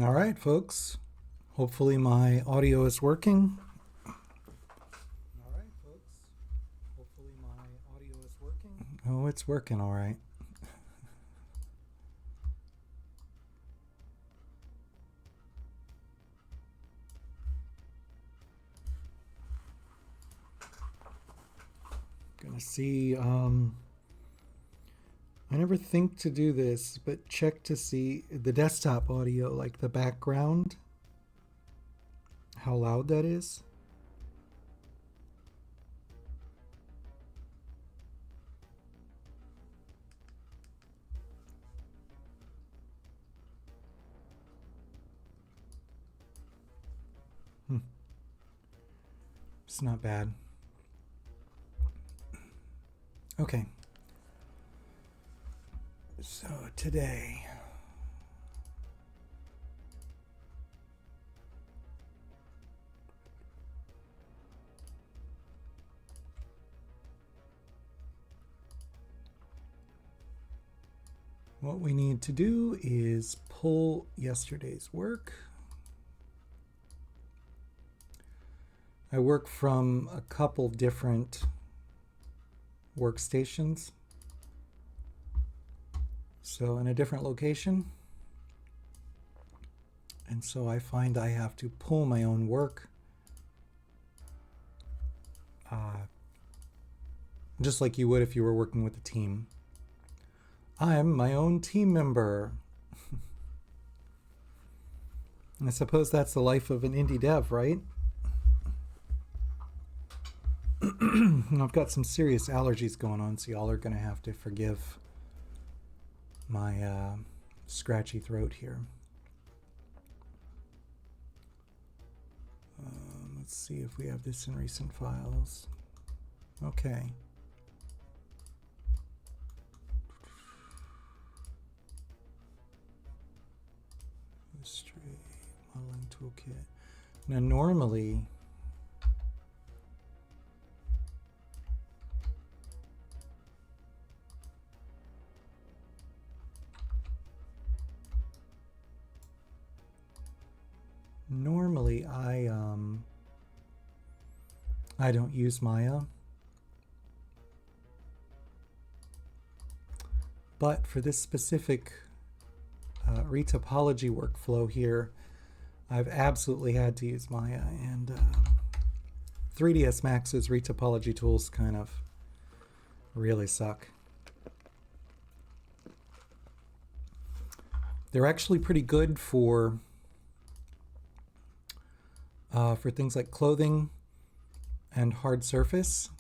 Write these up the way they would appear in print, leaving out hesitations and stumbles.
All right, folks. Hopefully my audio is working. All right, folks. Hopefully my audio is working. Oh, it's working all right. Gonna see. I never think to do this, but check to see the desktop audio, like the background, how loud that is. It's not bad. Okay. So today, what we need to do is pull yesterday's work. I work from a couple different workstations. So in a different location. And so I find I have to pull my own work. Just like you would if you were working with a team. I'm my own team member. And I suppose that's the life of an indie dev, right? I've got some serious allergies going on, so y'all are going to have to forgive my scratchy throat here. Let's see if we have this in recent files. Okay. History, modeling toolkit. Now normally, I don't use Maya, but for this specific retopology workflow here, I've absolutely had to use Maya, and 3ds Max's retopology tools kind of really suck. They're actually pretty good for things like clothing and hard surface,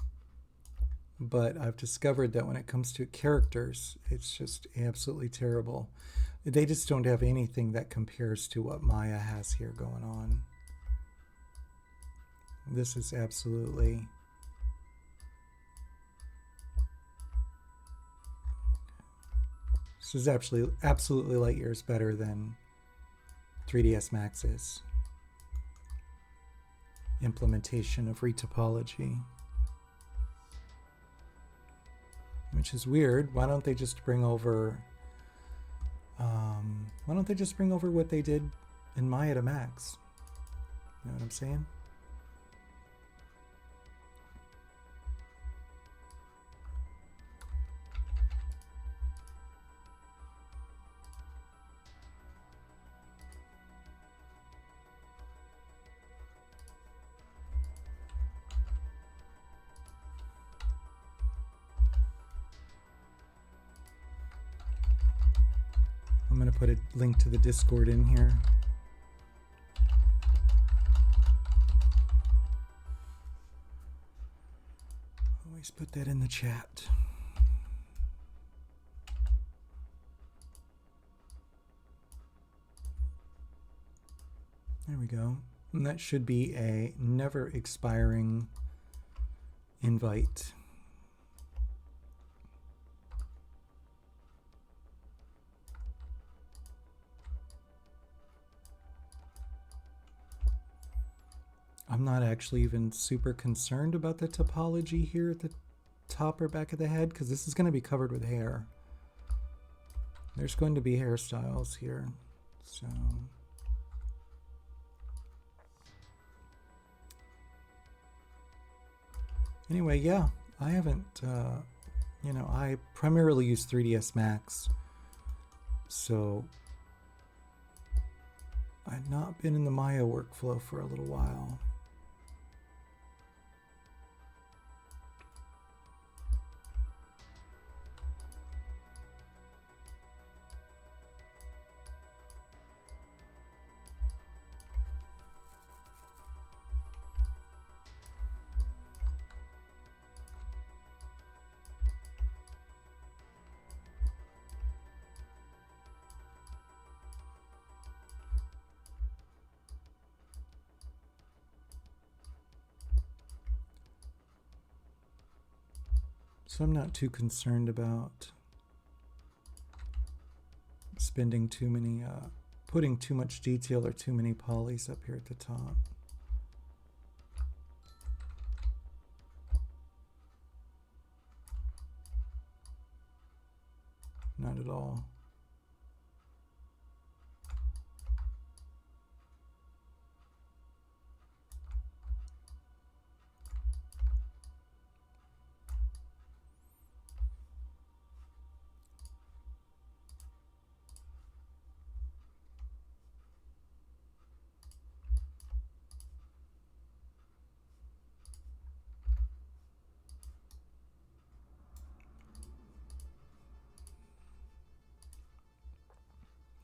but I've discovered that when it comes to characters, it's just absolutely terrible. They just don't have anything that compares to what Maya has here going on. This is absolutely... This is absolutely light years better than 3ds Max's implementation of retopology. Which is weird. Why don't they just bring over what they did in Maya to Max? You know what I'm saying? I'm going to put a link to the Discord in here. Always put that in the chat. There we go. And that should be a never expiring invite. I'm not actually even super concerned about the topology here at the top or back of the head, because this is going to be covered with hair. There's going to be hairstyles here. So Anyway, yeah, I haven't, I primarily use 3ds Max, so I've not been in the Maya workflow for a little while. So I'm not too concerned about spending too many, putting too much detail or too many polys up here at the top. Not at all.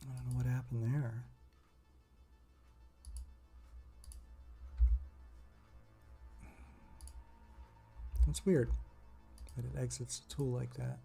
I don't know what happened there. That's weird that it exits the tool like that.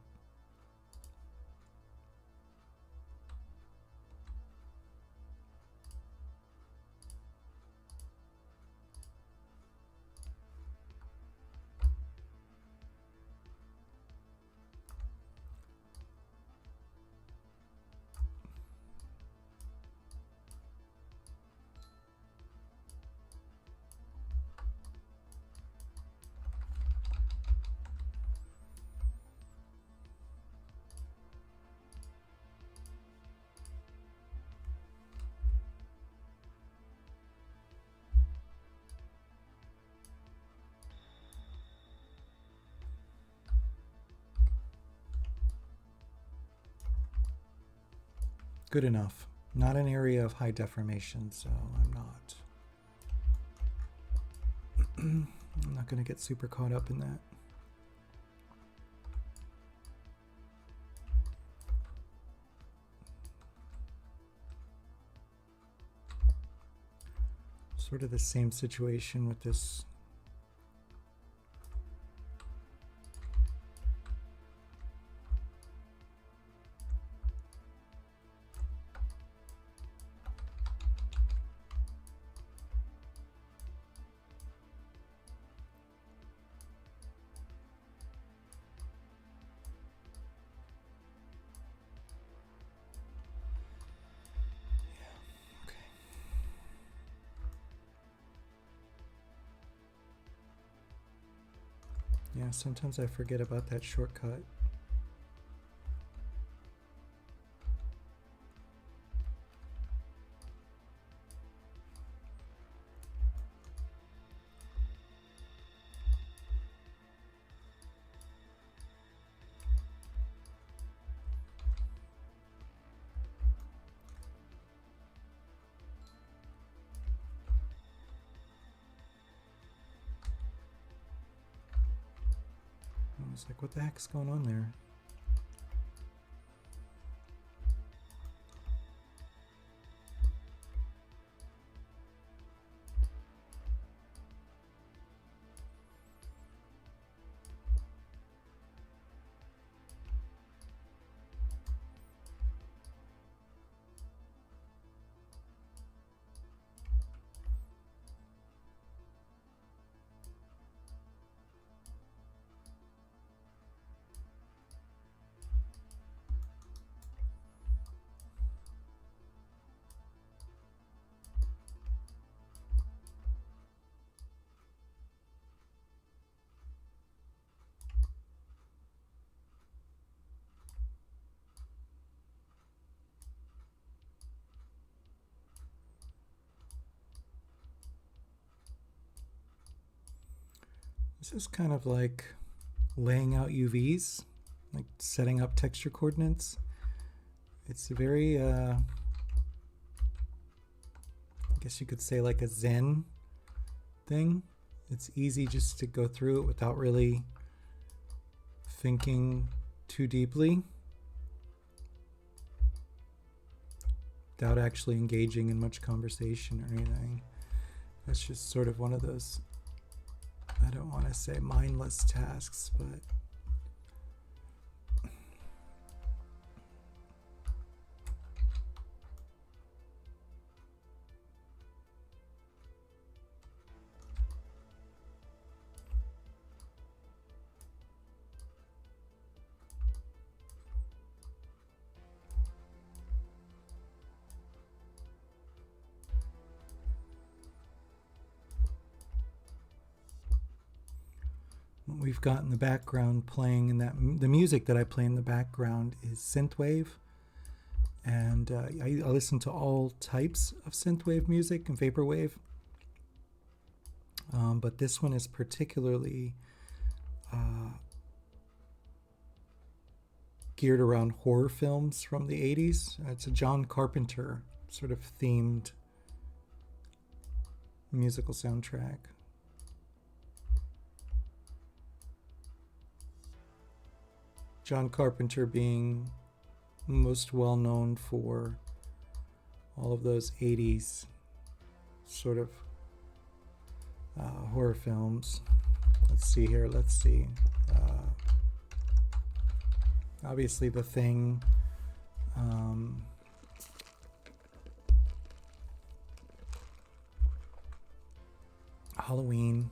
Good enough. Not an area of high deformation, so I'm not going to get super caught up in that. Sort of the same situation with this. Yeah, sometimes I forget about that shortcut. I was like, what the heck's going on there? This is kind of like laying out UVs, like setting up texture coordinates. It's a very, I guess you could say like a Zen thing. It's easy just to go through it without really thinking too deeply, without actually engaging in much conversation or anything. That's just sort of one of those, I don't want to say mindless tasks, but what we've got in the background playing in that, the music that I play in the background is synthwave. And I listen to all types of synthwave music and vaporwave. But this one is particularly geared around horror films from the 80s. It's a John Carpenter sort of themed musical soundtrack. John Carpenter being most well known for all of those 80s sort of horror films. Let's see here. Obviously, The Thing. Halloween.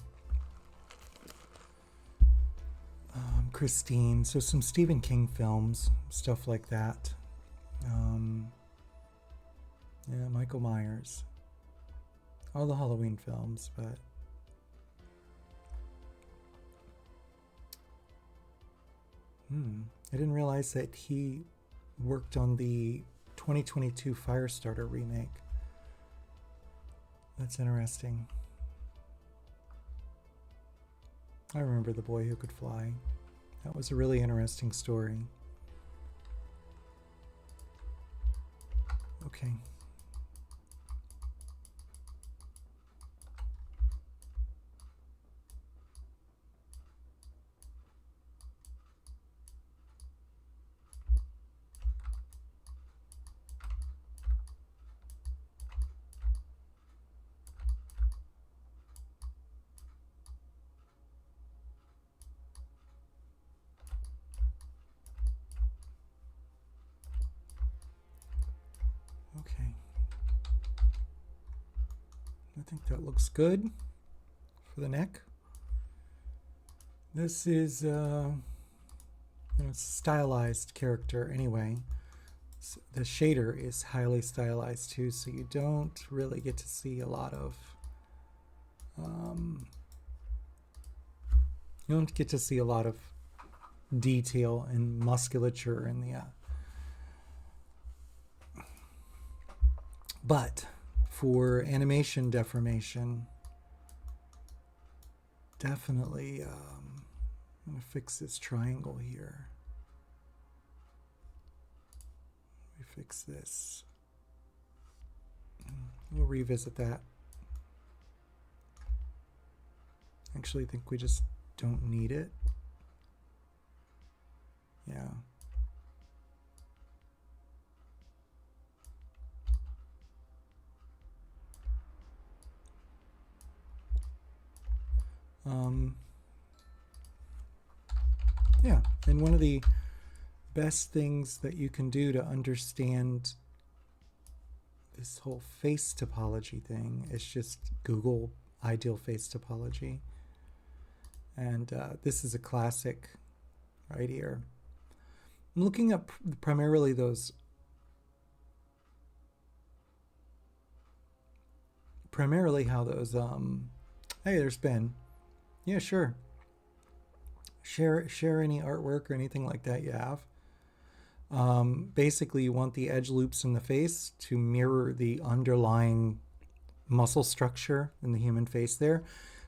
Christine. So some Stephen King films, stuff like that. Yeah, Michael Myers. All the Halloween films, but I didn't realize that he worked on the 2022 Firestarter remake. That's interesting. I remember The Boy Who Could Fly. That was a really interesting story. Okay. Okay. I think that looks good for the neck. This is stylized character anyway. So the shader is highly stylized too, so you don't really get to see a lot of detail and musculature in the but for animation deformation, definitely I'm going to fix this triangle here. We fix this. We'll revisit that. Actually, I think we just don't need it. Yeah. Yeah, and one of the best things that you can do to understand this whole face topology thing is just Google ideal face topology. And this is a classic right here. I'm looking up primarily those how those hey, there's Ben. Yeah, sure. Share any artwork or anything like that you have. Basically, you want the edge loops in the face to mirror the underlying muscle structure in the human face there.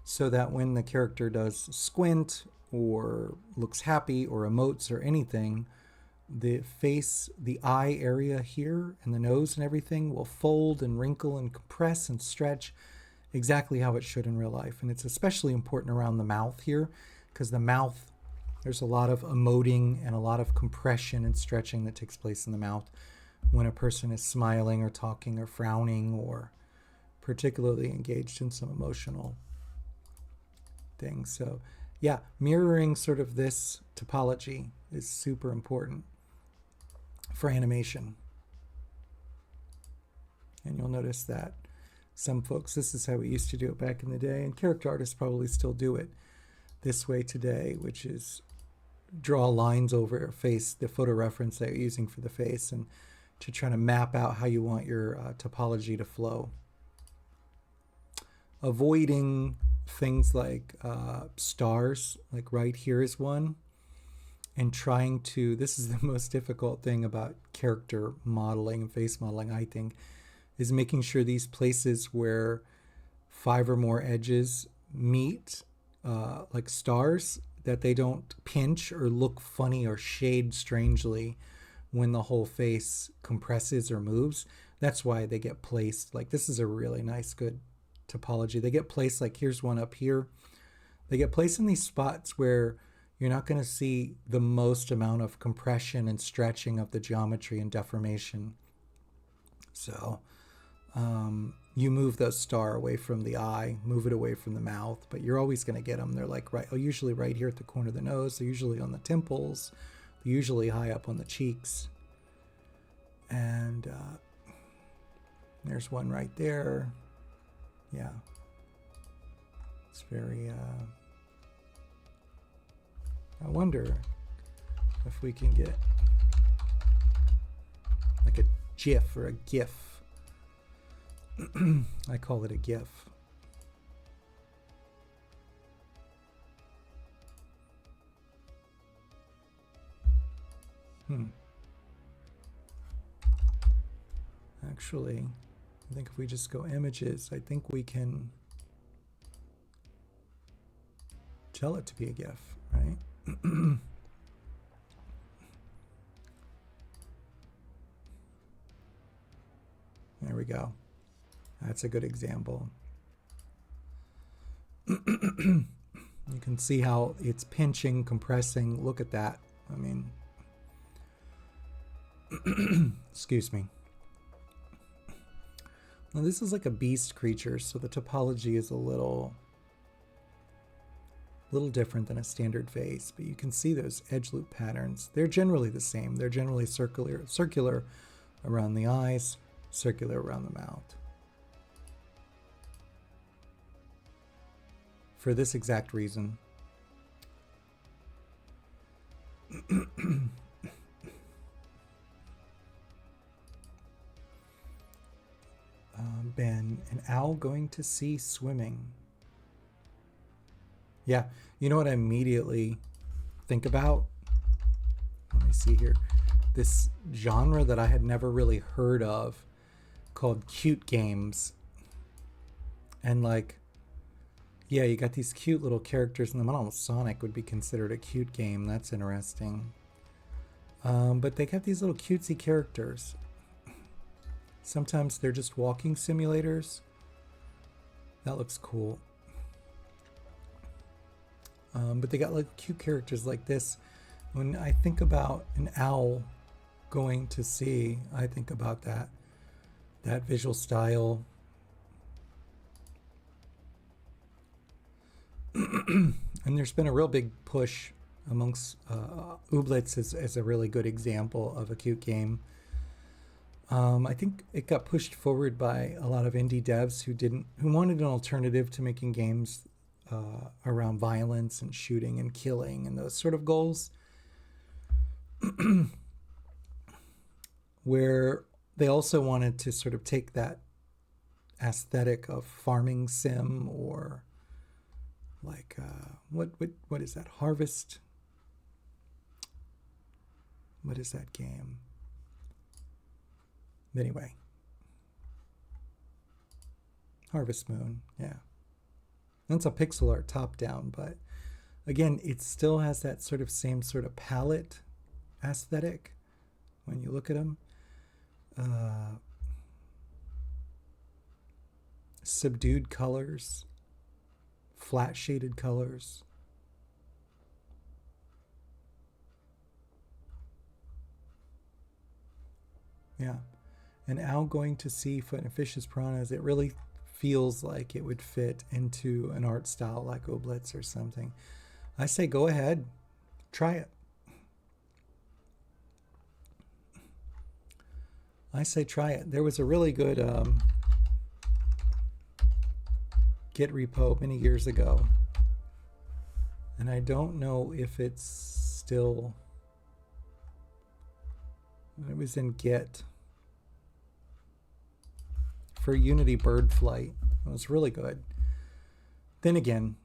so that when the character does squint or looks happy or emotes or anything, the face, the eye area here and the nose and everything will fold and wrinkle and compress and stretch exactly how it should in real life. And it's especially important around the mouth here, because the mouth, there's a lot of emoting and a lot of compression and stretching that takes place in the mouth when a person is smiling or talking or frowning or particularly engaged in some emotional things. So yeah, mirroring sort of this topology is super important for animation. And you'll notice that some folks, this is how we used to do it back in the day, and character artists probably still do it this way today, which is draw lines over your face, the photo reference that you're using for the face, and to try to map out how you want your topology to flow. Avoiding things like stars, like right here is one, and trying to, this is the most difficult thing about character modeling and face modeling, I think, is making sure these places where 5 or more edges meet, like stars, that they don't pinch or look funny or shade strangely when the whole face compresses or moves. That's why they get placed. Like, this is a really nice, good topology. They get placed, like here's one up here. They get placed in these spots where you're not going to see the most amount of compression and stretching of the geometry and deformation. So you move the star away from the eye, move it away from the mouth, but you're always going to get them. They're like usually right here at the corner of the nose. They're usually on the temples. They're usually high up on the cheeks. And there's one right there. Yeah. It's very, I wonder if we can get like a GIF or a GIF. I call it a GIF. Actually, I think if we just go images, I think we can tell it to be a GIF, right? There we go. That's a good example. You can see how it's pinching, compressing. Look at that. I mean, excuse me. Now this is like a beast creature, so the topology is a little different than a standard face, but you can see those edge loop patterns. They're generally the same. They're generally circular around the eyes, circular around the mouth. For this exact reason. Ben, an owl going to sea swimming. Yeah, you know what I immediately think about? Let me see here. This genre that I had never really heard of called cute games. And like, yeah, you got these cute little characters in them. I don't know, Sonic would be considered a cute game. That's interesting. But they got these little cutesy characters. Sometimes they're just walking simulators. That looks cool. But they got like cute characters like this. When I think about an owl going to sea, I think about that visual style. And there's been a real big push amongst Ooblets as a really good example of a cute game. I think it got pushed forward by a lot of indie devs who wanted an alternative to making games around violence and shooting and killing and those sort of goals, where they also wanted to sort of take that aesthetic of farming sim or like what is that, Harvest? What is that game? Anyway, Harvest Moon, yeah. That's a pixel art top down, but again, it still has that sort of same sort of palette aesthetic when you look at them. Subdued colors, flat shaded colors. Yeah. And owl going to sea, foot and fishes, piranhas, it really feels like it would fit into an art style like Ooblets or something. I say go ahead, try it. I say try it. There was a really good Git repo many years ago, and I don't know if it's still, it was in Git for Unity bird flight. It was really good. Then again,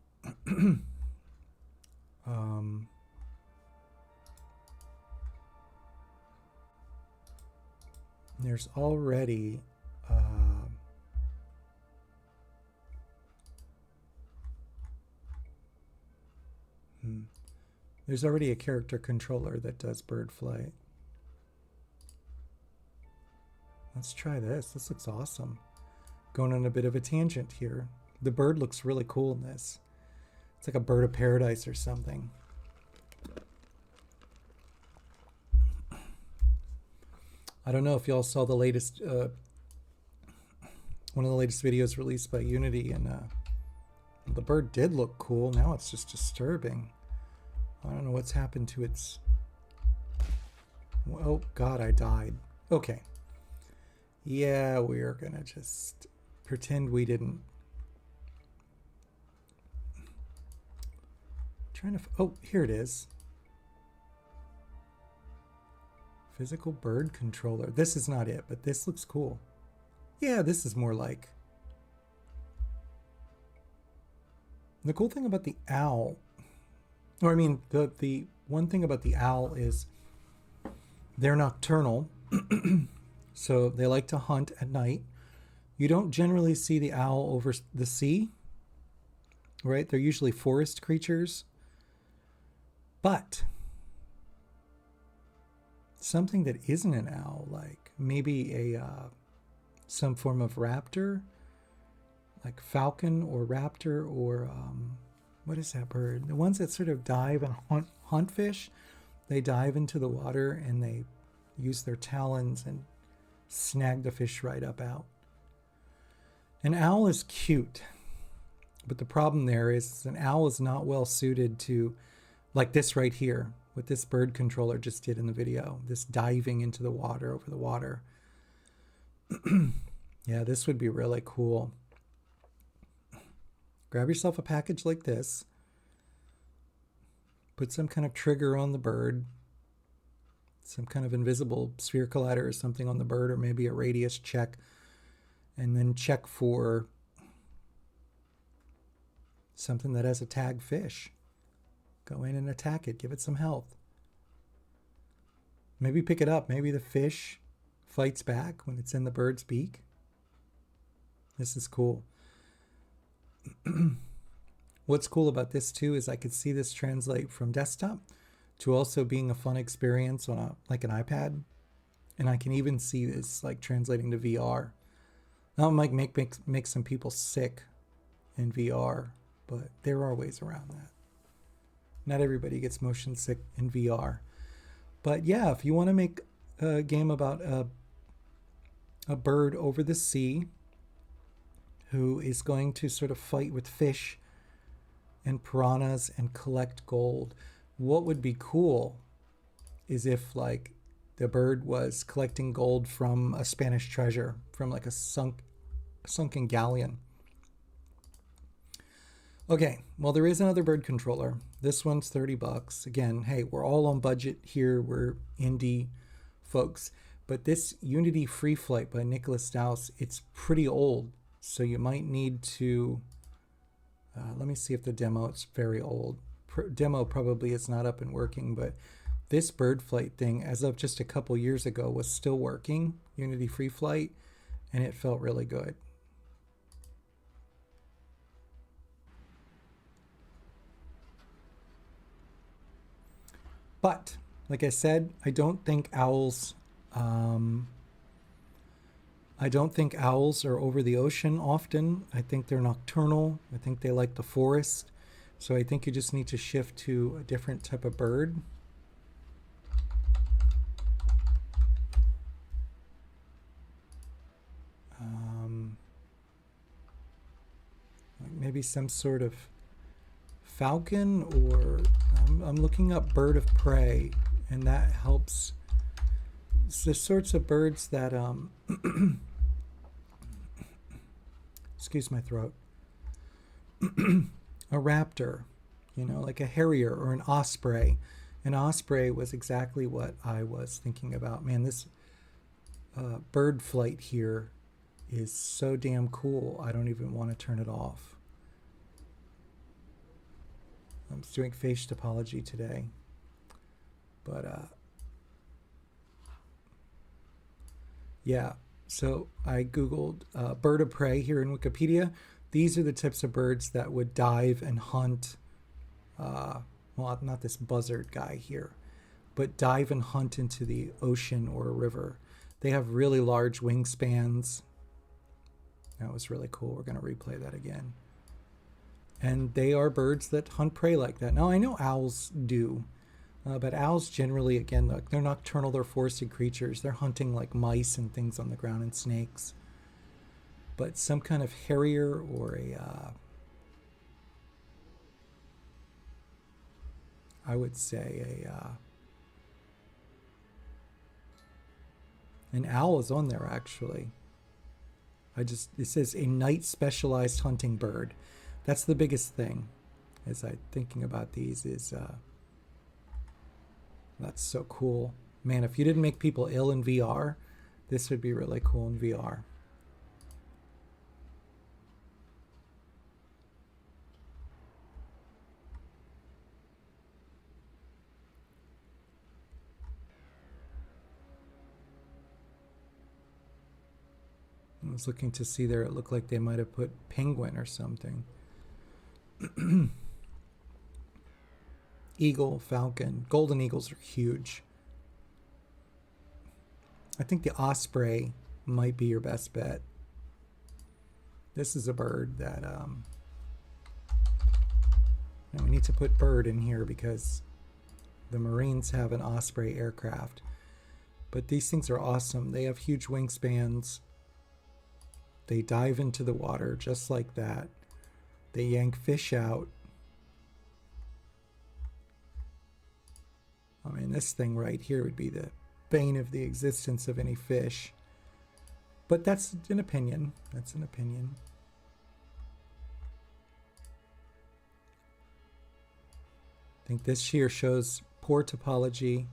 there's already there's already a character controller that does bird flight. Let's try this. This looks awesome. Going on a bit of a tangent here. The bird looks really cool in this. It's like a bird of paradise or something. I don't know if y'all saw the latest, one of the latest videos released by Unity, and the bird did look cool. Now it's just disturbing. I don't know what's happened to its... Oh, God, I died. Okay. Yeah, we're gonna just pretend we didn't. Trying to... Oh, here it is. Physical bird controller. This is not it, but this looks cool. Yeah, this is more like... The cool thing about the owl... Or I mean, the one thing about the owl is they're nocturnal. So they like to hunt at night. You don't generally see the owl over the sea, right? They're usually forest creatures. But something that isn't an owl, like maybe a some form of raptor, like falcon or raptor, or what is that bird? The ones that sort of dive and hunt fish. They dive into the water and they use their talons and snag the fish right up out. An owl is cute, but the problem there is an owl is not well suited to, like this right here, what this bird controller just did in the video, this diving into the water, over the water. Yeah, this would be really cool. Grab yourself a package like this, put some kind of trigger on the bird, some kind of invisible sphere collider or something on the bird, or maybe a radius check, and then check for something that has a tag fish. Go in and attack it, give it some health. Maybe pick it up. Maybe the fish fights back when it's in the bird's beak. This is cool. What's cool about this too is I could see this translate from desktop to also being a fun experience on like an iPad, and I can even see this like translating to VR. Now it might make some people sick in VR, but there are ways around that. Not everybody gets motion sick in VR, but yeah, if you want to make a game about a bird over the sea who is going to sort of fight with fish and piranhas and collect gold. What would be cool is if like the bird was collecting gold from a Spanish treasure, from like a sunken galleon. Okay, well, there is another bird controller. This one's $30. Again, hey, we're all on budget here. We're indie folks. But this Unity Free Flight by Nicholas Dowse, it's pretty old. So you might need to, let me see if the demo, it's very old. Demo probably is not up and working, but this bird flight thing, as of just a couple years ago, was still working, Unity Free Flight, and it felt really good. But like I said, I don't think owls are over the ocean often. I think they're nocturnal. I think they like the forest. So I think you just need to shift to a different type of bird. Like maybe some sort of falcon, or I'm looking up bird of prey, and that helps. It's the sorts of birds that excuse my throat. A raptor, like a harrier or an osprey. An osprey was exactly what I was thinking about. Man, this bird flight here is so damn cool. I don't even want to turn it off. I'm just doing face topology today. But yeah, so I Googled bird of prey here in Wikipedia. These are the types of birds that would dive and hunt. Well, not this buzzard guy here, but dive and hunt into the ocean or a river. They have really large wingspans. That was really cool. We're going to replay that again. And they are birds that hunt prey like that. Now, I know owls do, but owls generally, again, they're nocturnal, they're forested creatures. They're hunting like mice and things on the ground and snakes. But some kind of harrier or I would say an owl is on there actually. It says a night specialized hunting bird. That's the biggest thing as I'm thinking about these is that's so cool. Man, if you didn't make people ill in VR, this would be really cool in VR. I was looking to see there, it looked like they might have put penguin or something. Eagle, falcon, golden eagles are huge. I think the osprey might be your best bet. This is a bird that now we need to put bird in here because the Marines have an Osprey aircraft. But these things are awesome. They have huge wingspans. They dive into the water just like that. They yank fish out. I mean, this thing right here would be the bane of the existence of any fish. But that's an opinion. That's an opinion. I think this here shows poor topology,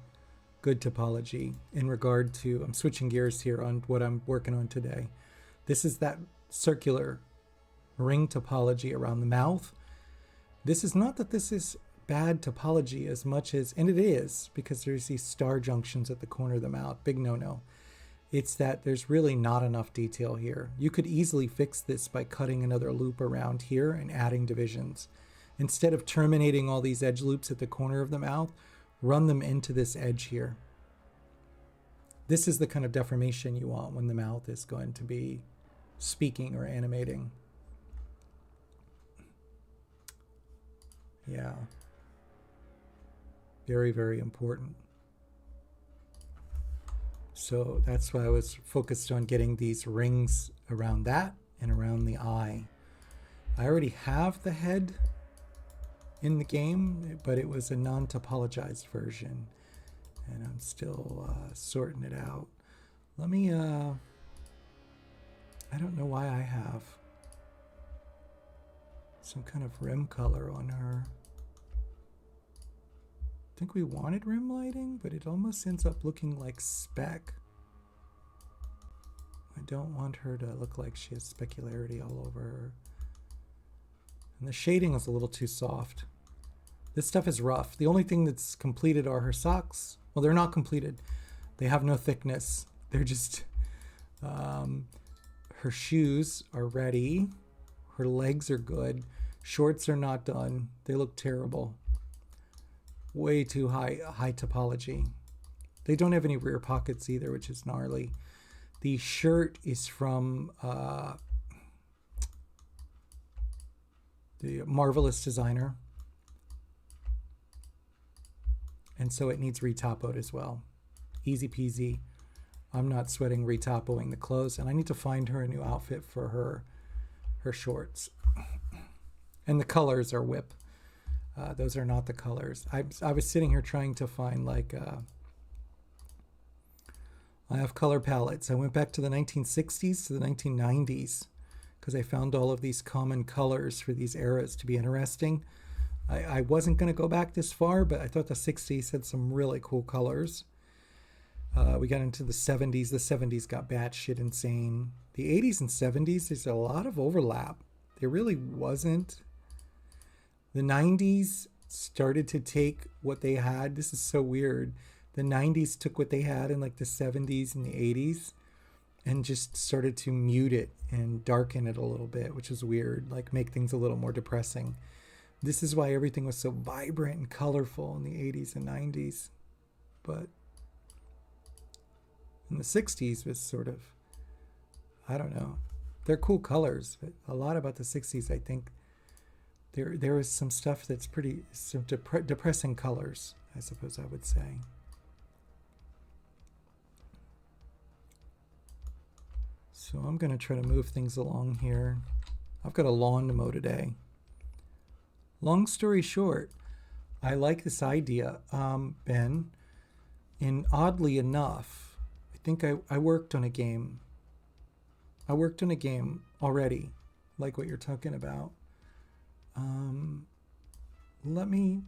good topology in regard to, I'm switching gears here on what I'm working on today. This is that circular ring topology around the mouth. This is not that this is bad topology as much as, and it is, because there's these star junctions at the corner of the mouth, big no-no. It's that there's really not enough detail here. You could easily fix this by cutting another loop around here and adding divisions. Instead of terminating all these edge loops at the corner of the mouth, run them into this edge here. This is the kind of deformation you want when the mouth is going to be speaking or animating. Yeah. Very, very important. So that's why I was focused on getting these rings around that and around the eye. I already have the head in the game, but it was a non-topologized version, and I'm still sorting it out. Let me, I don't know why I have some kind of rim color on her. I think we wanted rim lighting, but it almost ends up looking like speck. I don't want her to look like she has specularity all over her. And the shading is a little too soft. This stuff is rough. The only thing that's completed are her socks. Well, they're not completed. They have no thickness. They're just, her shoes are ready. Her legs are good. Shorts are not done. They look terrible. way too high topology. They don't have any rear pockets either, which is gnarly. The shirt is from the Marvelous designer, and so it needs retopoed as well. Easy peasy. I'm not sweating retopoing the clothes, and I need to find her a new outfit for her shorts. And the colors are whip. Those are not the colors. I was sitting here trying to find like I have color palettes. I went back to the 1960s to the 1990s because I found all of these common colors for these eras to be interesting. I wasn't going to go back this far, but I thought the 60s had some really cool colors. We got into the 70s. The 70s got batshit insane. The 80s and 70s, there's a lot of overlap. There really wasn't. The 90s started to take what they had. This is so weird. The 90s took what they had in like the 70s and the 80s and just started to mute it and darken it a little bit, which is weird, like make things a little more depressing. This is why everything was so vibrant and colorful in the 80s and 90s. But in the 60s was sort of, I don't know. They're cool colors, but a lot about the 60s, I think there was some stuff that's some depressing colors, I suppose I would say. So I'm going to try to move things along here. I've got a lawn to mow today. Long story short, I like this idea, Ben. And oddly enough, I think I worked on a game. I worked on a game already, like what you're talking about. Let me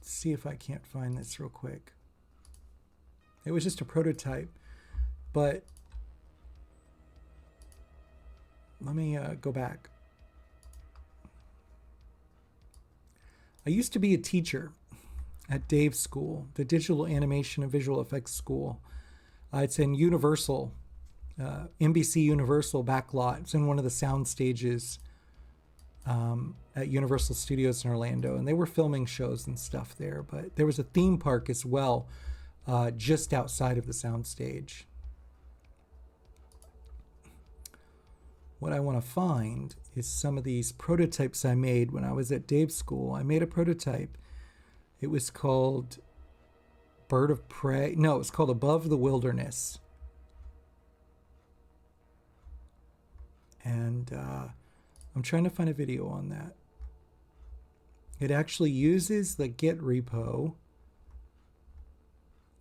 see if I can't find this real quick. It was just a prototype, but let me go back. I used to be a teacher at Dave's school, the digital animation and visual effects school. It's in Universal, NBC Universal backlot. It's in one of the sound stages at Universal Studios in Orlando, and they were filming shows and stuff there. But there was a theme park as well, just outside of the sound stage. What I want to find is some of these prototypes I made when I was at Dave's school. I made a prototype. It was called Bird of Prey. No, it was called Above the Wilderness. And I'm trying to find a video on that. It actually uses the Git repo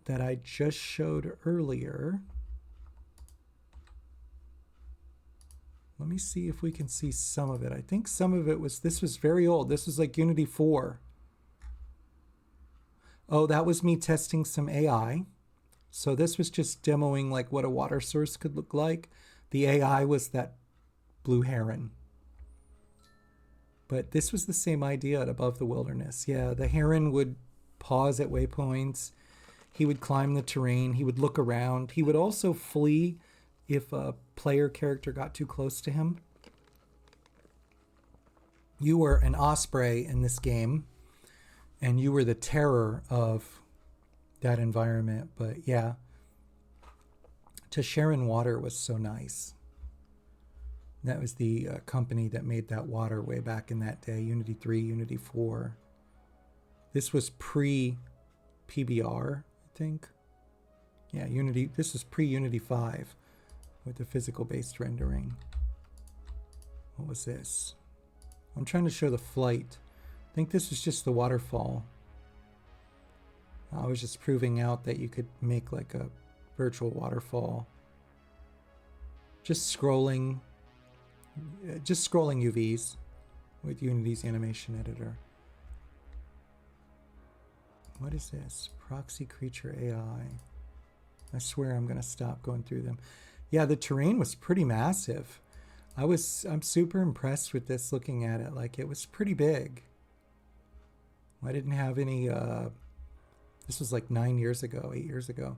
that I just showed earlier. Let me see if we can see some of it. I think some of it was, this was very old. This was like Unity 4. Oh, that was me testing some AI. So this was just demoing like what a water source could look like. The AI was that blue heron. But this was the same idea at Above the Wilderness. Yeah, the heron would pause at waypoints. He would climb the terrain. He would look around. He would also flee if a player character got too close to him. You were an osprey in this game, and you were the terror of that environment. But yeah, To Share in Water was so nice. That was the company that made that water way back in that day, Unity 3, Unity 4. This was pre-PBR, I think. Yeah, Unity. This was pre-Unity 5. With the physical-based rendering. What was this? I'm trying to show the flight. I think this was just the waterfall. I was just proving out that you could make like a virtual waterfall. Just scrolling UVs with Unity's animation editor. What is this? Proxy Creature AI. I swear I'm going to stop going through them. Yeah, the terrain was pretty massive. I'm super impressed with this looking at it. Like, it was pretty big. I didn't have any, this was like 8 years ago.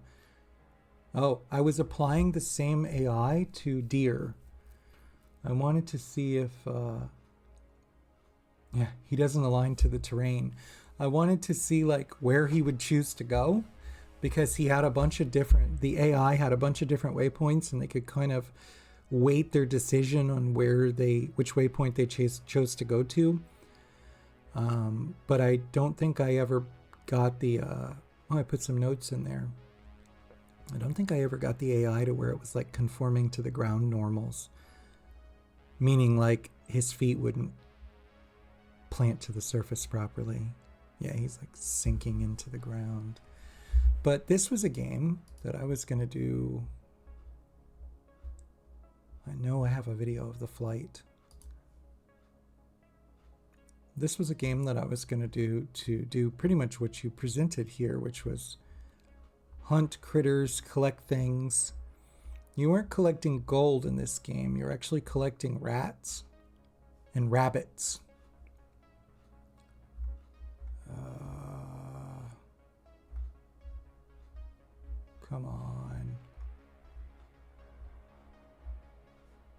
Oh, I was applying the same AI to deer. I wanted to see if, yeah, he doesn't align to the terrain. I wanted to see like where he would choose to go, because he had a bunch of different, the AI had a bunch of different waypoints, and they could kind of weight their decision on which waypoint they chose to go to. But I don't think I ever got the, I put some notes in there. I don't think I ever got the AI to where it was like conforming to the ground normals, meaning like his feet wouldn't plant to the surface properly. Yeah, he's like sinking into the ground. But this was a game that I was going to do. I know I have a video of the flight. This was a game that I was going to do pretty much what you presented here, which was hunt critters, collect things. You weren't collecting gold in this game. You're actually collecting rats and rabbits. Come on.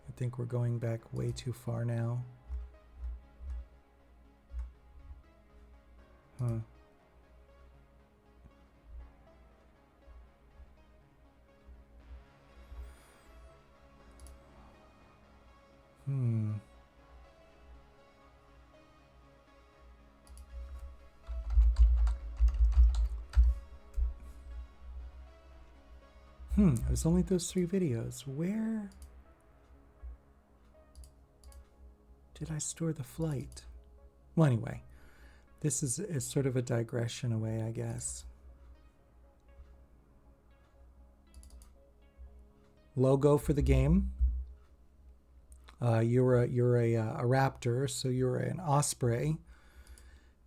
I think we're going back way too far now. Huh. It was only those 3 videos. Where did I store the flight? Well, anyway, this is sort of a digression away, I guess. Logo for the game. You're a raptor, so you're an osprey.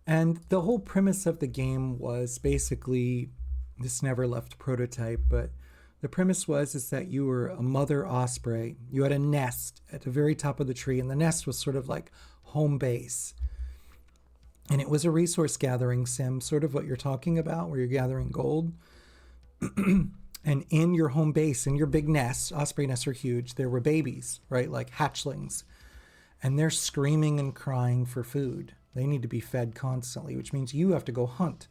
And the whole premise of the game was basically, this never left prototype, but the premise is that you were a mother osprey. You had a nest at the very top of the tree, and the nest was sort of like home base. And it was a resource gathering sim, sort of what you're talking about, where you're gathering gold. And in your home base, in your big nest, osprey nests are huge, there were babies, right? Like hatchlings. And they're screaming and crying for food. They need to be fed constantly, which means you have to go hunt.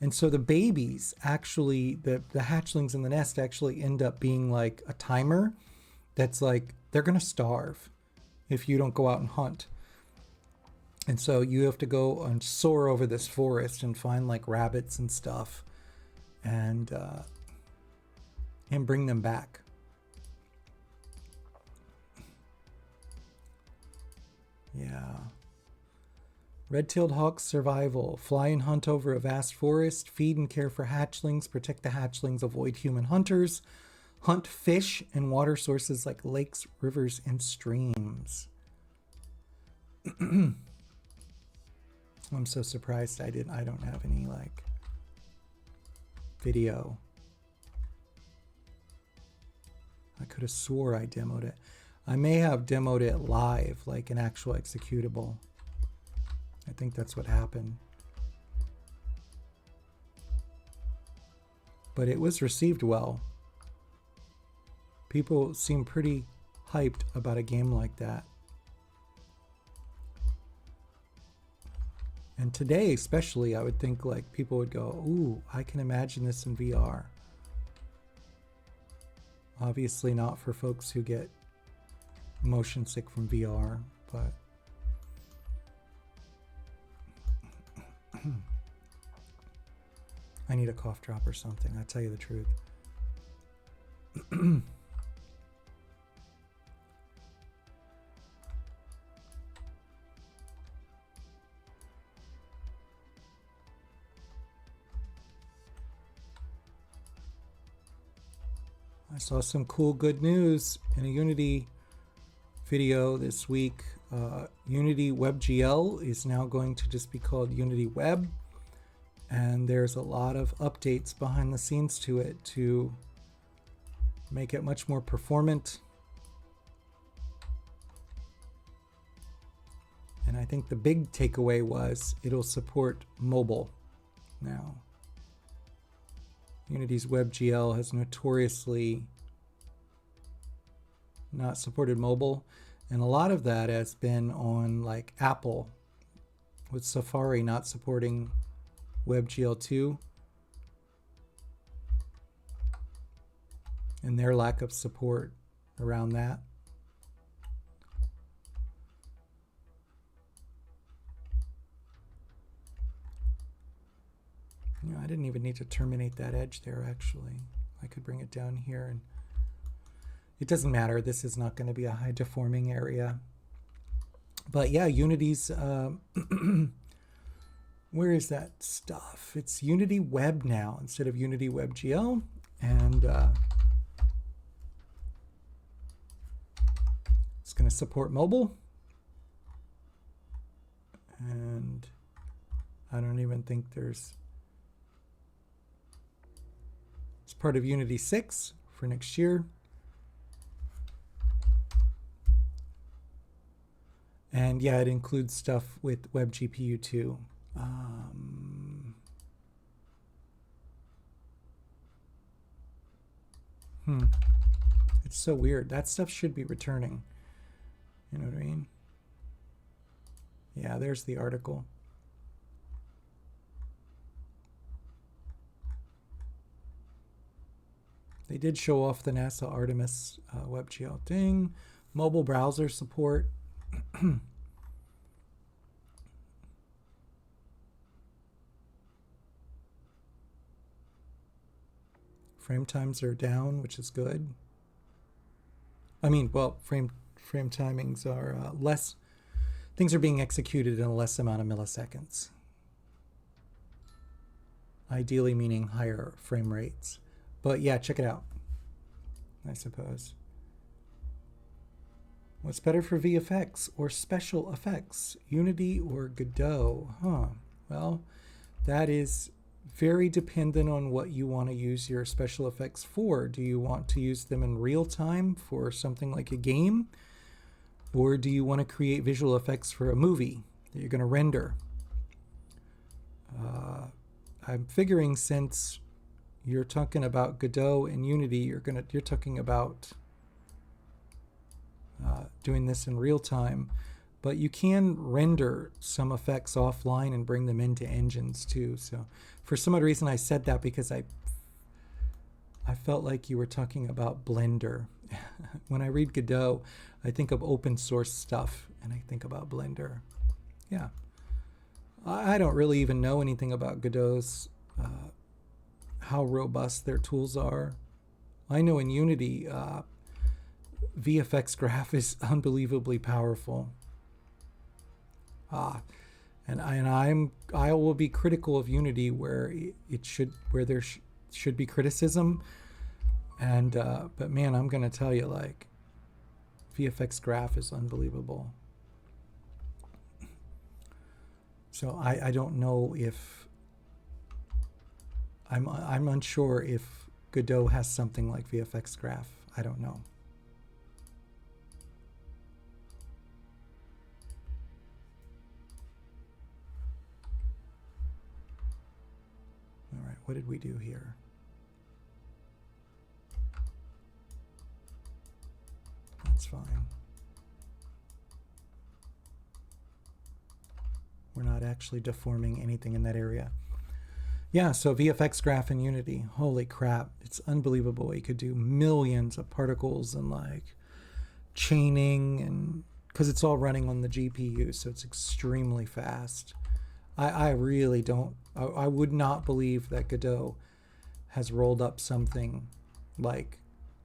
And so the babies actually, the hatchlings in the nest actually end up being like a timer that's like, they're going to starve if you don't go out and hunt. And so you have to go and soar over this forest and find like rabbits and stuff and bring them back. Yeah. Red-tailed hawk's survival. Fly and hunt over a vast forest. Feed and care for hatchlings. Protect the hatchlings. Avoid human hunters. Hunt fish and water sources like lakes, rivers, and streams. I'm so surprised I don't have any like video. I could have swore I demoed it. I may have demoed it live, like an actual executable. I think that's what happened. But it was received well. People seem pretty hyped about a game like that. And today, especially, I would think like people would go, ooh, I can imagine this in VR. Obviously not for folks who get motion sick from VR, but I need a cough drop or something, I'll tell you the truth. I saw some cool good news in a Unity video this week. Unity WebGL is now going to just be called Unity Web, and there's a lot of updates behind the scenes to it to make it much more performant. And I think the big takeaway was it'll support mobile now. Unity's WebGL has notoriously not supported mobile, and a lot of that has been on like Apple with Safari not supporting WebGL2 and their lack of support around that. You know, I didn't even need to terminate that edge there, actually. I could bring it down here, and it doesn't matter. This is not going to be a high deforming area. But yeah, Unity's, where is that stuff? It's Unity Web now instead of Unity WebGL. And it's going to support mobile. And I don't even think there's... It's part of Unity 6 for next year. And yeah, it includes stuff with WebGPU too. It's so weird. That stuff should be returning. You know what I mean? Yeah, there's the article. They did show off the NASA Artemis WebGL thing. Mobile browser support. Frame times are down, which is good. I mean, well, frame timings are less. Things are being executed in a less amount of milliseconds. Ideally meaning higher frame rates. But yeah, check it out, I suppose. What's better for VFX or special effects? Unity or Godot? Huh. Well, that is very dependent on what you want to use your special effects for. Do you want to use them in real time for something like a game? Or do you want to create visual effects for a movie that you're going to render? I'm figuring since you're talking about Godot and Unity, you're talking about doing this in real time, but you can render some effects offline and bring them into engines too. So for some odd reason I said that because I felt like you were talking about Blender. When I read Godot, I think of open source stuff and I think about Blender. Yeah. I don't really even know anything about Godot's, how robust their tools are. I know in Unity, VFX Graph is unbelievably powerful. And I will be critical of Unity where there should be criticism. And but man, I'm gonna tell you, like, VFX Graph is unbelievable. So I don't know if I'm unsure if Godot has something like VFX Graph. I don't know. All right, what did we do here? That's fine. We're not actually deforming anything in that area. Yeah, so VFX Graph in Unity, holy crap, it's unbelievable. You could do millions of particles and like chaining, and because it's all running on the GPU, so it's extremely fast. I really don't, I would not believe that Godot has rolled up something like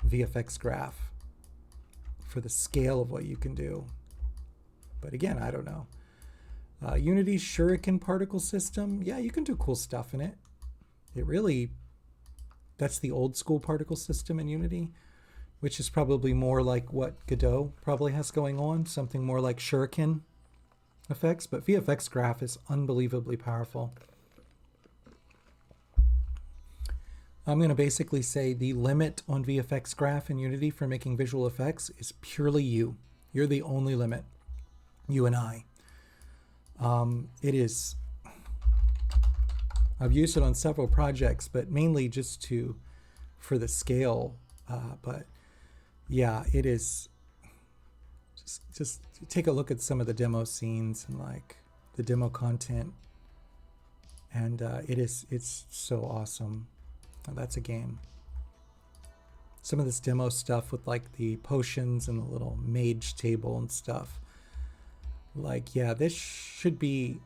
VFX Graph for the scale of what you can do. But again, I don't know. Unity's Shuriken particle system, yeah, you can do cool stuff in it. That's the old school particle system in Unity, which is probably more like what Godot probably has going on, something more like Shuriken effects, but VFX Graph is unbelievably powerful. I'm going to basically say the limit on VFX Graph in Unity for making visual effects is purely you. You're the only limit, you and I. It is, I've used it on several projects, but mainly just for the scale. But yeah, it is, just take a look at some of the demo scenes and like the demo content. And it's so awesome. Oh, that's a game. Some of this demo stuff with like the potions and the little mage table and stuff. Like, yeah, this should be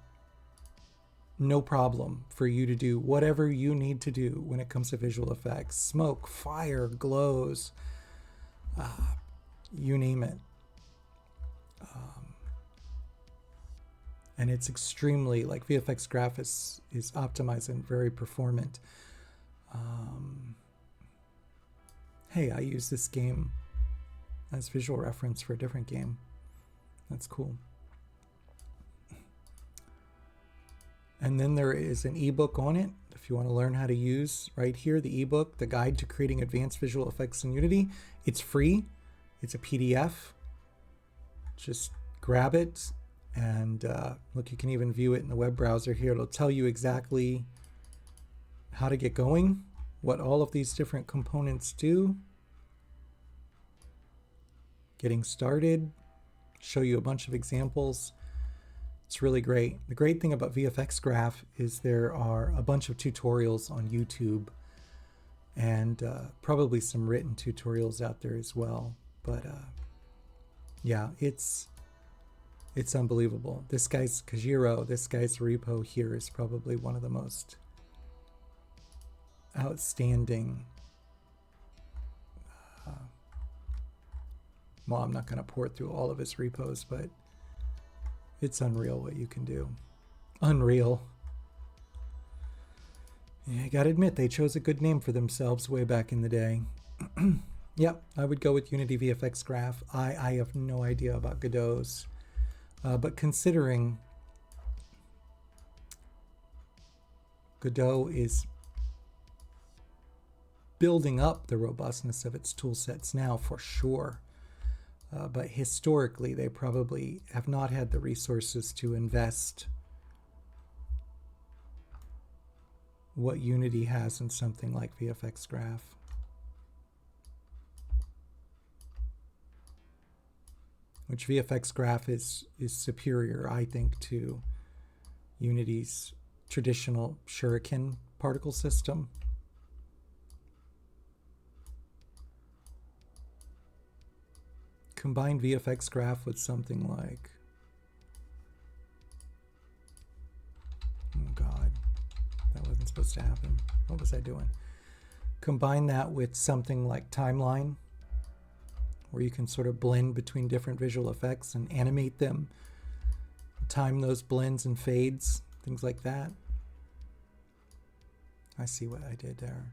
no problem for you to do whatever you need to do when it comes to visual effects. Smoke, fire, glows, you name it. And it's extremely, like, VFX Graphics is optimized and very performant. Hey, I use this game as visual reference for a different game. That's cool. And then there is an ebook on it if you want to learn how to use right here the ebook, The Guide to Creating Advanced Visual Effects in Unity. It's free. It's a PDF. Just grab it and look, you can even view it in the web browser here. It'll tell you exactly how to get going, what all of these different components do, getting started, show you a bunch of examples. It's really great. The great thing about VFX Graph is there are a bunch of tutorials on YouTube and probably some written tutorials out there as well. But yeah, it's unbelievable. This guy's Kajiro, this guy's repo here is probably one of the most outstanding. Well, I'm not going to pour through all of his repos, but it's unreal what you can do. Unreal. Yeah, I gotta admit, they chose a good name for themselves way back in the day. Yep, I would go with Unity VFX Graph. I have no idea about Godot's. But considering Godot is building up the robustness of its tool sets now for sure. But historically, they probably have not had the resources to invest what Unity has in something like VFX Graph. Which VFX Graph is superior, I think, to Unity's traditional Shuriken particle system. Combine VFX Graph with something like, oh God, that wasn't supposed to happen. What was I doing? Combine that with something like Timeline, where you can sort of blend between different visual effects and animate them, time those blends and fades, things like that. I see what I did there.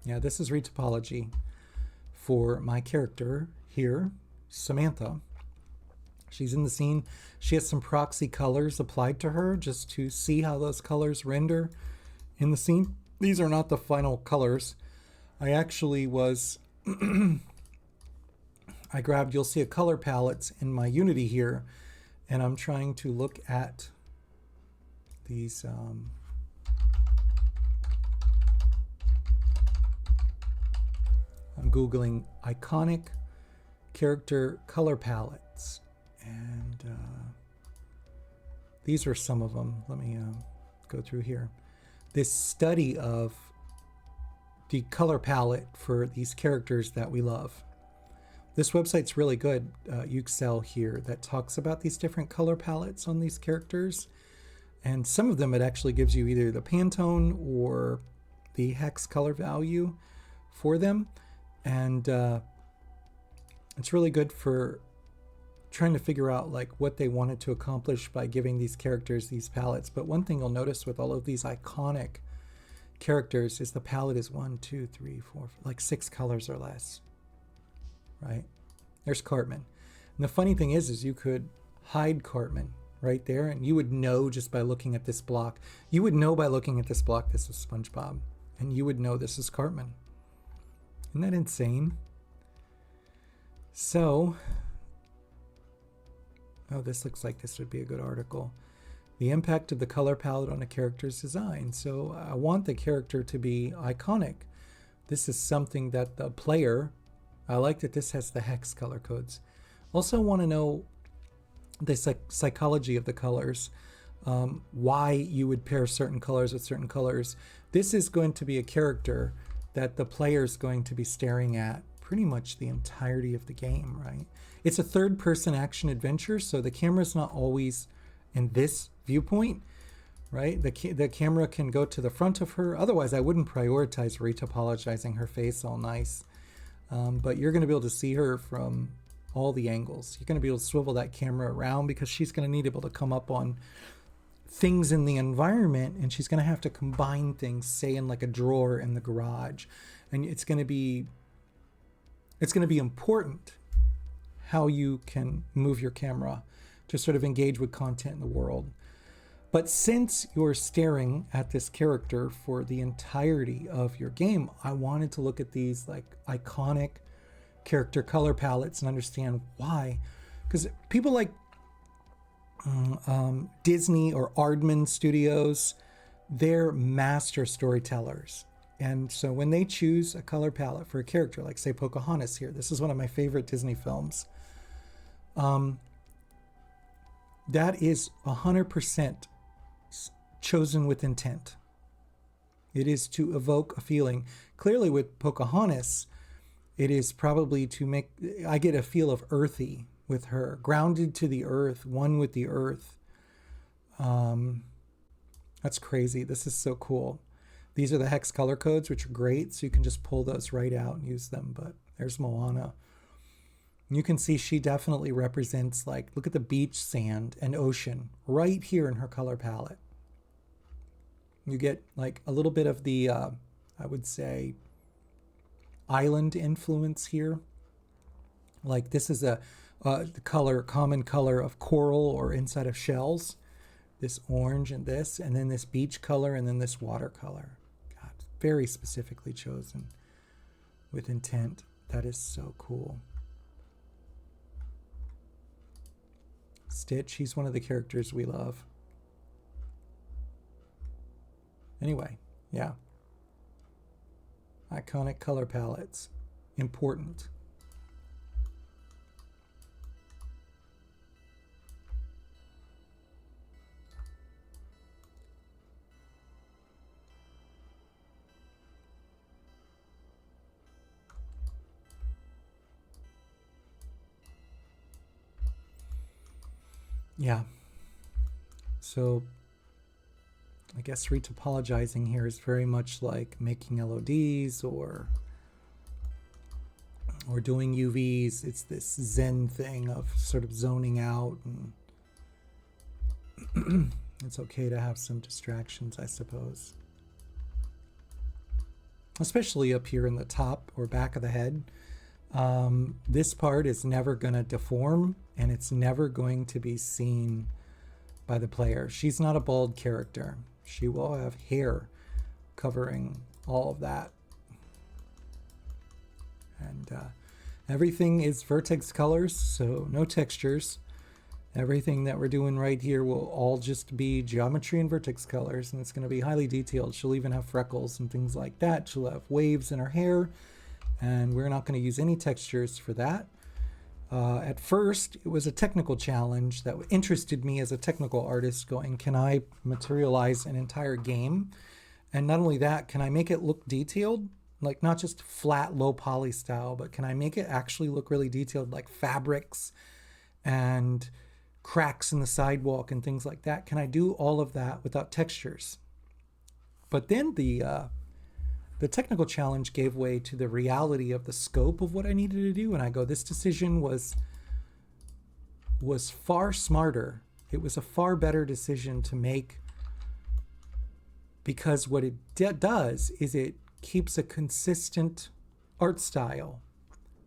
Yeah, this is retopology for my character here, Samantha. She's in the scene. She has some proxy colors applied to her just to see how those colors render in the scene. These are not the final colors. I actually was, I grabbed, you'll see a color palette in my Unity here, and I'm trying to look at these, I'm Googling iconic character color palettes, and these are some of them. Let me go through here. This study of the color palette for these characters that we love. This website's really good, Uxel here, that talks about these different color palettes on these characters. And some of them, it actually gives you either the Pantone or the hex color value for them. And it's really good for trying to figure out like what they wanted to accomplish by giving these characters these palettes. But one thing you'll notice with all of these iconic characters is the palette is 1, 2, 3, 4, like 6 colors or less, right? There's Cartman. And the funny thing is you could hide Cartman right there, and you would know just by looking at this block. You would know by looking at this block this is SpongeBob, and you would know this is Cartman. Isn't that insane? So, oh, this looks like this would be a good article. The impact of the color palette on a character's design. So I want the character to be iconic. This is something that the player, I like that this has the hex color codes. Also want to know the psychology of the colors, why you would pair certain colors with certain colors. This is going to be a character that the player is going to be staring at pretty much the entirety of the game, right? It's a third-person action adventure, so the camera's not always in this viewpoint, right? The camera can go to the front of her. Otherwise, I wouldn't prioritize retopologizing her face all nice. But you're going to be able to see her from all the angles. You're going to be able to swivel that camera around because she's going to need to be able to come up on things in the environment, and she's going to have to combine things, say in like a drawer in the garage. And it's going to be important how you can move your camera to sort of engage with content in the world. But since you're staring at this character for the entirety of your game, I wanted to look at these like iconic character color palettes and understand why. Because people like Disney or Aardman Studios, they're master storytellers. And so when they choose a color palette for a character, like say Pocahontas here, this is one of my favorite Disney films. That is 100% chosen with intent. It is to evoke a feeling. Clearly with Pocahontas, it is probably to make, I get a feel of earthy with her, grounded to the earth, one with the earth. That's crazy. This is so cool. These are the hex color codes, which are great. So you can just pull those right out and use them. But there's Moana. You can see she definitely represents, like, look at the beach, sand, and ocean right here in her color palette. You get like a little bit of the, I would say, island influence here. Like this is the common color of coral or inside of shells. This orange and then this beach color, and then this watercolor. God, very specifically chosen with intent. That is so cool. Stitch, he's one of the characters we love. Anyway, yeah. Iconic color palettes. Important. Yeah. So I guess retopologizing here is very much like making LODs or doing UVs. It's this Zen thing of sort of zoning out, and it's okay to have some distractions, I suppose. Especially up here in the top or back of the head. This part is never going to deform, and it's never going to be seen by the player. She's not a bald character. She will have hair covering all of that. And everything is vertex colors, so no textures. Everything that we're doing right here will all just be geometry and vertex colors, and it's going to be highly detailed. She'll even have freckles and things like that. She'll have waves in her hair, and we're not going to use any textures for that. At first, it was a technical challenge that interested me as a technical artist, going, can I materialize an entire game? And not only that, can I make it look detailed? Like not just flat, low poly style, but can I make it actually look really detailed, like fabrics and cracks in the sidewalk and things like that? Can I do all of that without textures? But then the technical challenge gave way to the reality of the scope of what I needed to do. And I go, this decision was far smarter. It was a far better decision to make, because what it does is it keeps a consistent art style,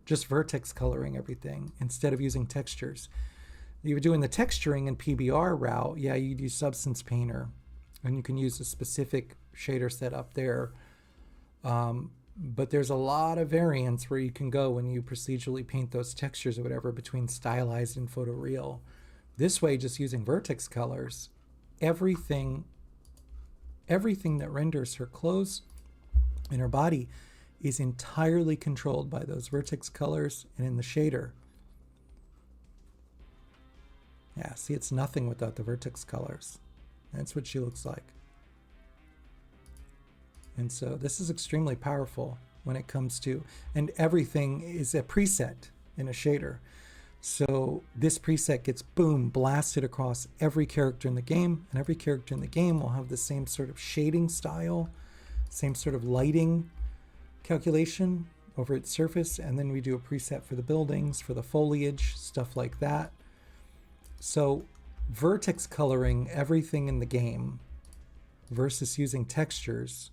just vertex coloring everything instead of using textures. You were doing the texturing and PBR route. Yeah, you'd use Substance Painter, and you can use a specific shader set up there. But there's a lot of variance where you can go when you procedurally paint those textures or whatever between stylized and photoreal. This way, just using vertex colors, everything that renders her clothes and her body is entirely controlled by those vertex colors and in the shader. Yeah, see, it's nothing without the vertex colors. That's what she looks like. And so this is extremely powerful when it comes to, and everything is a preset in a shader. So this preset gets, boom, blasted across every character in the game, and every character in the game will have the same sort of shading style, same sort of lighting calculation over its surface, and then we do a preset for the buildings, for the foliage, stuff like that. So vertex coloring everything in the game versus using textures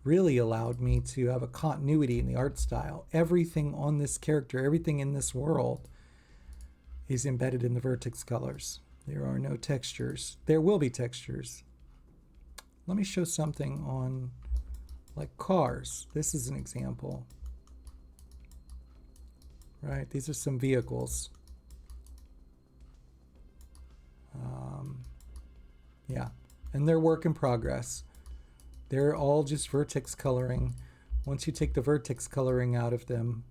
really allowed me to have a continuity in the art style. Everything on this character, everything in this world is embedded in the vertex colors. There are no textures. There will be textures. Let me show something on like cars. This is an example. Right, these are some vehicles. Yeah, and they're work in progress. They're all just vertex coloring. Once you take the vertex coloring out of them,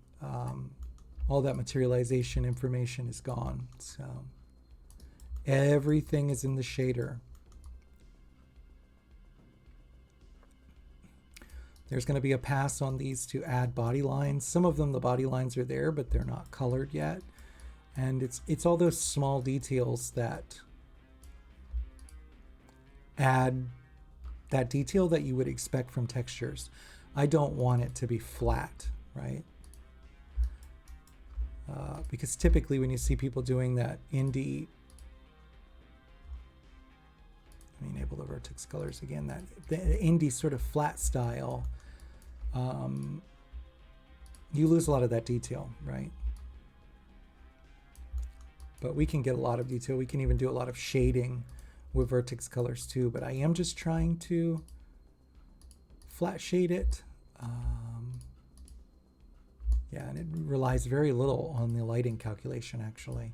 all that materialization information is gone. So everything is in the shader. There's going to be a pass on these to add body lines. Some of them, the body lines are there, but they're not colored yet. And it's all those small details that add that detail that you would expect from textures. I don't want it to be flat, right? Because typically when you see people doing that indie, let me enable the vertex colors again, that the indie sort of flat style, you lose a lot of that detail, right? But we can get a lot of detail. We can even do a lot of shading with vertex colors too, but I am just trying to flat shade it. Yeah, and it relies very little on the lighting calculation actually,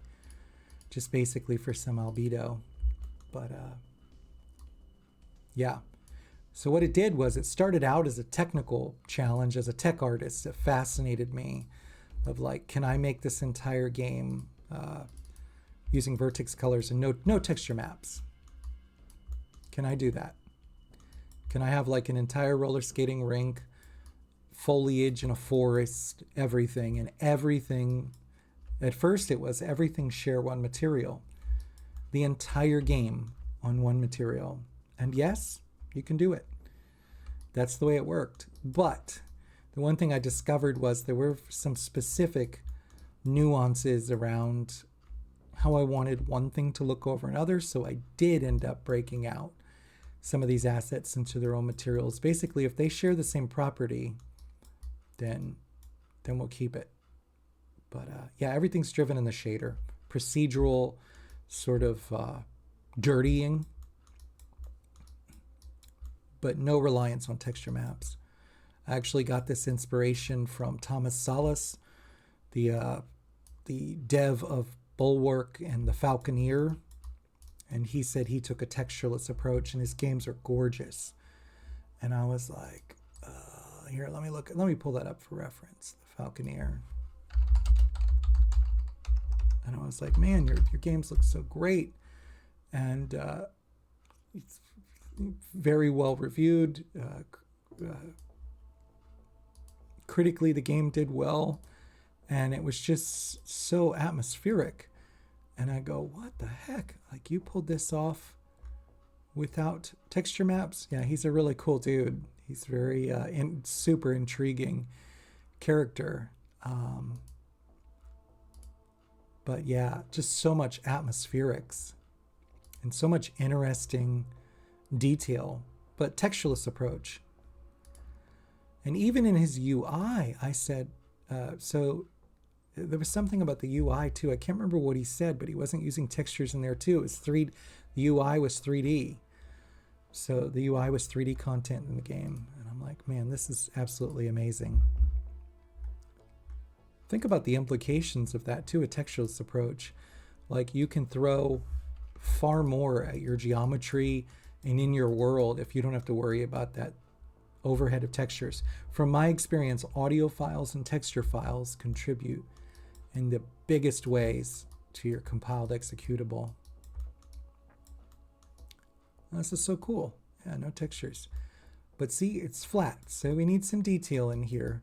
just basically for some albedo. But yeah, so what it did was it started out as a technical challenge. As a tech artist, it fascinated me of like, can I make this entire game using vertex colors and no texture maps? Can I do that? Can I have like an entire roller skating rink, foliage in a forest, everything, and everything? At first it was everything share one material, the entire game on one material. And yes, you can do it. That's the way it worked. But the one thing I discovered was there were some specific nuances around how I wanted one thing to look over another. So I did end up breaking out some of these assets into their own materials. Basically, if they share the same property, then we'll keep it. But yeah, everything's driven in the shader. Procedural sort of dirtying, but no reliance on texture maps. I actually got this inspiration from Thomas Salas, the dev of Bulwark and the Falconeer. And he said he took a textureless approach and his games are gorgeous. And I was like, here, let me pull that up for reference, the Falconeer. And I was like, man, your games look so great. And it's very well reviewed. Critically, the game did well. And it was just so atmospheric. And I go, what the heck? Like, you pulled this off without texture maps? Yeah, he's a really cool dude. He's very super intriguing character. But yeah, just so much atmospherics and so much interesting detail, but textureless approach. And even in his UI, I said, so there was something about the UI too. I can't remember what he said, but he wasn't using textures in there too. It was the UI was 3D. So the UI was 3D content in the game. And I'm like, man, this is absolutely amazing. Think about the implications of that too, a textureless approach. Like, you can throw far more at your geometry and in your world if you don't have to worry about that overhead of textures. From my experience, audio files and texture files contribute in the biggest ways to your compiled executable. This is so cool. Yeah, no textures. But see, it's flat, so we need some detail in here.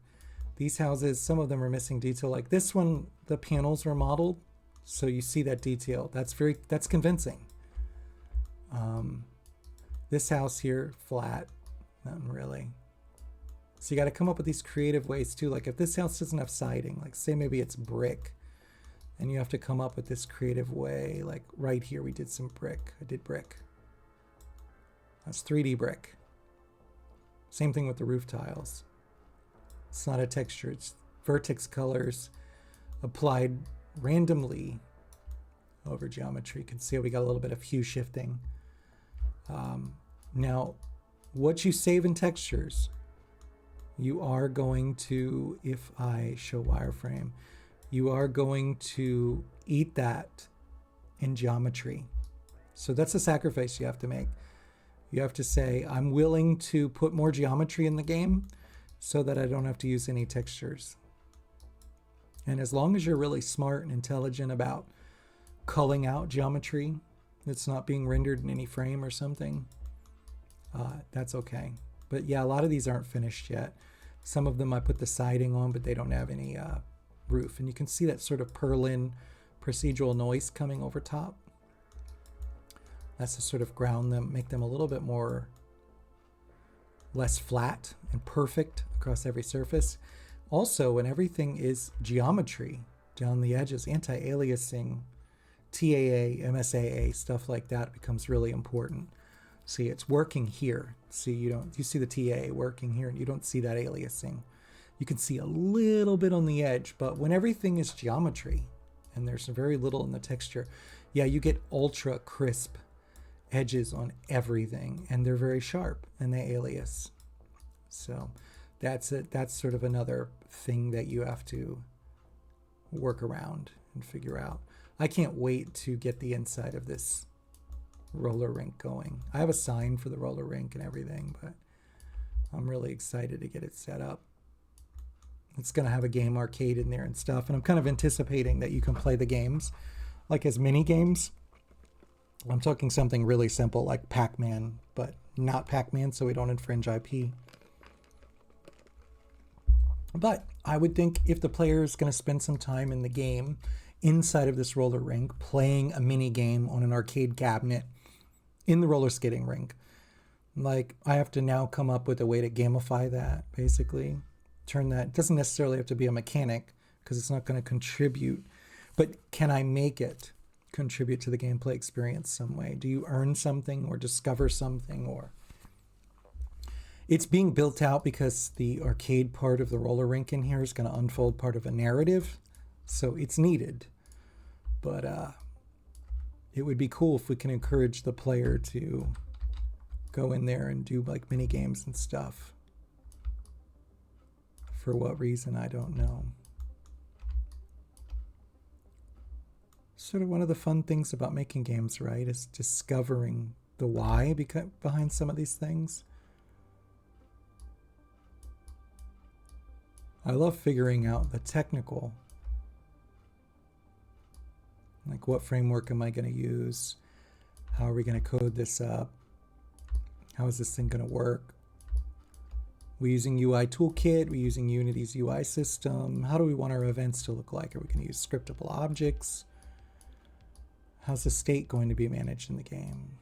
These houses, some of them are missing detail. Like this one, the panels were modeled, so you see that detail. That's convincing. This house here, flat, nothing really. So you got to come up with these creative ways too. Like if this house doesn't have siding, like say maybe it's brick, and you have to come up with this creative way. Like right here, we did some brick. I did brick. That's 3D brick. Same thing with the roof tiles. It's not a texture, it's vertex colors applied randomly over geometry. You can see we got a little bit of hue shifting. Now, what you save in textures, you are going to, if I show wireframe, you are going to eat that in geometry. So that's a sacrifice you have to make. You have to say, I'm willing to put more geometry in the game so that I don't have to use any textures. And as long as you're really smart and intelligent about culling out geometry that's not being rendered in any frame or something, that's okay. But yeah, a lot of these aren't finished yet. Some of them I put the siding on, but they don't have any roof. And you can see that sort of purlin procedural noise coming over top. That's to sort of ground them, make them a little bit more less flat and perfect across every surface. Also, when everything is geometry down the edges, anti-aliasing, TAA, MSAA, stuff like that becomes really important. See, it's working here. See, you see the TAA working here and you don't see that aliasing. You can see a little bit on the edge, but when everything is geometry and there's very little in the texture, yeah, you get ultra crisp edges on everything, and they're very sharp and they alias. So that's it. That's sort of another thing that you have to work around and figure out. I can't wait to get the inside of this roller rink going. I have a sign for the roller rink and everything, but I'm really excited to get it set up. It's going to have a game arcade in there and stuff, and I'm kind of anticipating that you can play the games like as mini games. I'm talking something really simple like Pac-Man, but not Pac-Man, so we don't infringe IP. But I would think if the player is going to spend some time in the game inside of this roller rink, playing a mini game on an arcade cabinet in the roller skating rink, like I have to now come up with a way to gamify that, basically. Turn that, it doesn't necessarily have to be a mechanic because it's not going to contribute, but can I make it contribute to the gameplay experience some way? Do you earn something or discover something? Or it's being built out because the arcade part of the roller rink in here is going to unfold part of a narrative, so it's needed. But it would be cool if we can encourage the player to go in there and do like mini games and stuff. For what reason, I don't know. Sort of one of the fun things about making games, right, is discovering the why behind some of these things. I love figuring out the technical, like what framework am I going to use? How are we going to code this up? How is this thing going to work? We're using UI Toolkit, we're using Unity's UI system. How do we want our events to look like? Are we going to use scriptable objects? How's the state going to be managed in the game?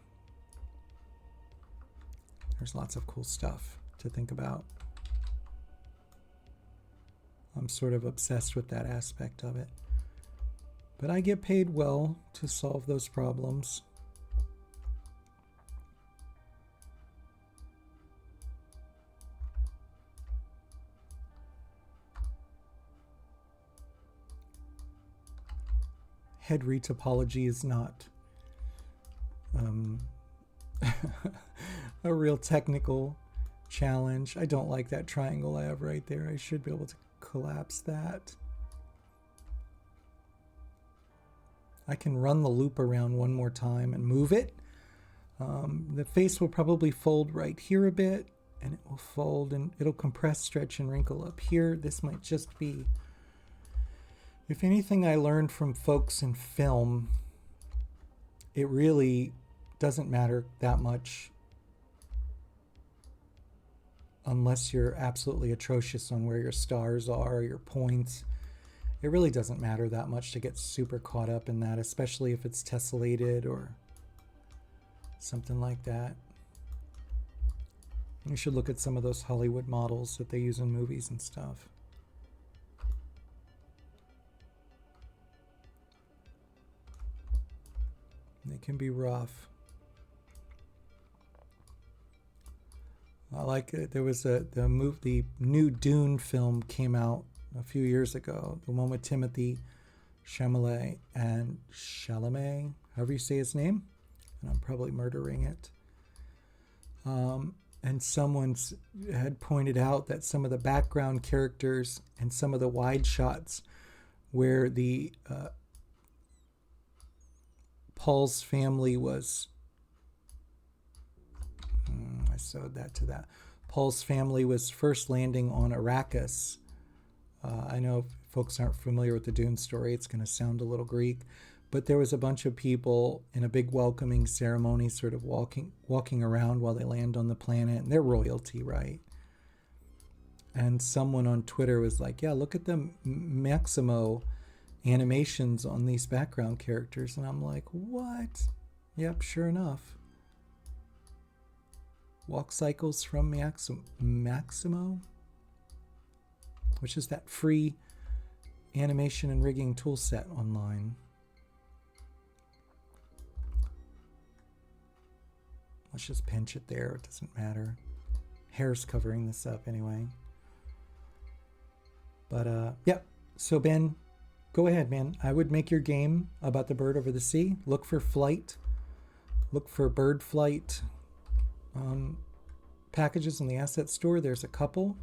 There's lots of cool stuff to think about. I'm sort of obsessed with that aspect of it. But I get paid well to solve those problems. Head retopology is not a real technical challenge. I don't like that triangle I have right there. I should be able to collapse that. I can run the loop around one more time and move it. The face will probably fold right here a bit, and it will fold and it'll compress, stretch, and wrinkle up here. This might just be If anything I learned from folks in film, it really doesn't matter that much unless you're absolutely atrocious on where your stars are, your points. It really doesn't matter that much to get super caught up in that, especially if it's tessellated or something like that. You should look at some of those Hollywood models that they use in movies and stuff. They can be rough. I like it. There was the new Dune film came out a few years ago. The one with Timothy Chalamet and Chalamet, however you say his name, and I'm probably murdering it. And someone had pointed out that some of the background characters and some of the wide shots where the Paul's family was, I sewed that to that. Paul's family was first landing on Arrakis. I know folks aren't familiar with the Dune story. It's going to sound a little Greek. But there was a bunch of people in a big welcoming ceremony sort of walking around while they land on the planet. And they're royalty, right? And someone on Twitter was like, yeah, look at the Maximo animations on these background characters. And I'm like, what? Yep, sure enough. Walk cycles from Maximo, which is that free animation and rigging tool set online. Let's just pinch it there. It doesn't matter. Hair's covering this up anyway. But yeah. So Ben, go ahead, man. I would make your game about the bird over the sea. Look for flight. Look for bird flight packages in the asset store. There's a couple.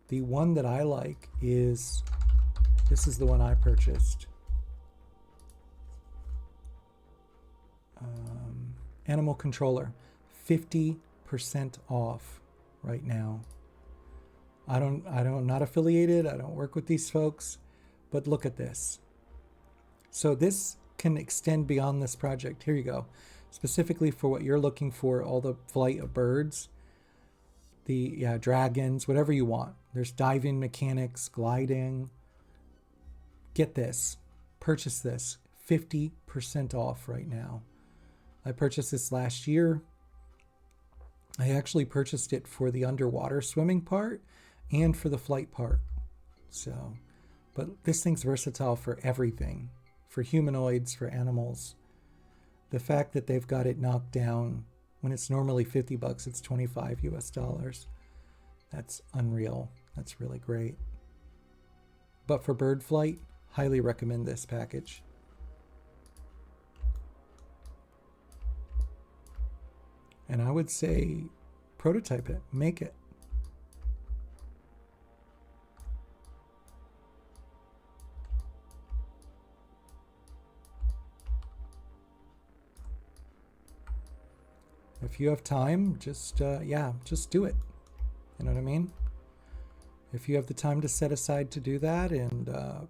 The one that I like is, this is the one I purchased. Animal Controller, 50% off right now. I'm not affiliated. I don't work with these folks, but look at this. So this can extend beyond this project. Here you go. Specifically for what you're looking for, all the flight of birds, the dragons, whatever you want. There's diving mechanics, gliding. Get this. Purchase this. 50% off right now. I purchased this last year. I actually purchased it for the underwater swimming part and for the flight part. So, but this thing's versatile for everything, for humanoids, for animals. The fact that they've got it knocked down when it's normally $50, it's $25 US. That's unreal. That's really great. But for bird flight, highly recommend this package. And I would say prototype it, make it. If you have time, just do it. You know what I mean? If you have the time to set aside to do that, and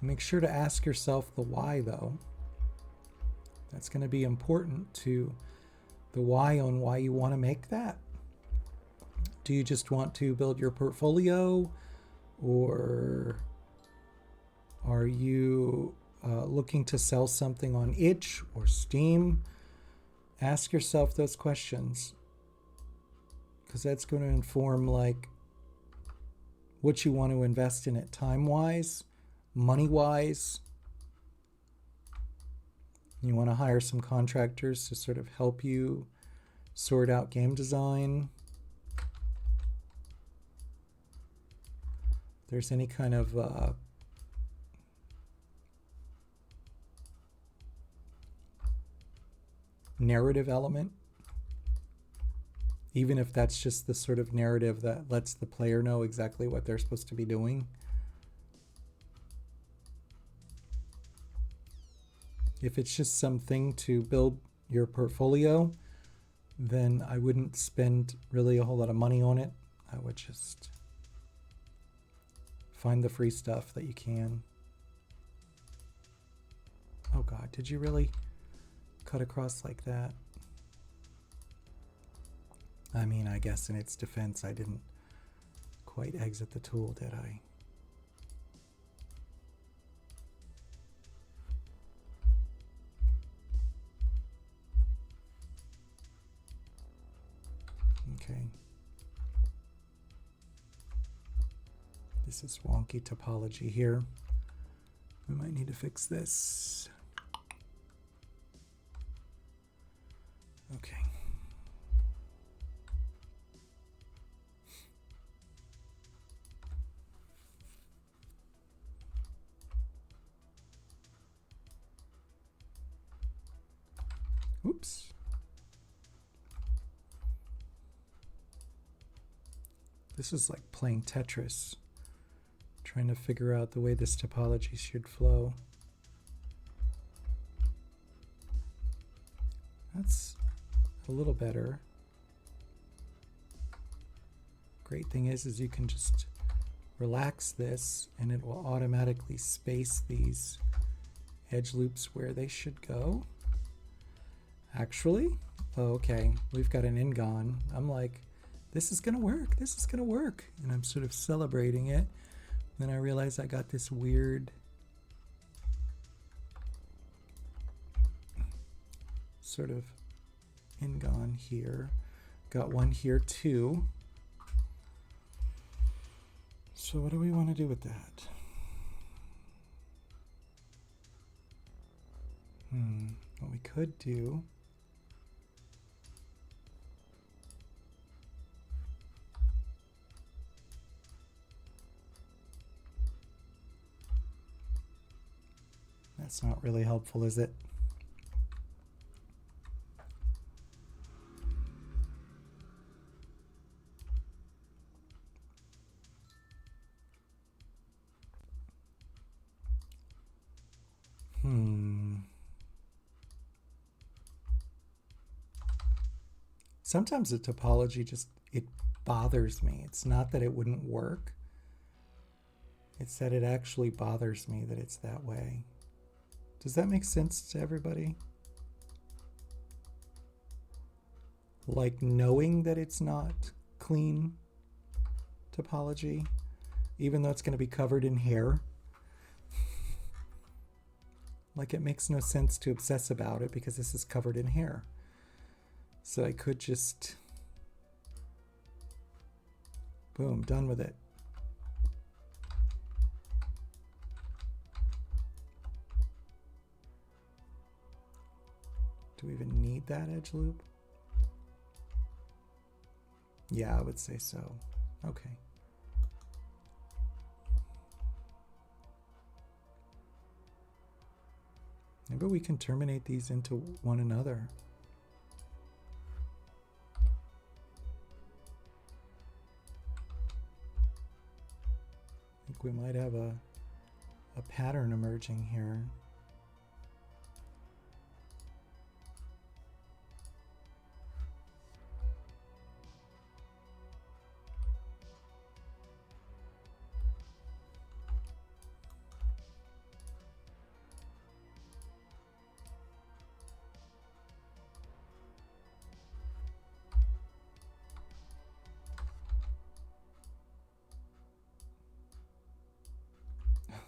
make sure to ask yourself the why, though. That's going to be important to the why on why you want to make that. Do you just want to build your portfolio, or are you looking to sell something on Itch or Steam? Ask yourself those questions, because that's going to inform like what you want to invest in it time-wise, money-wise. You want to hire some contractors to sort of help you sort out game design. If there's any kind of narrative element, even if that's just the sort of narrative that lets the player know exactly what they're supposed to be doing. If it's just something to build your portfolio, then I wouldn't spend really a whole lot of money on it. I would just find the free stuff that you can. Oh God, did you really cut across like that? I mean, I guess in its defense, I didn't quite exit the tool, did I? Okay. This is wonky topology here. We might need to fix this. Okay. Oops. This is like playing Tetris, trying to figure out the way this topology should flow. That's a little better. Great thing is you can just relax this and it will automatically space these edge loops where they should go. Actually, okay, we've got an Ingon. I'm like, this is gonna work, this is gonna work. And I'm sort of celebrating it. Then I realize I got this weird sort of Ingon here. Got one here too. So what do we want to do with that? What we could do that's not really helpful, is it? Sometimes the topology just, it bothers me. It's not that it wouldn't work. It's that it actually bothers me that it's that way. Does that make sense to everybody? Like knowing that it's not clean topology, even though it's going to be covered in hair. Like it makes no sense to obsess about it because this is covered in hair. So I could just, boom, done with it. Do we even need that edge loop? Yeah, I would say so. Okay. Maybe we can terminate these into one another. I think we might have a pattern emerging here.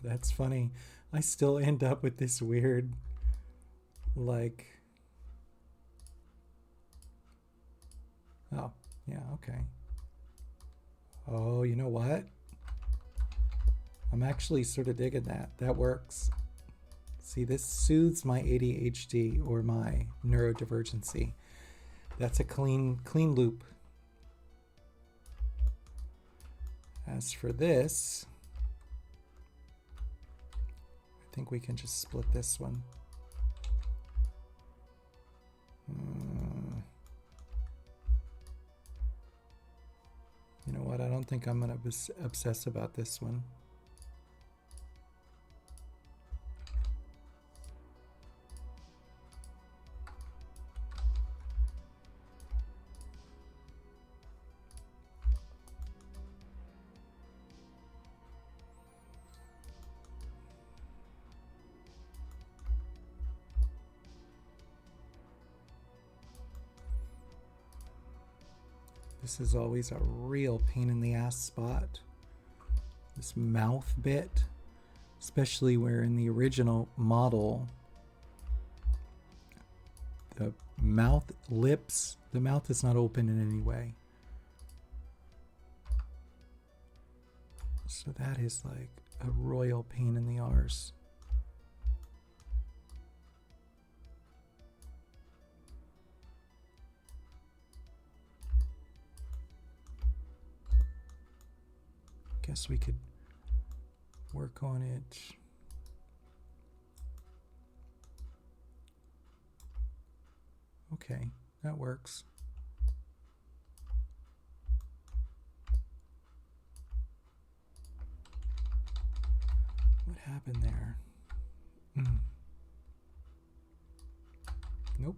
That's funny. I still end up with this weird, like, oh, yeah, okay. Oh, you know what? I'm actually sort of digging that. That works. See, this soothes my ADHD or my neurodivergency. That's a clean loop. As for this, I think we can just split this one. You know what? I don't think I'm going to obsess about this one. This is always a real pain in the ass spot. This mouth bit, especially where in the original model, the mouth is not open in any way. So that is like a royal pain in the arse. Guess we could work on it. Okay, that works. What happened there? Nope.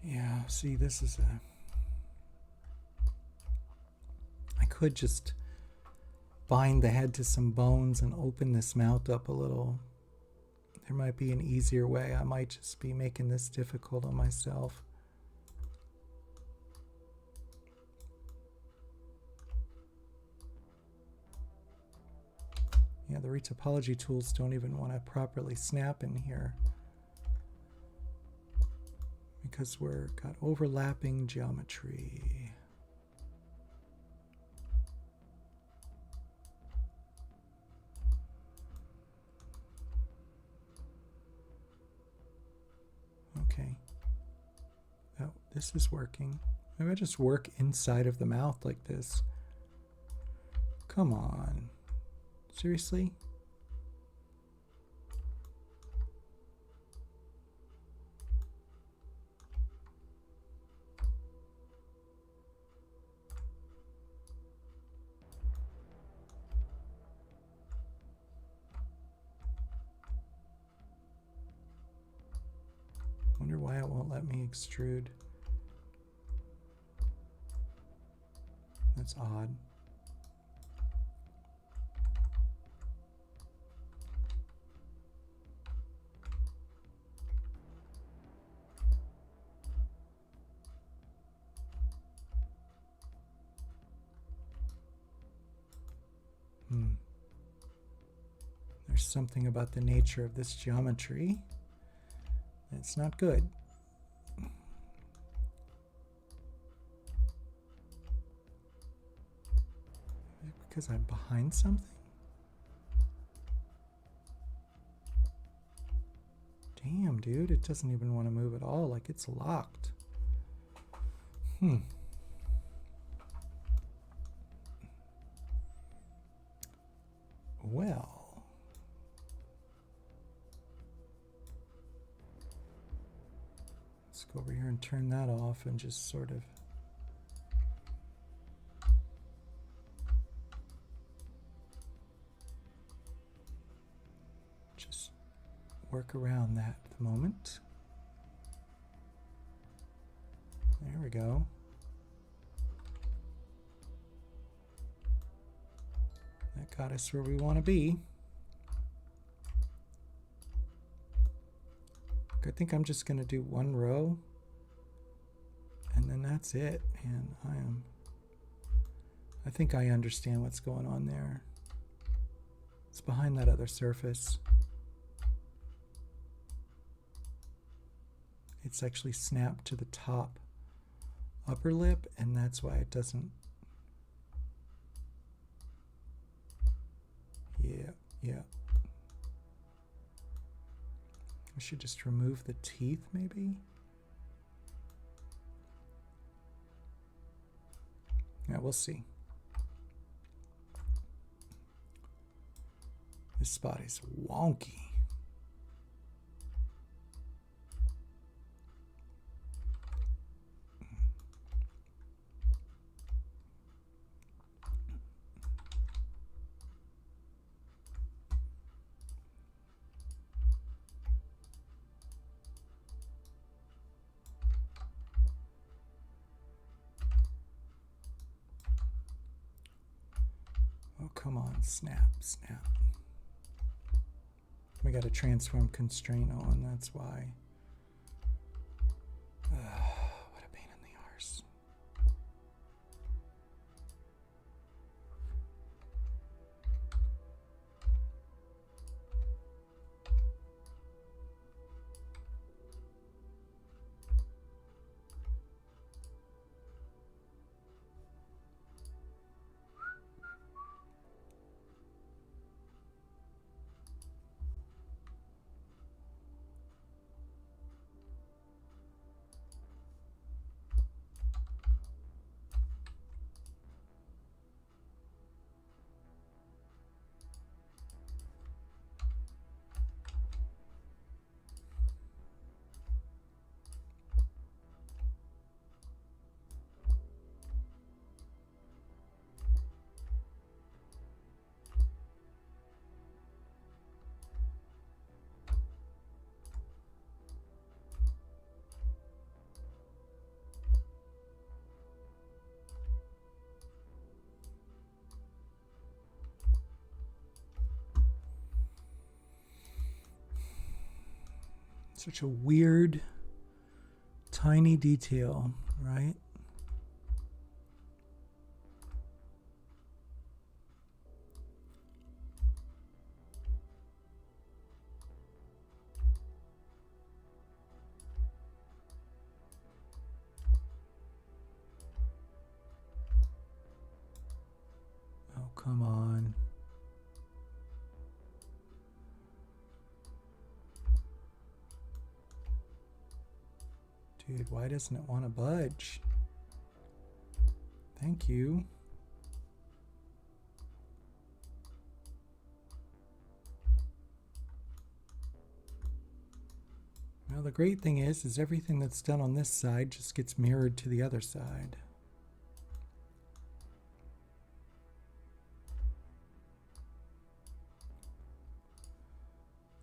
Yeah, see, this is I could just bind the head to some bones and open this mouth up a little. There might be an easier way. I might just be making this difficult on myself. Yeah, the retopology tools don't even want to properly snap in here, because we're got overlapping geometry. Okay. Oh, this is working. Maybe I just work inside of the mouth like this. Come on. Seriously? Wonder why it won't let me extrude. That's odd. There's something about the nature of this geometry that's not good. Because I'm behind something? Damn, dude, it doesn't even want to move at all, like it's locked. Well, let's go over here and turn that off and just sort of just work around that at the moment. There we go. That got us where we want to be. I think I'm just going to do one row and then that's it. And I think I understand what's going on there. It's behind that other surface. It's actually snapped to the top upper lip, and that's why it doesn't. Yeah. I should just remove the teeth, maybe? Yeah, we'll see. This spot is wonky. come on, snap, snap. We got a transform constraint on, that's why. What a pain in the arse. Such a weird, tiny detail, right? Oh, come on. Dude, why doesn't it want to budge? Thank you. Well, the great thing is everything that's done on this side just gets mirrored to the other side.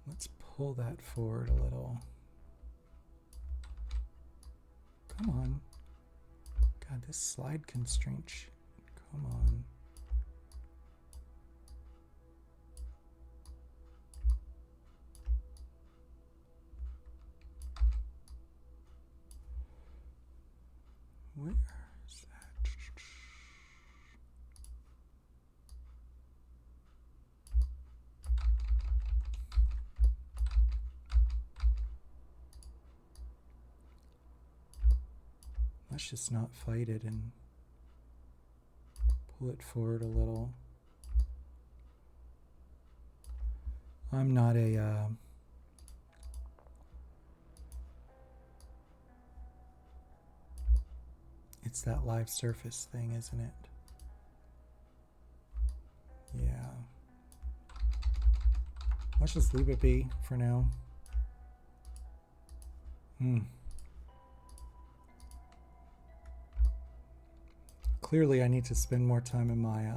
Let's pull that forward a little. Come on. God, this slide constraint. Come on. Where is that? Let's just not fight it and pull it forward a little. I'm not a it's that live surface thing, isn't it? Yeah. Let's just leave it be for now. Clearly I need to spend more time in Maya.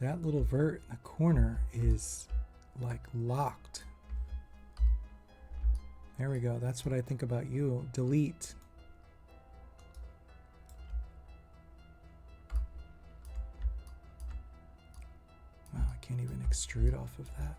That little vert in the corner is like locked. There we go. That's what I think about you. Delete. Wow, I can't even extrude off of that.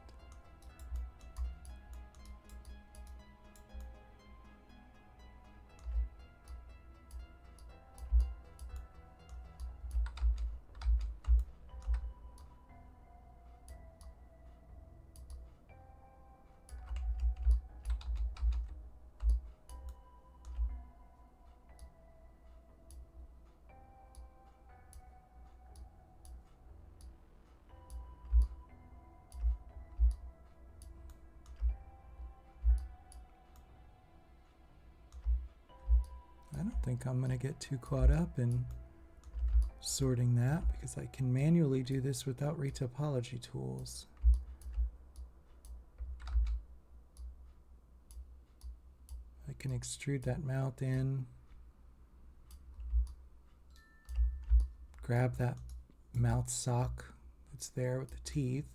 I don't think I'm going to get too caught up in sorting that because I can manually do this without retopology tools. can extrude that mouth in. Grab that mouth sock that's there with the teeth.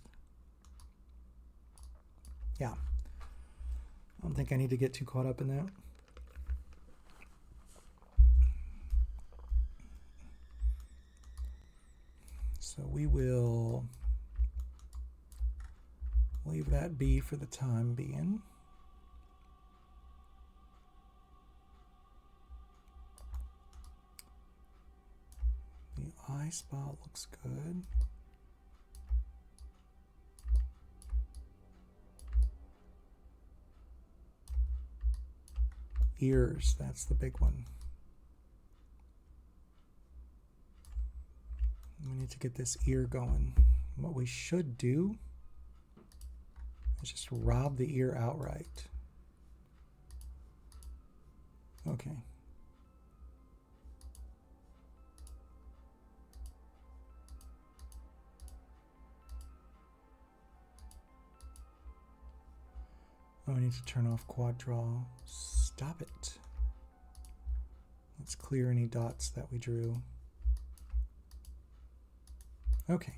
Yeah. I don't think I need to get too caught up in that. So we will leave that be for the time being. The eye spot looks good. Ears, that's the big one. We need to get this ear going. What we should do is just rob the ear outright. Okay. Oh, I need to turn off quad draw. Stop it. Let's clear any dots that we drew. Okay.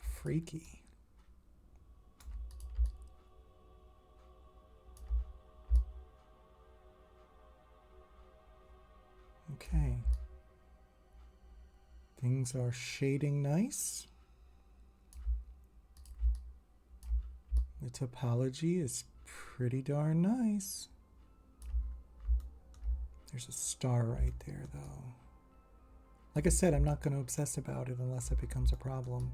Freaky. Okay. Things are shading nice. The topology is pretty darn nice. There's a star right there, though. Like I said, I'm not going to obsess about it unless it becomes a problem.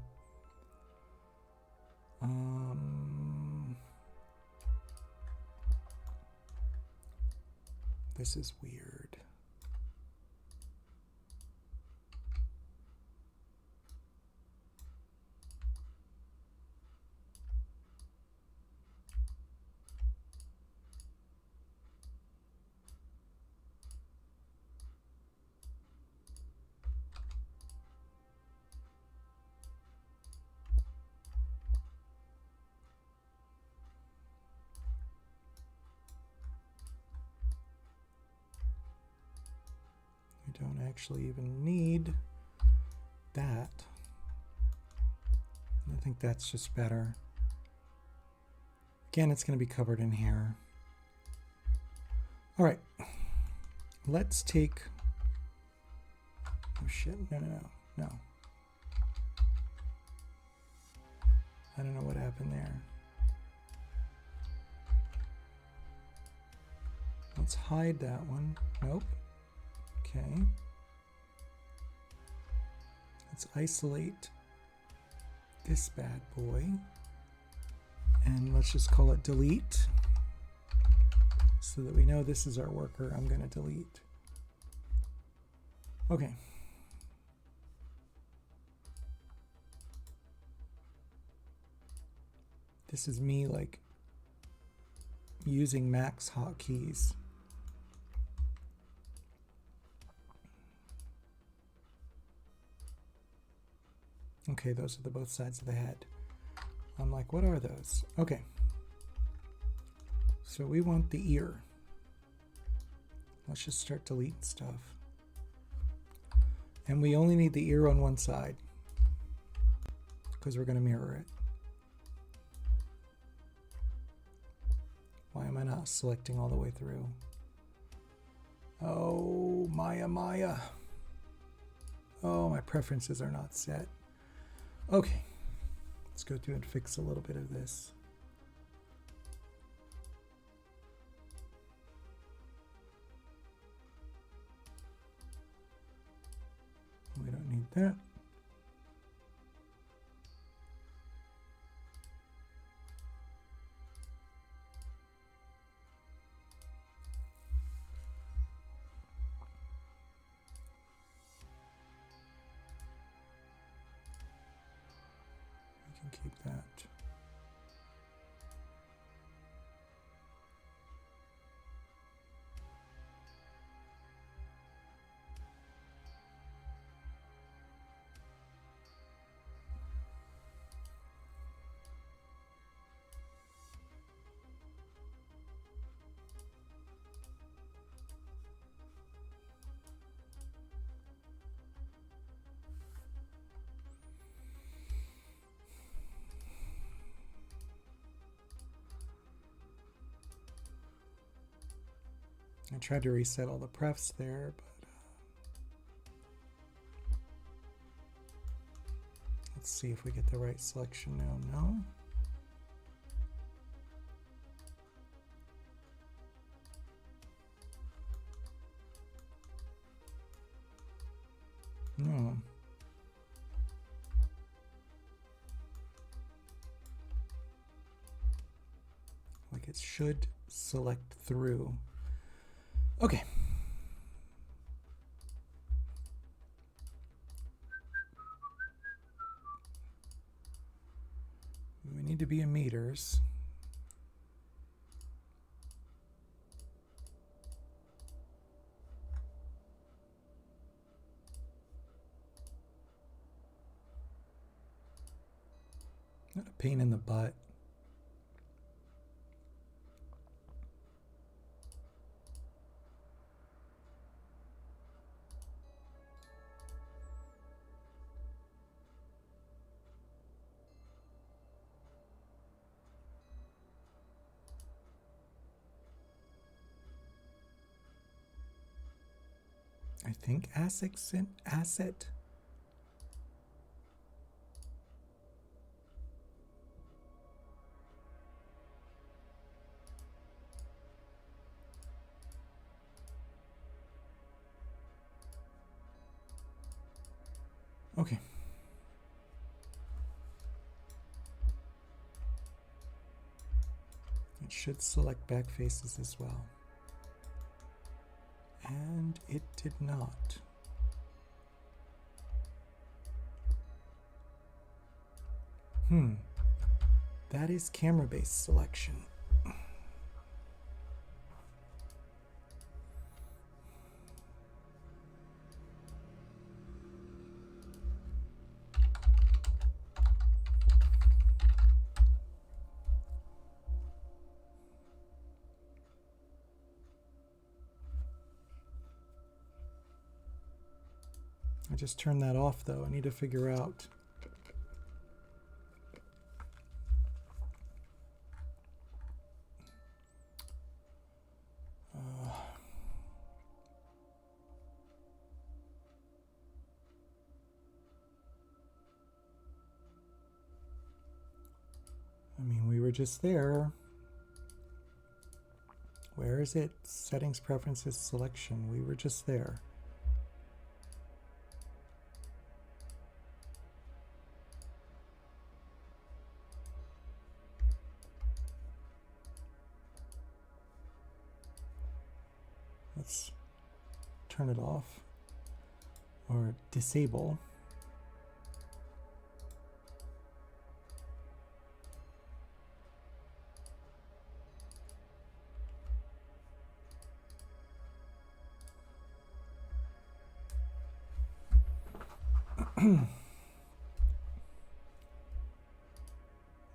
This is weird. We don't actually even need that. I think that's just better. Again, it's going to be covered in hair. All right, let's take, oh shit, no. I don't know what happened there. Let's hide that one. Nope. Okay. Let's isolate this bad boy. And let's just call it delete. So that we know this is our worker. I'm going to delete. Okay. This is me like using Mac's hotkeys. Okay, those are the both sides of the head. I'm like, what are those? Okay. So we want the ear. Let's just start deleting stuff. And we only need the ear on one side because we're going to mirror it. Why am I not selecting all the way through? Oh, Maya. Oh, my preferences are not set. Okay, let's go through and fix a little bit of this. We don't need that. We can keep that. I tried to reset all the prefs there, but let's see if we get the right selection now. No. Like it should select through. Okay. We need to be in meters. Not a pain in the butt. I think asset. Okay. It should select back faces as well. And it did not. That is camera-based selection. I just turned that off though. I need to figure out. I mean, we were just there. Where is it? Settings, preferences, selection. We were just there. Let's turn it off or disable.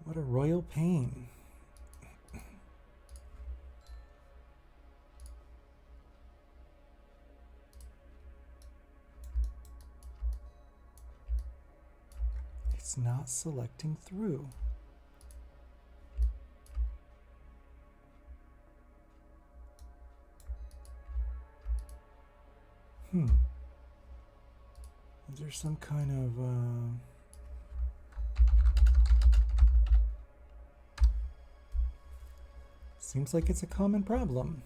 What a royal pain. It's not selecting through. Is there some kind of seems like it's a common problem.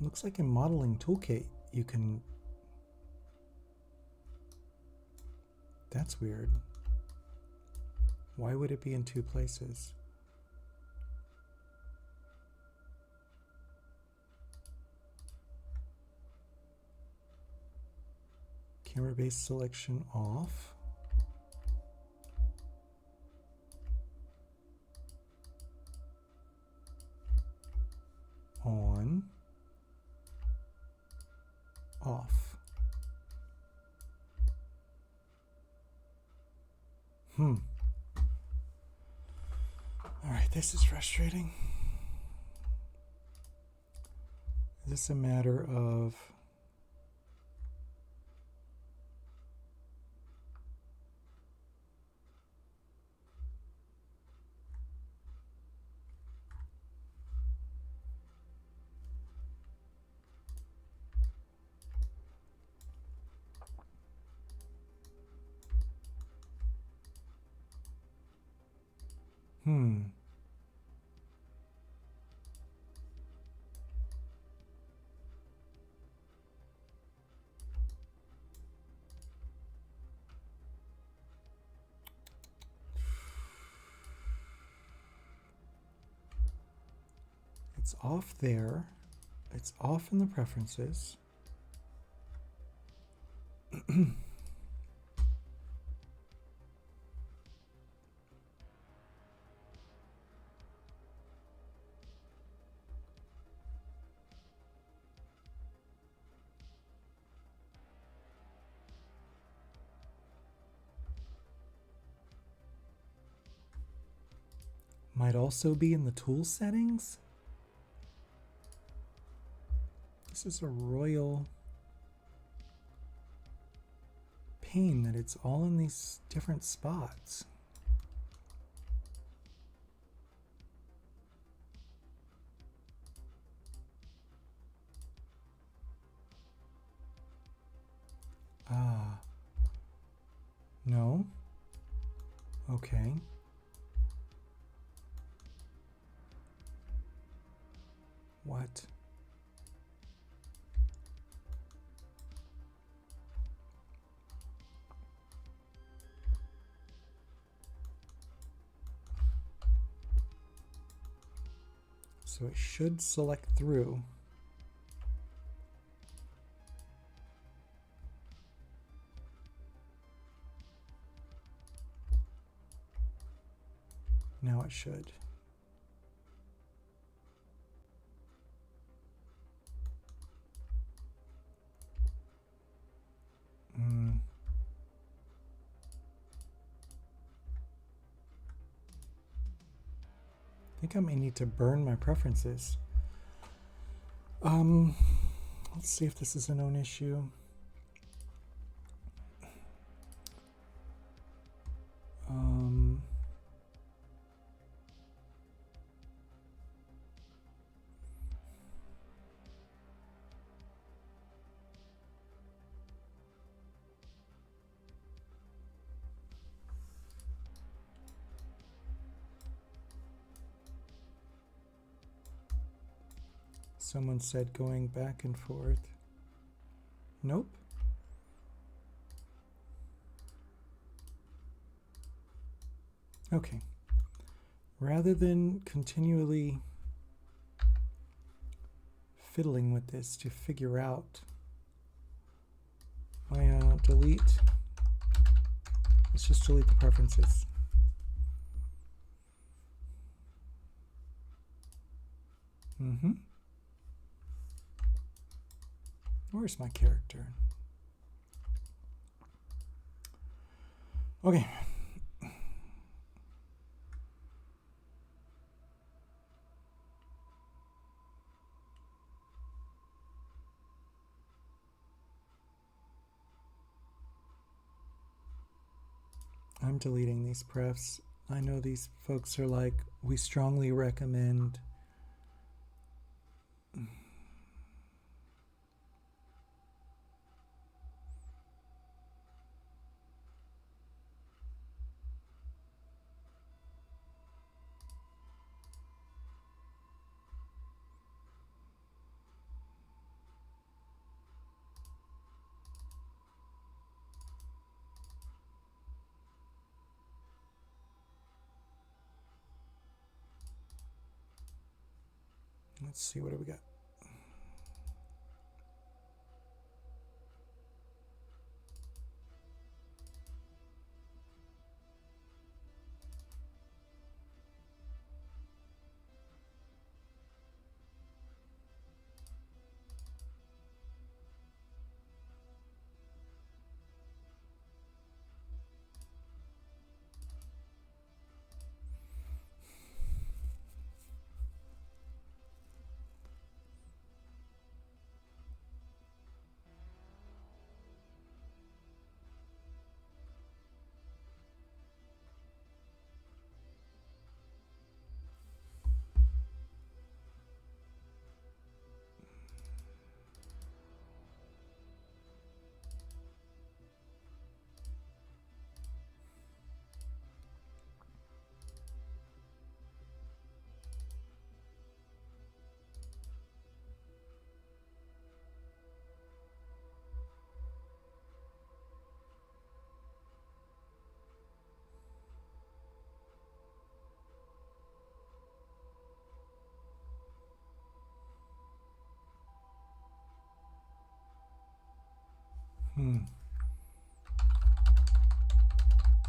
Looks like in Modeling Toolkit you can... That's weird. Why would it be in two places? Camera-based selection off. On. Off. All right, this is frustrating. Is this a matter of Hmm. It's off there. It's off in the preferences. Might also be in the tool settings. This is a royal pain that it's all in these different spots. Ah. No. Okay. What? So it should select through. Now it should. I think I may need to burn my preferences. Let's see if this is a known issue. Someone said going back and forth. Nope. Okay. Rather than continually fiddling with this to figure out, I delete. Let's just delete the preferences. Where's my character? Okay. I'm deleting these prefs. I know these folks are like, we strongly recommend. Let's see, what do we got?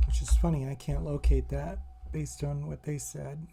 Which is funny, I can't locate that based on what they said.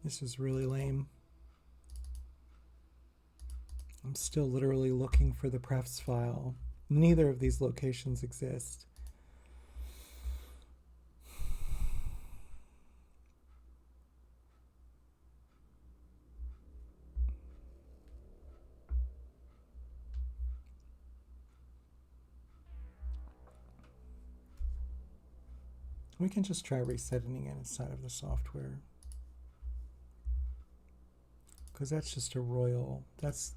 This is really lame. I'm still literally looking for the prefs file. Neither of these locations exist. We can just try resetting it inside of the software. Because that's just a royal, that's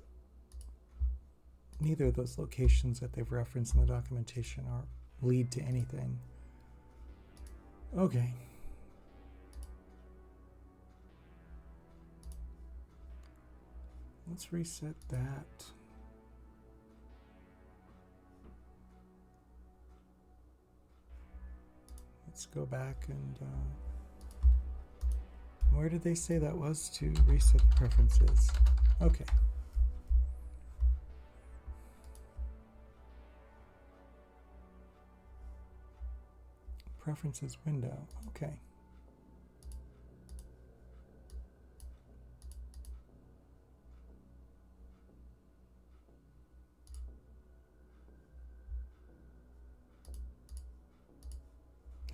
neither of those locations that they've referenced in the documentation are lead to anything. Okay. Let's reset that. Let's go back and where did they say that was to reset the preferences? Okay. Preferences window. Okay.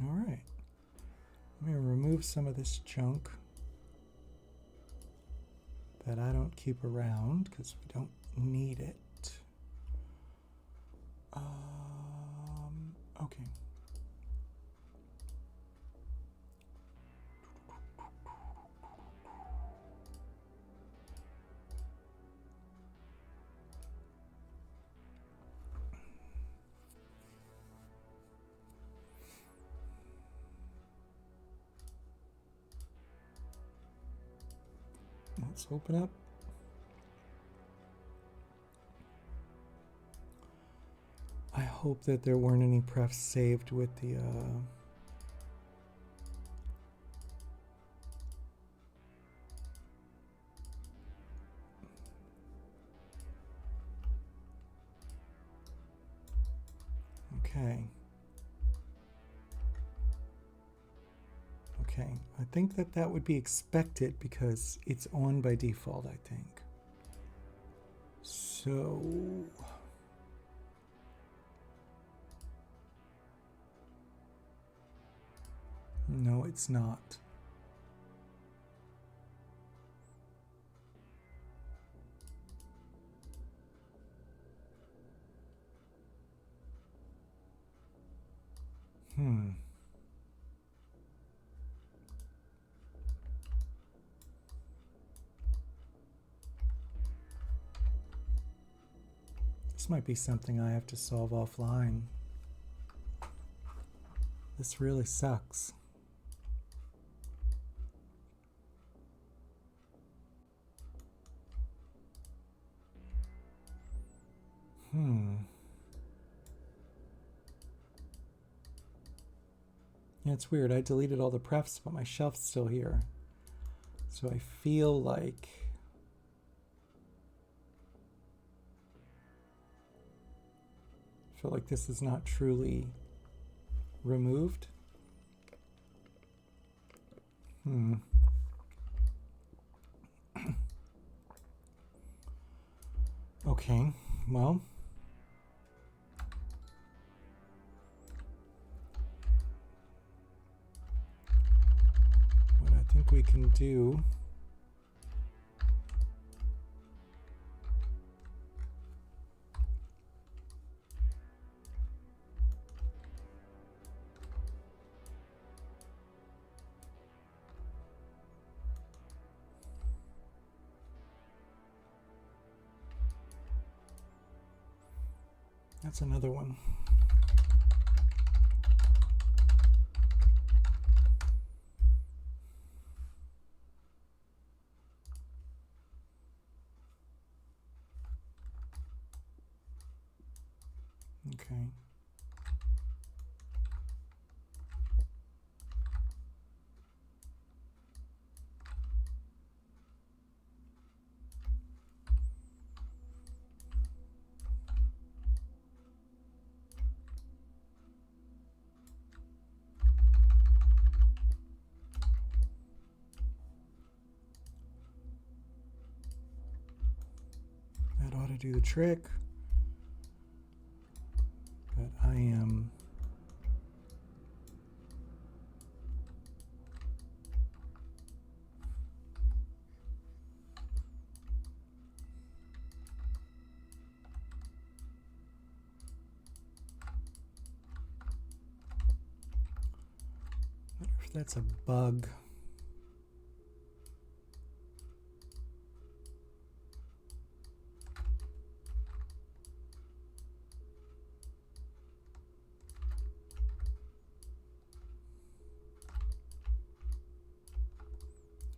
All right. I'm going to remove some of this junk that I don't keep around because we don't need it. Okay. Let's open up. I hope that there weren't any prefs saved with the okay. Okay, I think that that would be expected because it's on by default, I think. So no, it's not. This might be something I have to solve offline. This really sucks. Yeah, it's weird. I deleted all the prefs, but my shelf's still here. So I feel like this is not truly removed. Okay, well, what I think we can do that's another one. Okay. That ought to do the trick. But I am I wonder if that's a bug.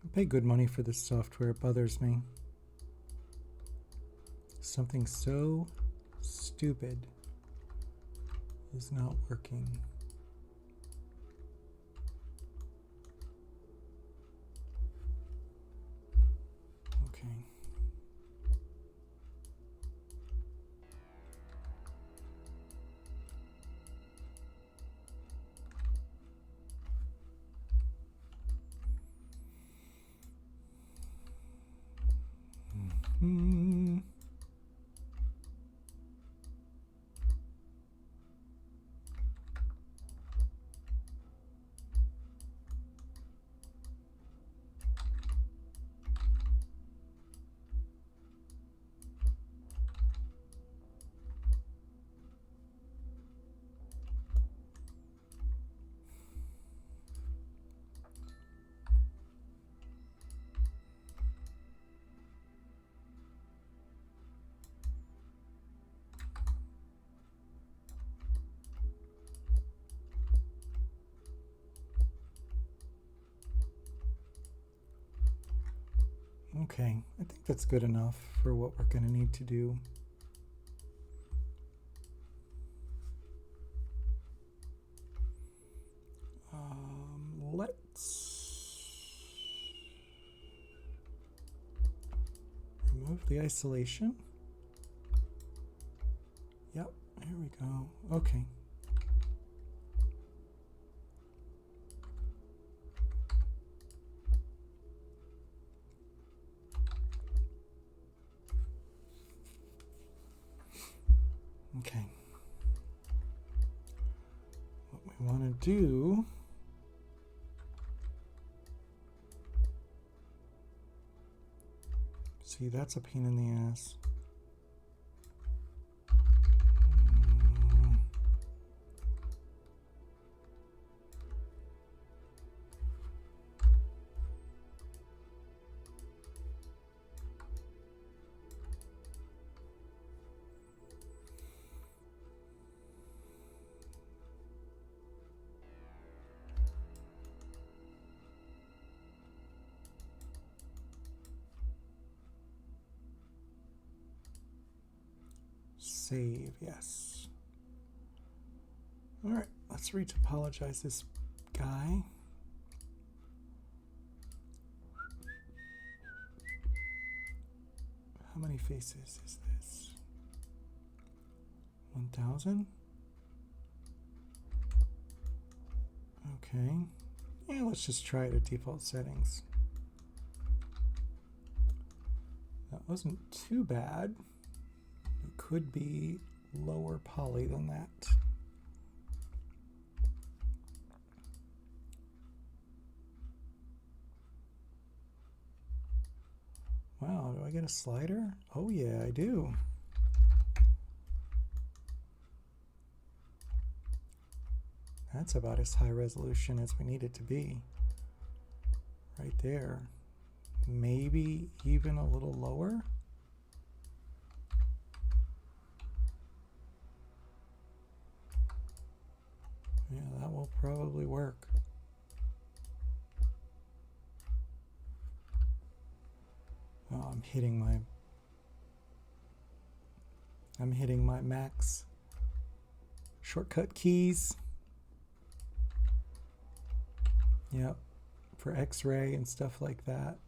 I pay good money for this software. It bothers me. Something so stupid is not working. Okay. Mm-hmm. Okay, I think that's good enough for what we're going to need to do. Let's remove the isolation. Yep, here we go. Okay. Okay. What we want to do see, that's a pain in the ass. Save, yes. All right, let's retopologize this guy. How many faces is this? 1,000? Okay. Yeah, let's just try it at default settings. That wasn't too bad. It could be lower poly than that. Wow, do I get a slider? Oh yeah, I do. That's about as high resolution as we need it to be. Right there. Maybe even a little lower. Yeah, that will probably work. Oh, I'm hitting my max shortcut keys. Yep, for X-ray and stuff like that.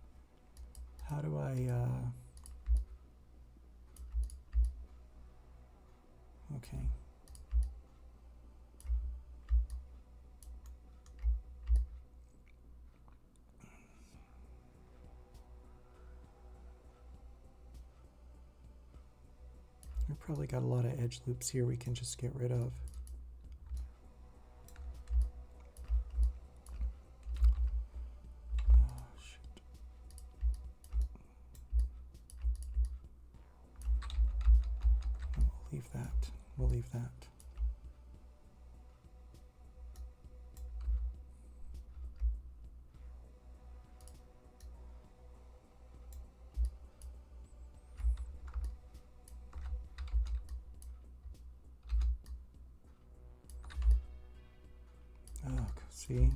How do I, okay. We've probably got a lot of edge loops here we can just get rid of. Oh, shoot. We'll leave that. We'll leave that. Oh, see?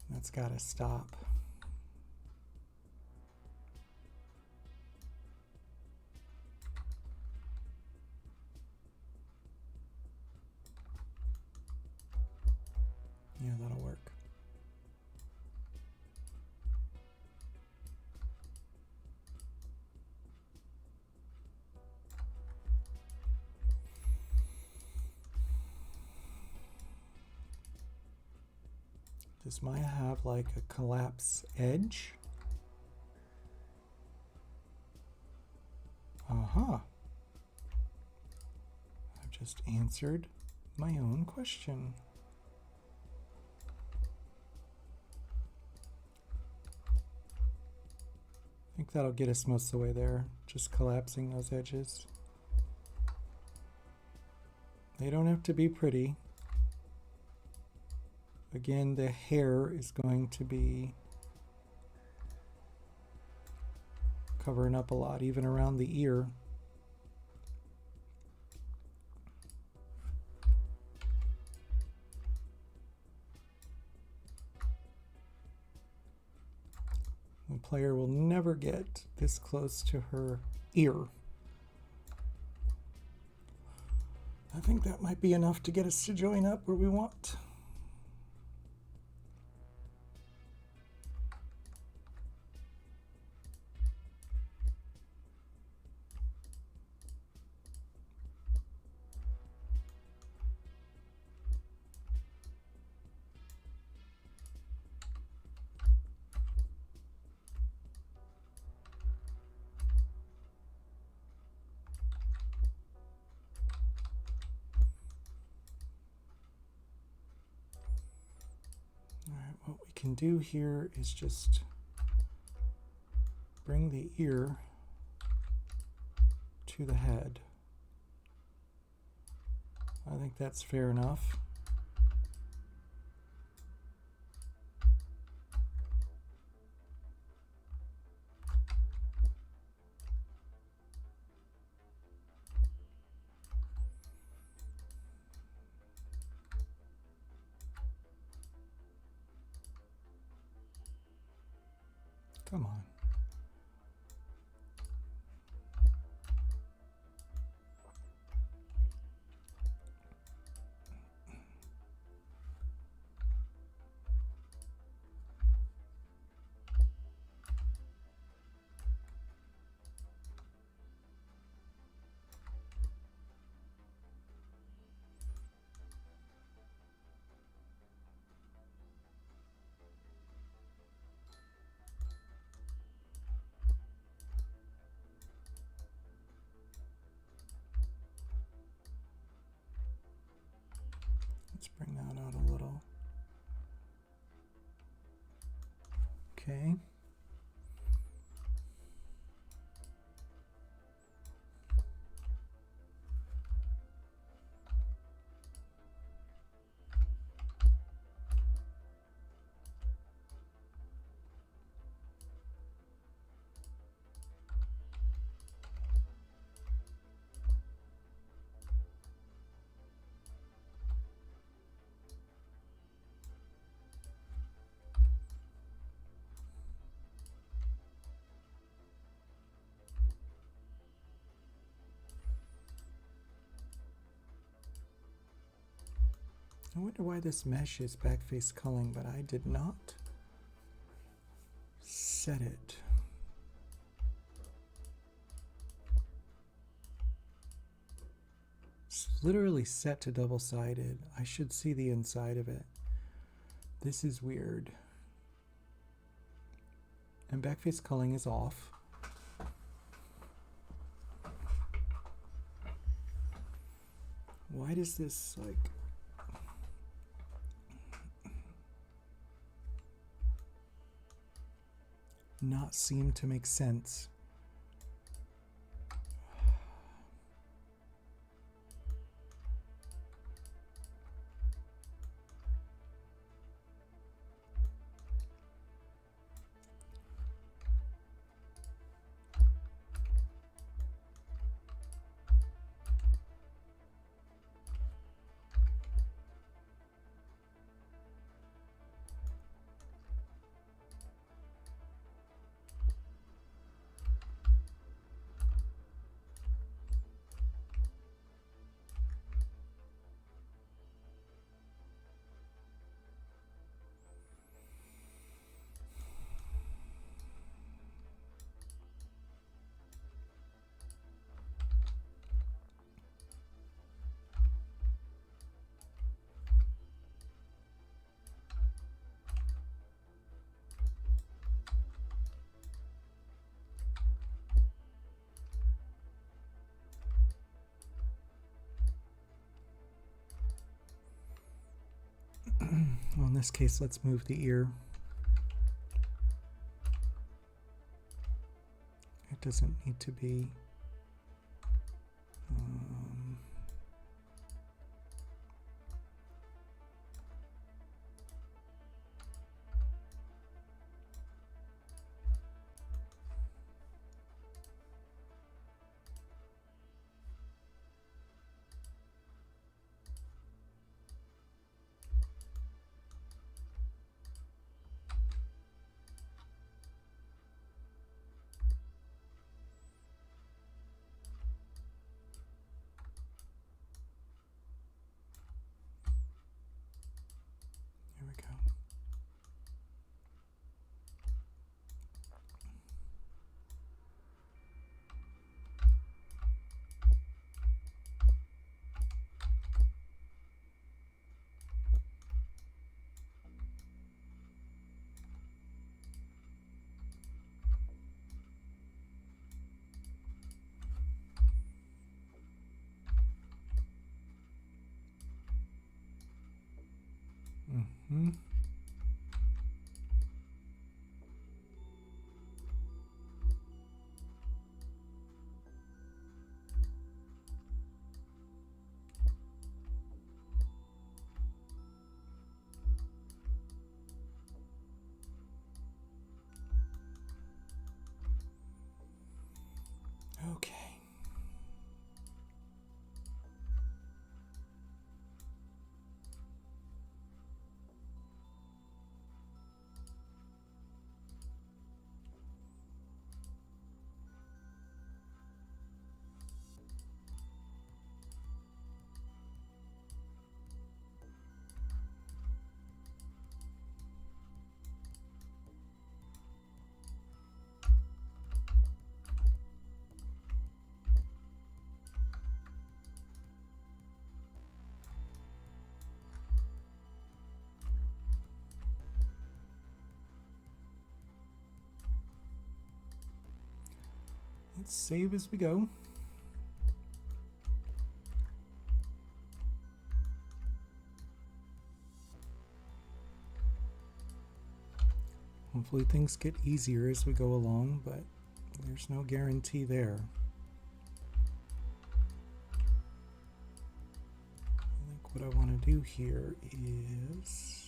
That's got to stop. Yeah, that'll work. Does Maya have like a collapse edge? Uh-huh. I've just answered my own question. I think that'll get us most of the way there, just collapsing those edges. They don't have to be pretty. Again, the hair is going to be covering up a lot, even around the ear. The player will never get this close to her ear. I think that might be enough to get us to join up where we want. What we can do here is just bring the ear to the head. I think that's fair enough. Come on. Let's bring that out a little. Okay. I wonder why this mesh is backface culling, but I did not set it. It's literally set to double-sided. I should see the inside of it. This is weird. And backface culling is off. Why does this, like, not seem to make sense? Well, in this case, let's move the ear. It doesn't need to be. Here we go. Mm-hmm. Okay. Let's save as we go. Hopefully things get easier as we go along, but there's no guarantee there. I think what I want to do here is...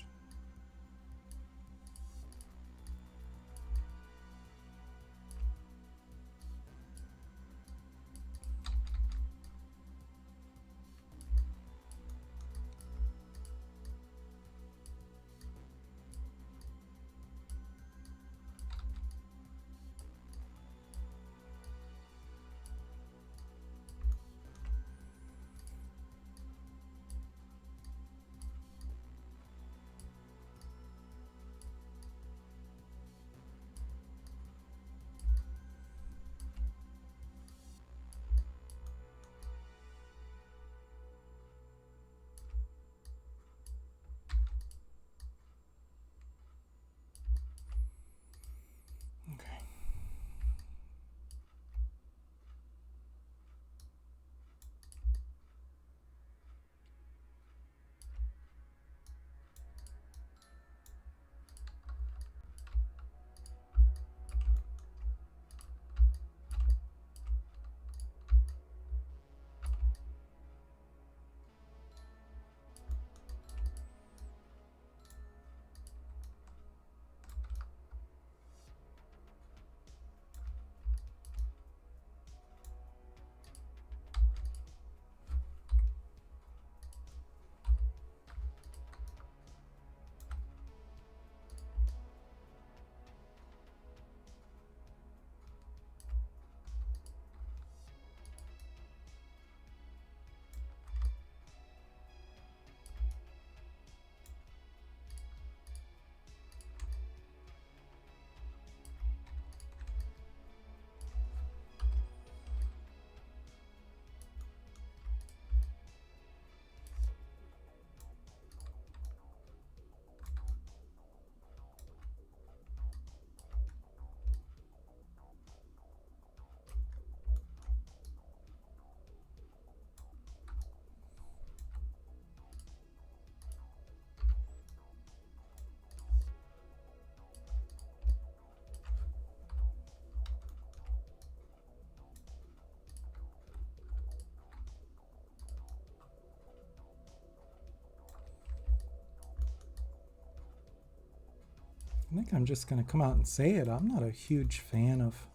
I think I'm just going to come out and say it. I'm not a huge fan of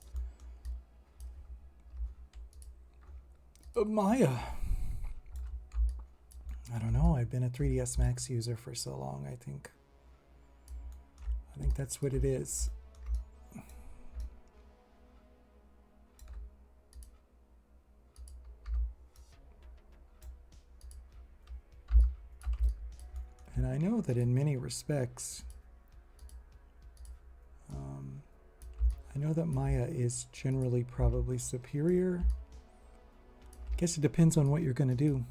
Maya. I don't know. I've been a 3ds Max user for so long. I think that's what it is. And I know that in many respects, I know that Maya is generally probably superior. I guess it depends on what you're going to do.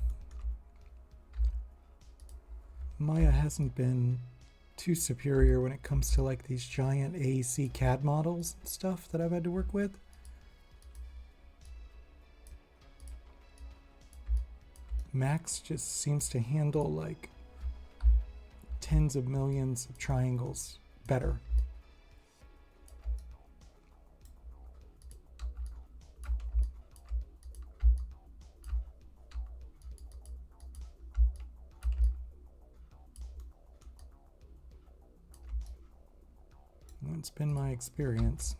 Maya hasn't been too superior when it comes to like these giant AEC CAD models and stuff that I've had to work with. Max just seems to handle like tens of millions of triangles better. It's been my experience.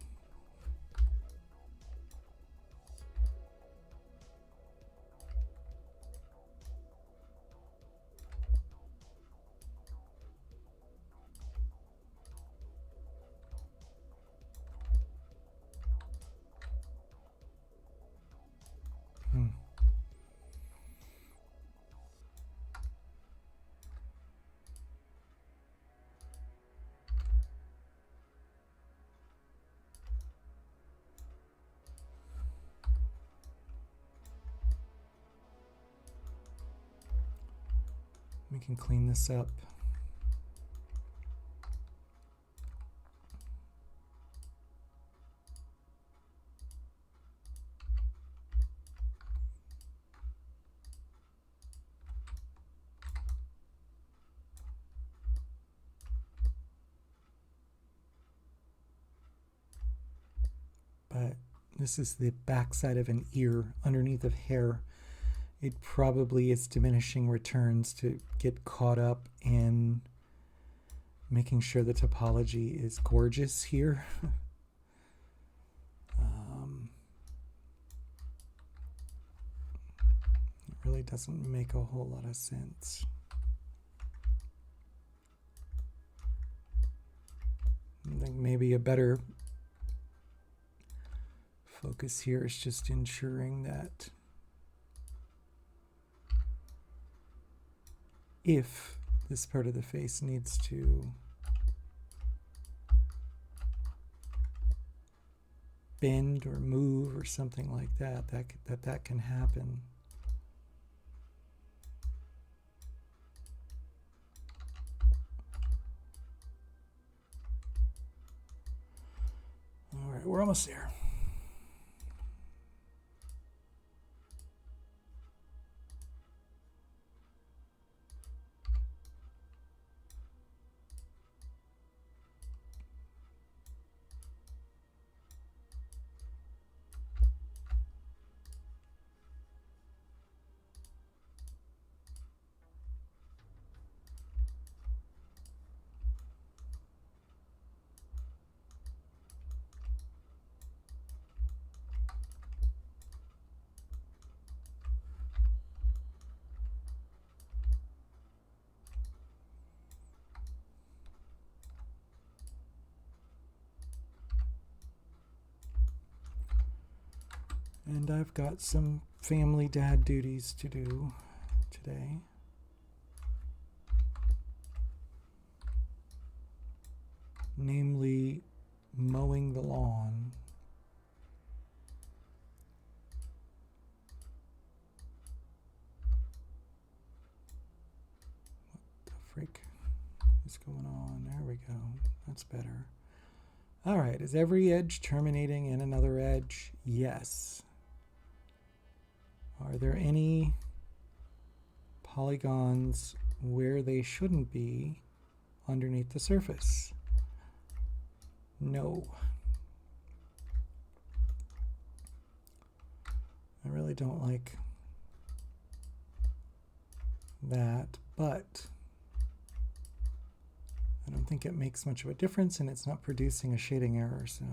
We can clean this up. This is the backside of an ear underneath of hair. It probably is diminishing returns to get caught up in making sure the topology is gorgeous here. It really doesn't make a whole lot of sense. I think maybe a better focus here is just ensuring that if this part of the face needs to bend or move or something like that, that can happen. All right, we're almost there. And I've got some family dad duties to do today. Namely, mowing the lawn. What the freak is going on? There we go. That's better. All right, is every edge terminating in another edge? Yes. Are there any polygons where they shouldn't be underneath the surface? No. I really don't like that, but I don't think it makes much of a difference, and it's not producing a shading error. So,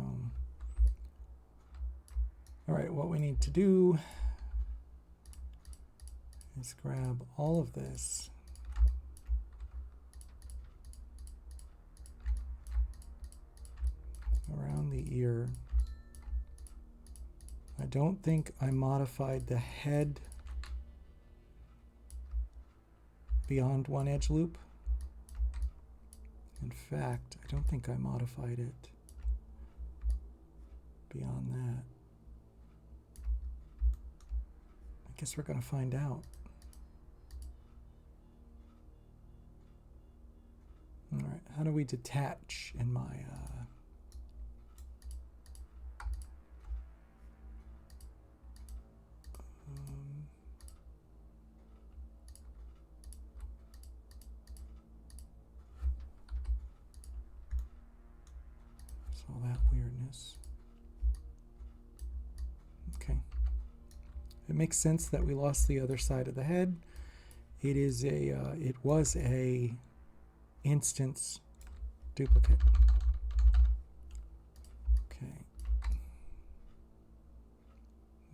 all right, what we need to do is grab all of this around the ear. I don't think I modified the head beyond one edge loop. In fact, I don't think I modified it beyond that. I guess we're going to find out. All right, how do we detach in my all that weirdness? Okay. It makes sense that we lost the other side of the head. It is a it was a instance duplicate. Okay.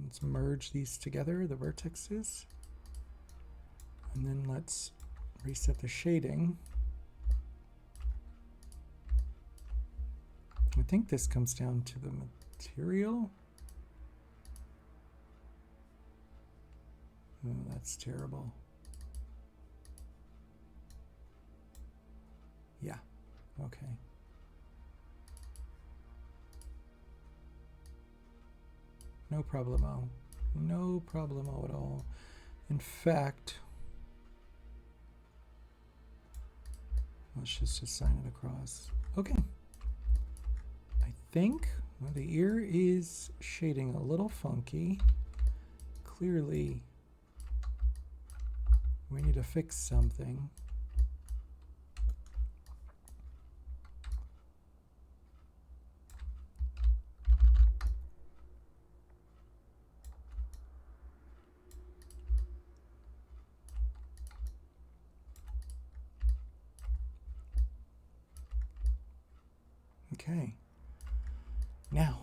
Let's merge these together, the vertexes. And then let's reset the shading. I think this comes down to the material. Oh, that's terrible. Yeah, okay. No problemo. No problemo at all. In fact, let's just assign it across. Okay. I think the ear is shading a little funky. Clearly, we need to fix something. Okay. Now,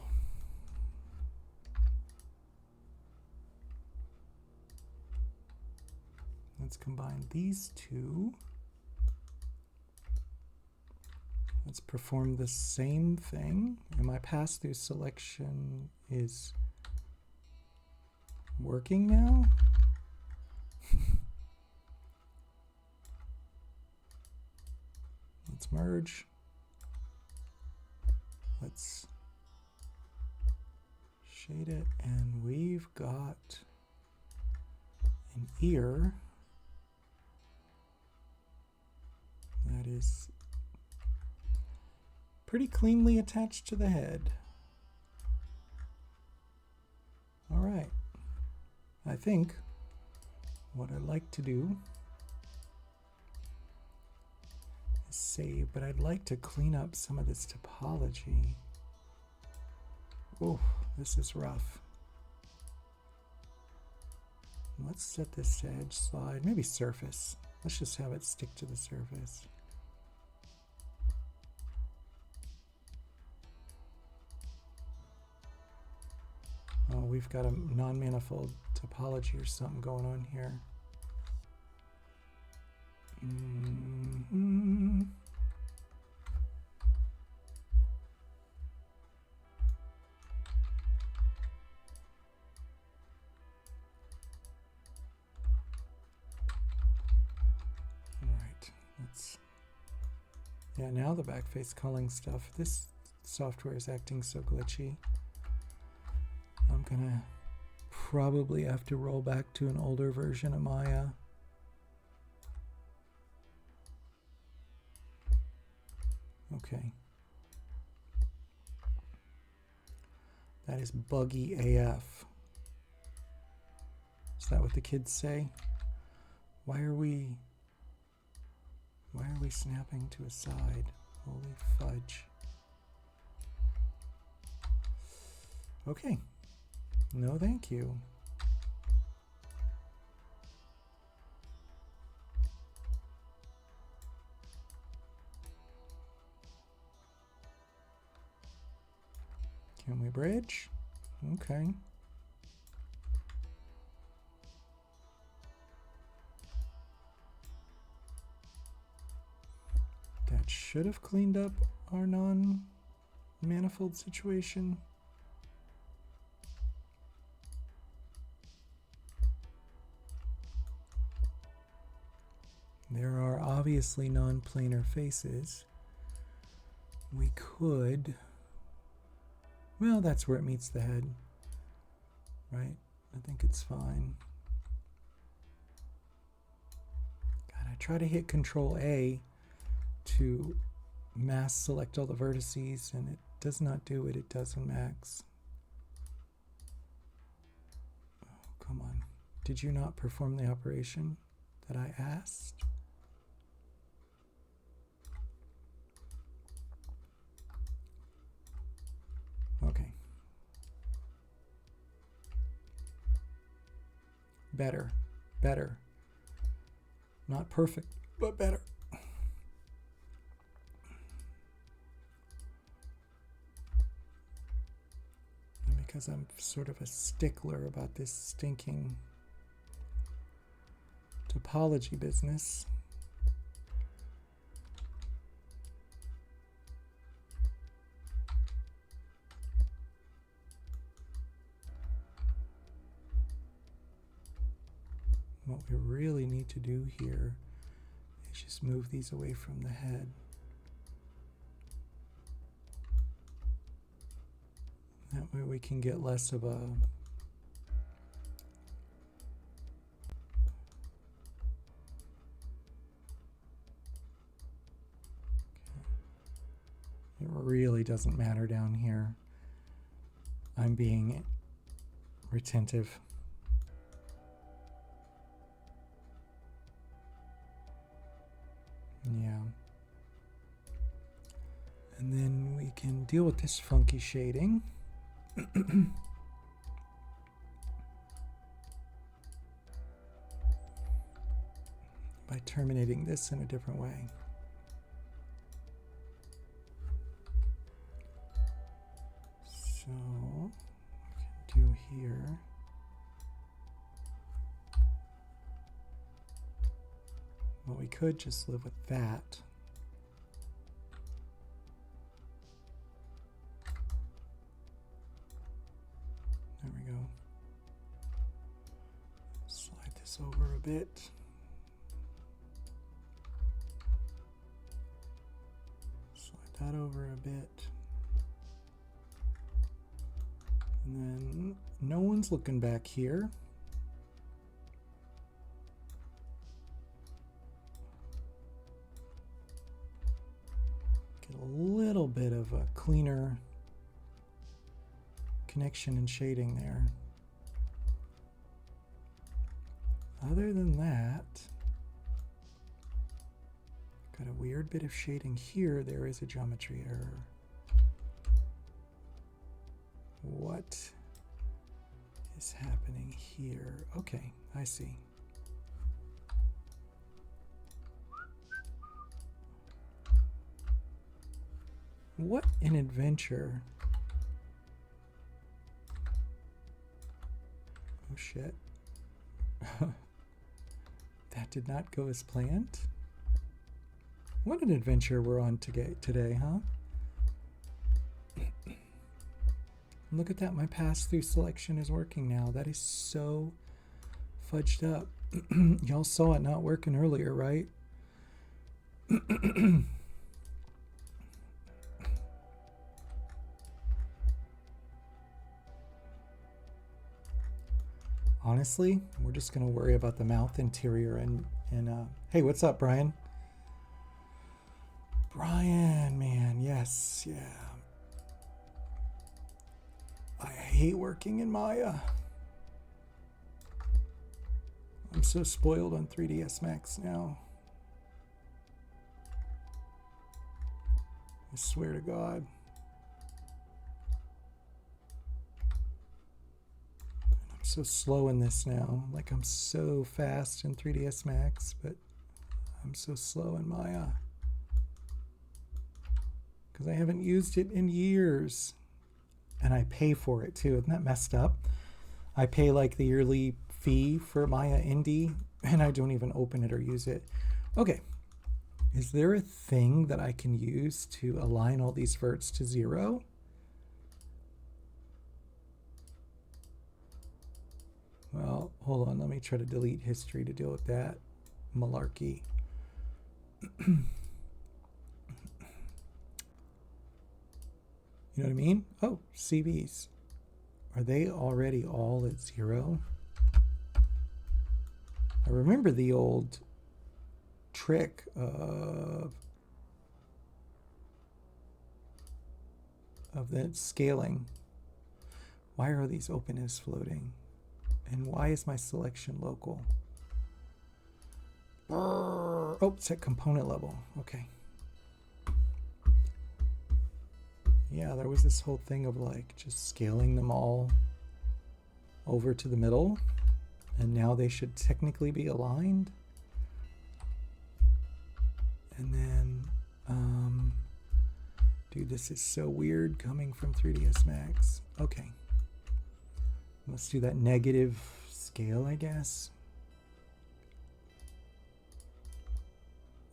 let's combine these two. Let's perform the same thing. And my pass-through selection is working now. Let's merge. Let's shade it, and we've got an ear that is pretty cleanly attached to the head. All right. I think what I'd like to do is save, but I'd like to clean up some of this topology. Oh, this is rough. Let's set this to edge slide, maybe surface. Let's just have it stick to the surface. Oh, we've got a non-manifold topology or something going on here. Yeah, now the backface culling stuff. This software is acting so glitchy. I'm gonna probably have to roll back to an older version of Maya. Okay. That is buggy AF. Is that what the kids say? Why are we snapping to a side? Holy fudge. Okay. No, thank you. Can we bridge? Okay. That should have cleaned up our non-manifold situation. There are obviously non-planar faces. We could, well, that's where it meets the head, right? I think it's fine. God, I try to hit Control A to mask select all the vertices, and it does not do it. It does in Max. Oh, come on. Did you not perform the operation that I asked? Okay. Better. Better. Not perfect, but better. And because I'm sort of a stickler about this stinking topology business, what we really need to do here is just move these away from the head. That way we can get less of a It really doesn't matter down here. I'm being retentive. Yeah. And then we can deal with this funky shading. By terminating this in a different way. So we can do here. Well, we could just live with that. There we go. Slide this over a bit. Slide that over a bit. And then no one's looking back here. Get a little bit of a cleaner connection and shading there. Other than that, got a weird bit of shading here. There is a geometry error. What is happening here? Okay, I see. What an adventure. Oh shit. That did not go as planned. What an adventure we're on today, huh? Look at that, my pass-through selection is working now. That is so fudged up. Y'all saw it not working earlier, right? Honestly, we're just going to worry about the mouth interior and hey, what's up, Brian? Brian, man, yes, yeah. I hate working in Maya. I'm so spoiled on 3ds Max now. I swear to God. I'm so slow in this now. Like I'm so fast in 3ds Max, but I'm so slow in Maya. Because I haven't used it in years. And I pay for it too. Isn't that messed up? I pay like the yearly fee for Maya Indie and I don't even open it or use it. Okay. Is there a thing that I can use to align all these verts to 0? Well, hold on. Let me try to delete history to deal with that malarkey. You know what I mean? Oh, CVs. Are they already all at 0? I remember the old trick of that scaling. Why are these open as floating? And why is my selection local? Oh, it's at component level. Okay. Yeah, there was this whole thing of like just scaling them all over to the middle, and now they should technically be aligned. And then, dude, this is so weird coming from 3ds Max. Okay. Let's do that negative scale, I guess.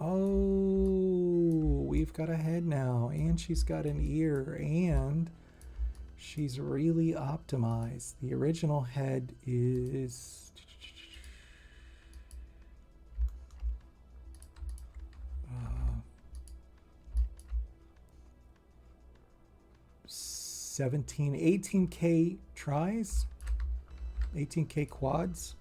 Oh, we've got a head now, and she's got an ear, and she's really optimized. The original head is 18K tries, 18K quads.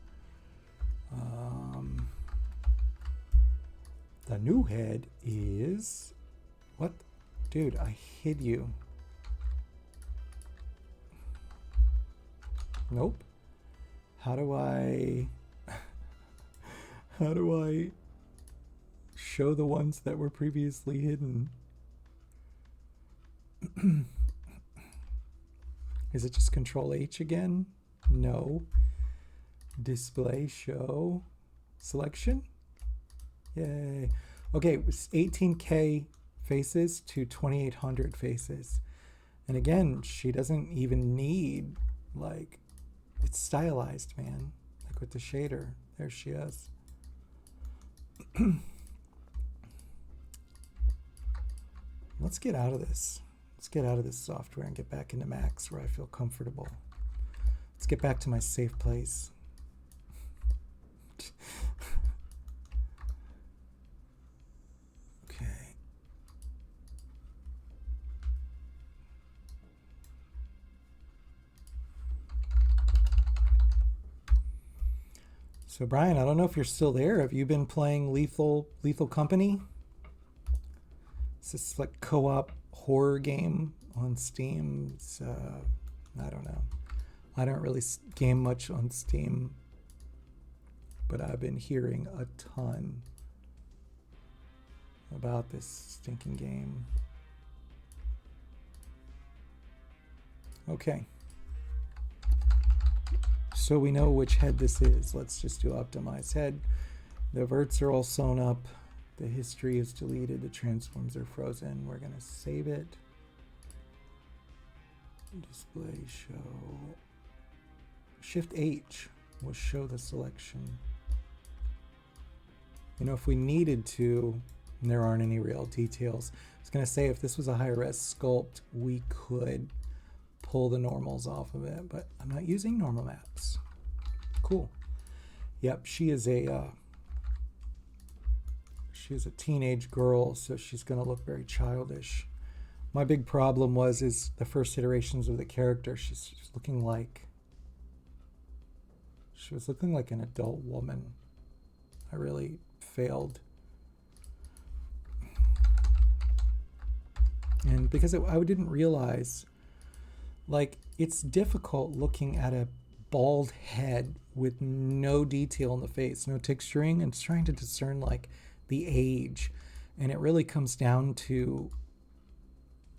The new head is, what? Dude, I hid you. Nope. How do I show the ones that were previously hidden? Is it just Control H again? No. Display, show, selection. Yay. Okay, it was 18K faces to 2800 faces. And again, she doesn't even need, like, it's stylized, man. Like with the shader. There she is. Let's get out of this. Let's get out of this software and get back into Max where I feel comfortable. Let's get back to my safe place. Okay. So Brian, I don't know if you're still there. Have you been playing Lethal Company? It's this like co-op horror game on Steam. It's, I don't know. I don't really game much on Steam, but I've been hearing a ton about this stinking game. Okay. So we know which head this is. Let's just do optimize head. The verts are all sewn up. The history is deleted. The transforms are frozen. We're going to save it. Display show. Shift H will show the selection. You know, if we needed to, and there aren't any real details, I was going to say if this was a high-res sculpt, we could pull the normals off of it, but I'm not using normal maps. Cool. Yep, she is a teenage girl, so she's going to look very childish. My big problem is the first iterations of the character. She was looking like an adult woman. I really failed. And because I didn't realize, like, it's difficult looking at a bald head with no detail in the face, no texturing, and trying to discern, like, the age. And it really comes down to,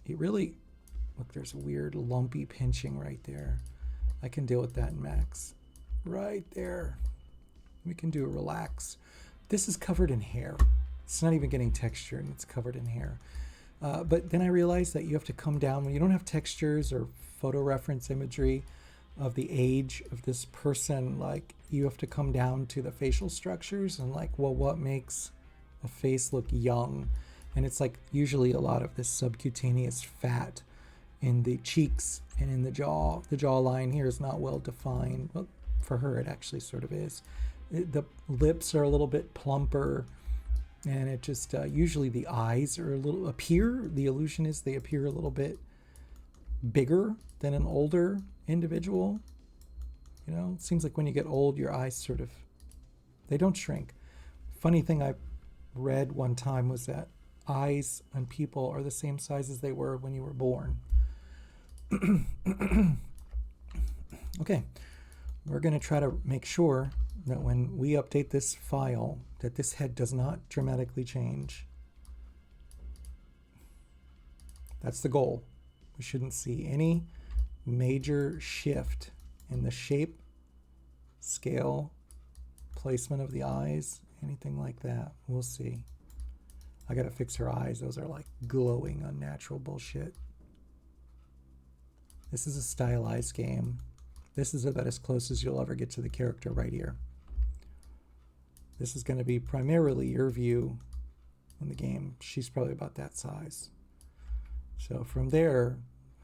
look, there's a weird lumpy pinching right there. I can deal with that in Max. Right there. We can do a relax. This is covered in hair. It's not even getting texture, and it's covered in hair. But then I realized that you have to come down when you don't have textures or photo reference imagery of the age of this person. Like, you have to come down to the facial structures and, like, well, what makes a face look young? And it's like usually a lot of this subcutaneous fat in the cheeks and in the jaw. The jawline here is not well defined. Well, for her, it actually sort of is. The lips are a little bit plumper. And it just, usually the eyes are the illusion is they appear a little bit bigger than an older individual. You know, it seems like when you get old, your eyes they don't shrink. Funny thing I read one time was that eyes on people are the same size as they were when you were born. Okay, we're going to try to make sure that when we update this file, that this head does not dramatically change. That's the goal. We shouldn't see any major shift in the shape, scale, placement of the eyes, anything like that. We'll see. I gotta fix her eyes. Those are like glowing, unnatural bullshit. This is a stylized game. This is about as close as you'll ever get to the character right here. This is going to be primarily your view in the game. She's probably about that size. So from there,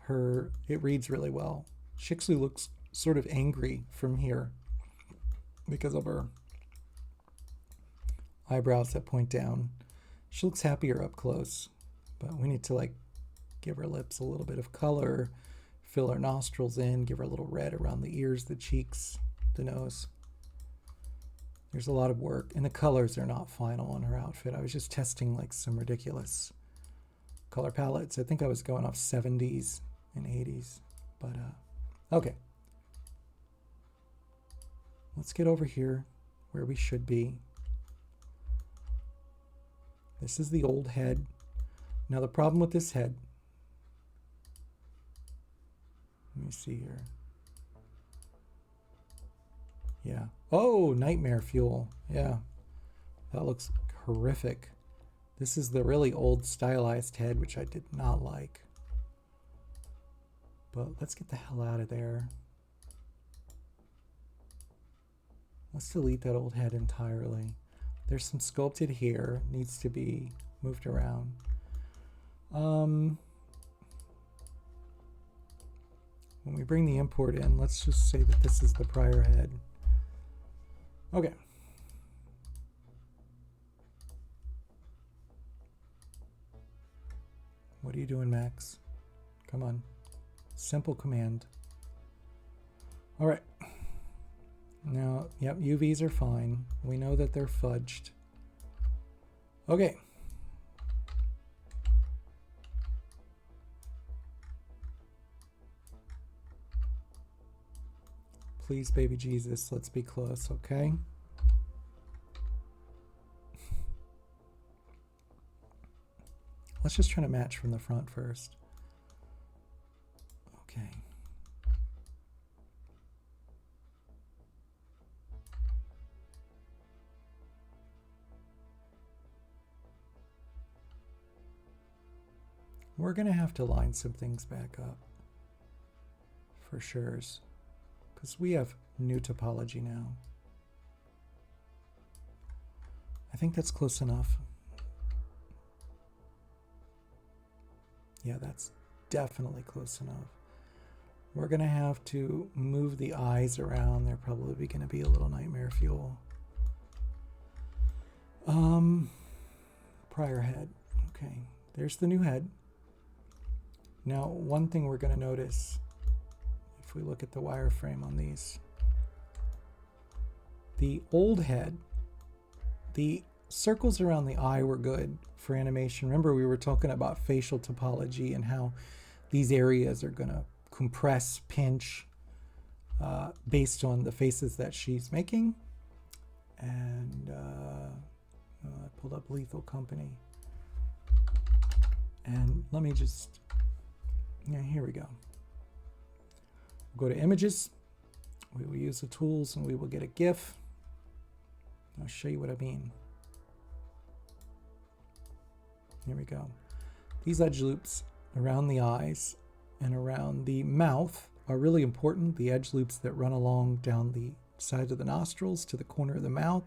it reads really well. She actually looks sort of angry from here because of her eyebrows that point down. She looks happier up close, but we need to, like, give her lips a little bit of color, fill her nostrils in, give her a little red around the ears, the cheeks, the nose. There's a lot of work, and the colors are not final on her outfit. I was just testing, like, some ridiculous color palettes. I think I was going off 70s and 80s, but okay. Let's get over here where we should be. This is the old head. Now the problem with this head, let me see here. Yeah. Oh, nightmare fuel. Yeah. That looks horrific. This is the really old stylized head, which I did not like. But let's get the hell out of there. Let's delete that old head entirely. There's some sculpted here, needs to be moved around. When we bring the import in, let's just say that this is the prior head. Okay. What are you doing, Max? Come on. Simple command. All right. Now, yep, UVs are fine. We know that they're fudged. Okay. Please, baby Jesus, let's be close, okay? Let's just try to match from the front first. Okay. We're going to have to line some things back up for sure, because we have new topology now. I think that's close enough. Yeah, that's definitely close enough. We're going to have to move the eyes around. They're probably going to be a little nightmare fuel. Prior head. Okay, there's the new head. Now, one thing we're going to notice, if we look at the wireframe on these, the old head, the circles around the eye were good for animation. Remember, we were talking about facial topology and how these areas are going to compress, pinch, based on the faces that she's making. And I pulled up Lethal Company. And let me just... Yeah, here we go. We'll go to images. We will use the tools and we will get a GIF. I'll show you what I mean. Here we go. These edge loops around the eyes and around the mouth are really important. The edge loops that run along down the side of the nostrils to the corner of the mouth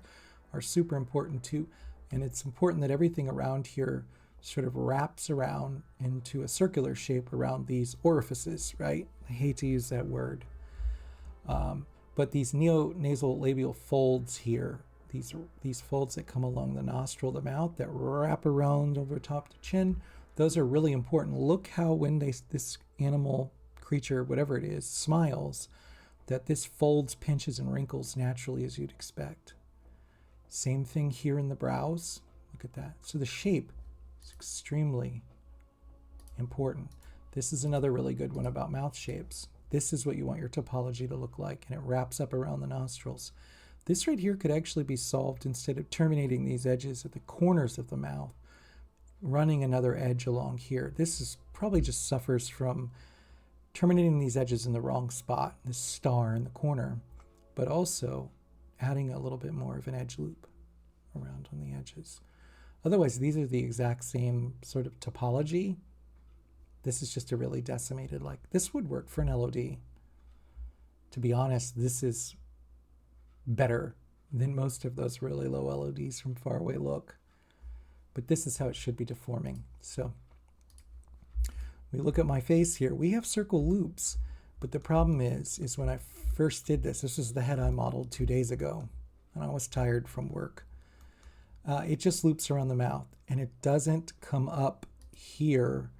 are super important too. And it's important that everything around here sort of wraps around into a circular shape around these orifices, right? I hate to use that word. But these neonasal labial folds here, these folds that come along the nostril, the mouth, that wrap around over top the chin, those are really important. Look how when this animal, creature, whatever it is, smiles, that this folds, pinches, and wrinkles naturally as you'd expect. Same thing here in the brows. Look at that. So the shape is extremely important. This is another really good one about mouth shapes. This is what you want your topology to look like, and it wraps up around the nostrils. This right here could actually be solved instead of terminating these edges at the corners of the mouth, running another edge along here. This is probably just suffers from terminating these edges in the wrong spot, this star in the corner, but also adding a little bit more of an edge loop around on the edges. Otherwise, these are the exact same sort of topology. This is just a really decimated, like, this would work for an LOD. To be honest, this is better than most of those really low LODs from far away look. But this is how it should be deforming. So we look at my face here. We have circle loops, but the problem is when I first did this is the head I modeled 2 days ago, and I was tired from work. It just loops around the mouth, and it doesn't come up here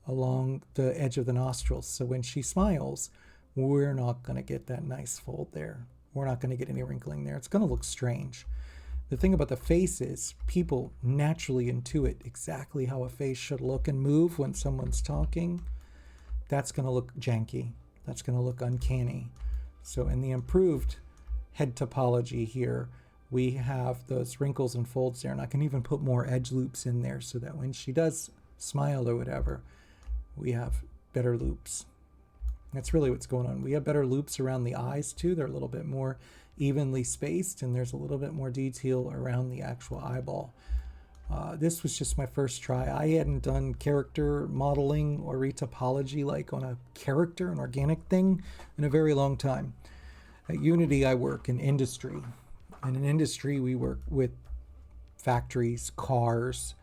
along the edge of the nostrils. So when she smiles, we're not going to get that nice fold there. We're not going to get any wrinkling there. It's going to look strange. The thing about the face is people naturally intuit exactly how a face should look and move when someone's talking. That's going to look janky. That's going to look uncanny. So in the improved head topology here, we have those wrinkles and folds there, and I can even put more edge loops in there so that when she does smile or whatever, we have better loops. That's really what's going on. We have better loops around the eyes too. They're a little bit more evenly spaced, and there's a little bit more detail around the actual eyeball. This was just my first try. I hadn't done character modeling or retopology like on a character, an organic thing, in a very long time. At Unity, I work in industry. And in industry, we work with factories, cars,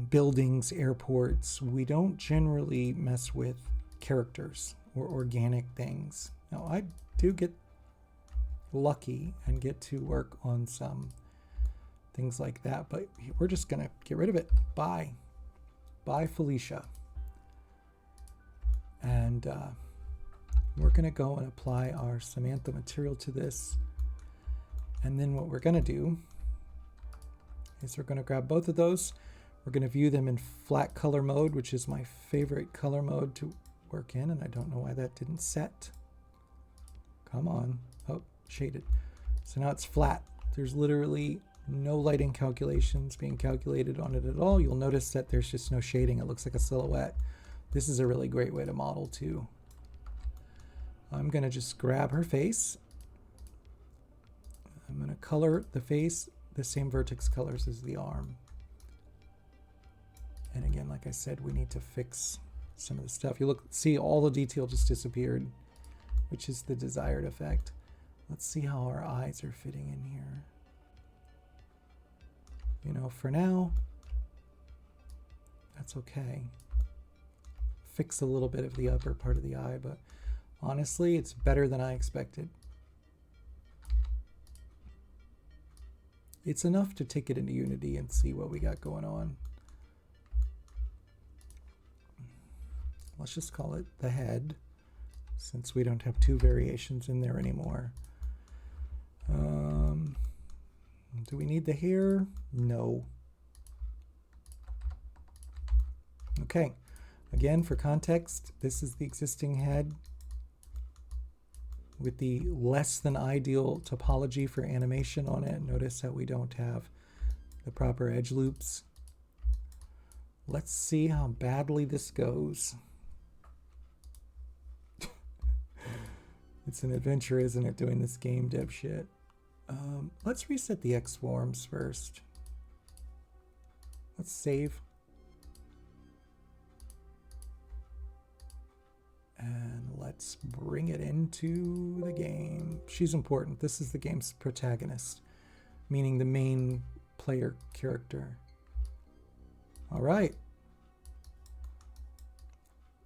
buildings, airports. We don't generally mess with characters or organic things. Now, I do get lucky and get to work on some things like that, but we're just gonna get rid of it. Bye Felicia. And we're gonna go and apply our Samantha material to this, and then what we're gonna do is we're gonna grab both of those. We're gonna view them in flat color mode, which is my favorite color mode to work in, and I don't know why that didn't set. Come on. Oh, shaded. So now it's flat. There's literally no lighting calculations being calculated on it at all. You'll notice that there's just no shading. It looks like a silhouette. This is a really great way to model too. I'm gonna just grab her face. I'm gonna color the face the same vertex colors as the arm. And again, like I said, we need to fix some of the stuff. You see all the detail just disappeared, which is the desired effect. Let's see how our eyes are fitting in here. You know, for now, that's okay. Fix a little bit of the upper part of the eye, but honestly, it's better than I expected. It's enough to take it into Unity and see what we got going on. Let's just call it the head, since we don't have two variations in there anymore. Do we need the hair? No. Okay, again, for context, this is the existing head with the less than ideal topology for animation on it. Notice that we don't have the proper edge loops. Let's see how badly this goes. It's an adventure, isn't it, doing this game dev shit? Let's reset the X-forms first. Let's save. And let's bring it into the game. She's important. This is the game's protagonist, meaning the main player character. All right.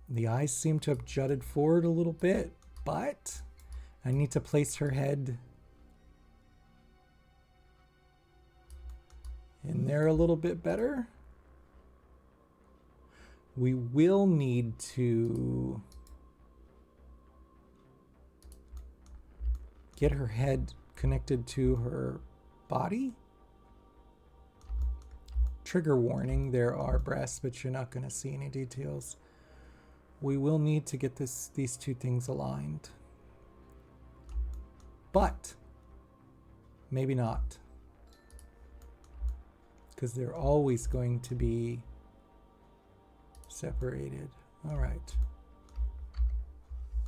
The eyes seem to have jutted forward a little bit, but I need to place her head in there a little bit better. We will need to get her head connected to her body. Trigger warning, there are breasts, but you're not going to see any details. We will need to get these two things aligned. But maybe not, because they're always going to be separated. All right.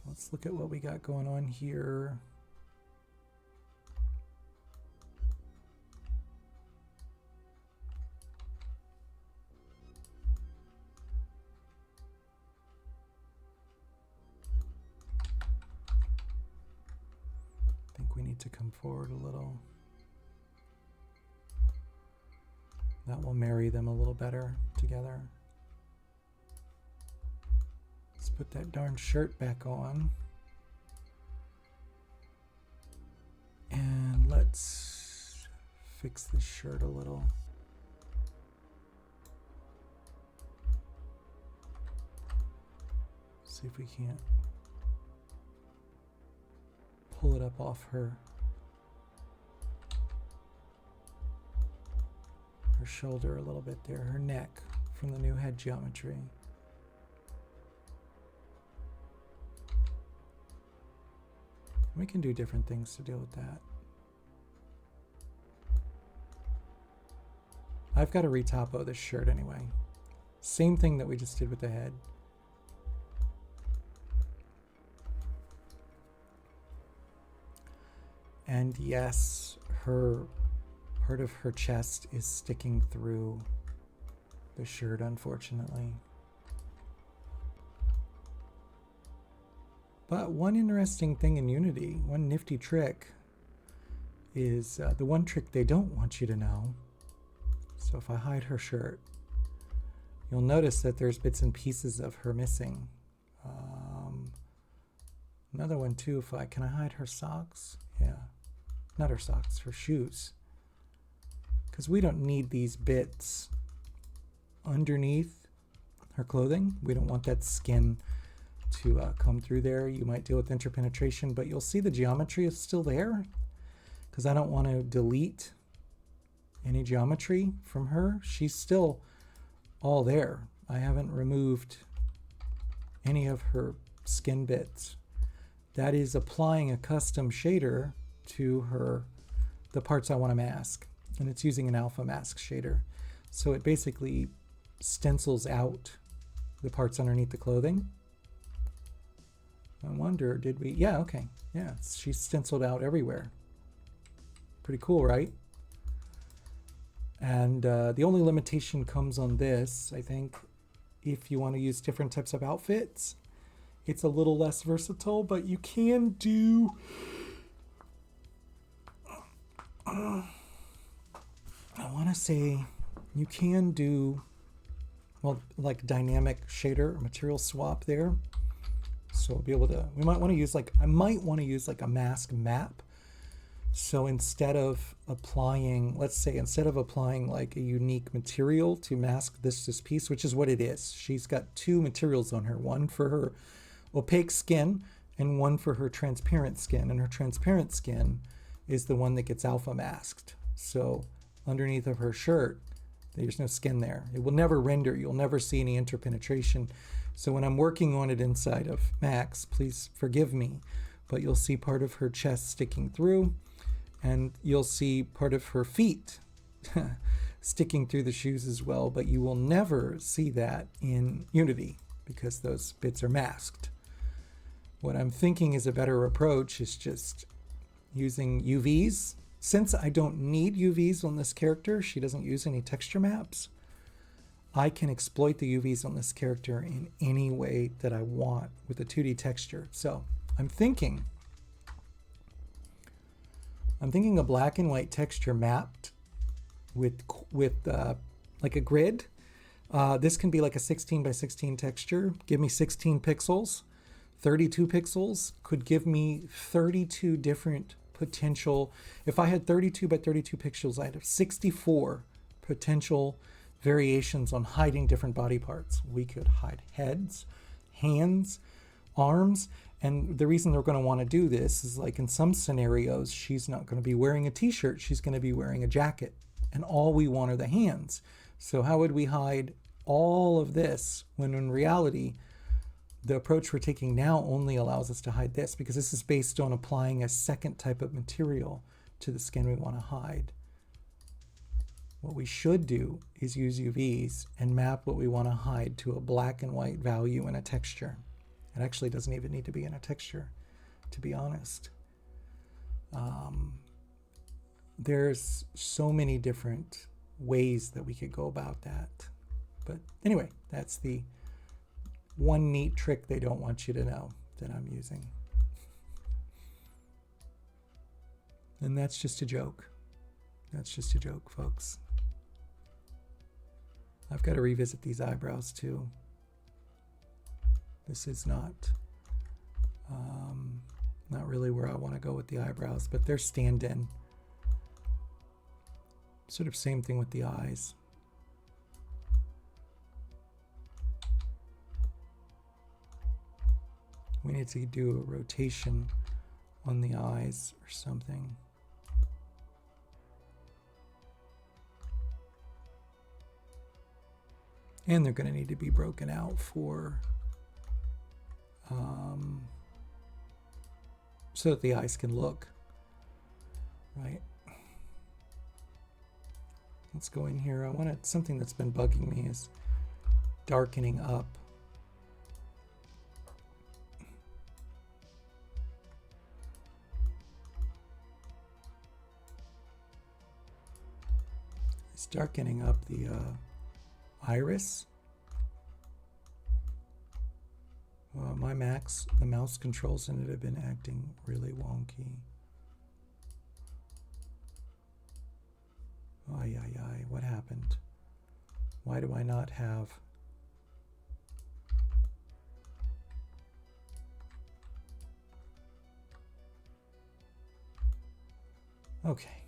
Let's look at what we got going on here. I think we need to come forward a little. That will marry them a little better together. Let's put that darn shirt back on. And let's fix this shirt a little. See if we can't pull it up off her shoulder a little bit there, her neck from the new head geometry. We can do different things to deal with that. I've got to retopo this shirt anyway. Same thing that we just did with the head. And yes, her Part of her chest is sticking through the shirt, unfortunately. But one interesting thing in Unity, one nifty trick, is the one trick they don't want you to know. So if I hide her shirt, you'll notice that there's bits and pieces of her missing. Another one too, can I hide her socks? Yeah, not her socks, her shoes. Because we don't need these bits underneath her clothing. We don't want that skin to come through there. You might deal with interpenetration, but you'll see the geometry is still there because I don't want to delete any geometry from her. She's still all there. I haven't removed any of her skin bits. That is applying a custom shader to the parts I want to mask, and it's using an alpha mask shader. So it basically stencils out the parts underneath the clothing. I wonder, did we? Yeah, okay. Yeah, she's stenciled out everywhere. Pretty cool, right? And the only limitation comes on this, I think, if you want to use different types of outfits. It's a little less versatile, but you can do... I want to say you can do, well, like dynamic shader, material swap there. So we'll be able to, I might want to use like a mask map. So instead of applying, let's say, instead of applying like a unique material to mask this piece, which is what it is, she's got two materials on her, one for her opaque skin and one for her transparent skin. And her transparent skin is the one that gets alpha masked. So underneath of her shirt, there's no skin there. It will never render. You'll never see any interpenetration. So when I'm working on it inside of Max, please forgive me, but you'll see part of her chest sticking through, and you'll see part of her feet sticking through the shoes as well, but you will never see that in Unity because those bits are masked. What I'm thinking is a better approach is just using UVs. Since I don't need UVs on this character, she doesn't use any texture maps, I can exploit the UVs on this character in any way that I want with a 2D texture. So I'm thinking a black and white texture mapped with like a grid. This can be like a 16 by 16 texture. Give me 16 pixels. 32 pixels could give me 32 different potential. If I had 32 by 32 pixels, I'd have 64 potential variations on hiding different body parts. We could hide heads, hands, arms, and the reason they're going to want to do this is like in some scenarios, she's not going to be wearing a t-shirt, she's going to be wearing a jacket, and all we want are the hands. So how would we hide all of this when in reality, the approach we're taking now only allows us to hide this because this is based on applying a second type of material to the skin we want to hide. What we should do is use UVs and map what we want to hide to a black and white value in a texture. It actually doesn't even need to be in a texture, to be honest. There's so many different ways that we could go about that. But anyway, that's the one neat trick they don't want you to know that I'm using. And that's just a joke. That's just a joke, folks. I've got to revisit these eyebrows too. This is not really where I want to go with the eyebrows, but they're stand-in. Sort of same thing with the eyes. We need to do a rotation on the eyes or something. And they're going to need to be broken out for so that the eyes can look right. Let's go in here. I want something that's been bugging me is darkening up. darkening up the iris. The mouse controls in it have been acting really wonky. Ay, ay, ay, what happened? Why do I not have... Okay.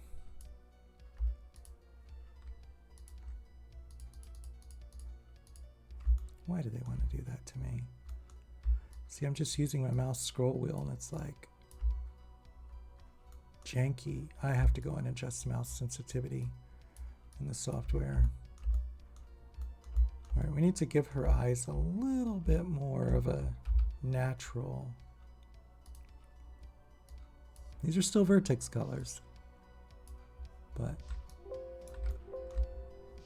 Why do they want to do that to me? See, I'm just using my mouse scroll wheel and it's like janky. I have to go and adjust mouse sensitivity in the software. All right, we need to give her eyes a little bit more of a natural. These are still vertex colors, but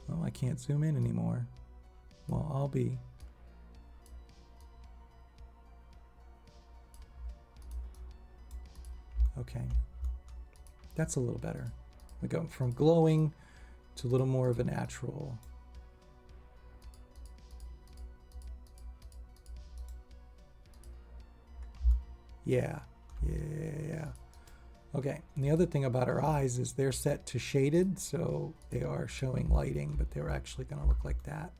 oh, I can't zoom in anymore. Well, I'll be. Okay, that's a little better. We go from glowing to a little more of a natural. Yeah. Okay, and the other thing about our eyes is they're set to shaded, so they are showing lighting, but they're actually going to look like that.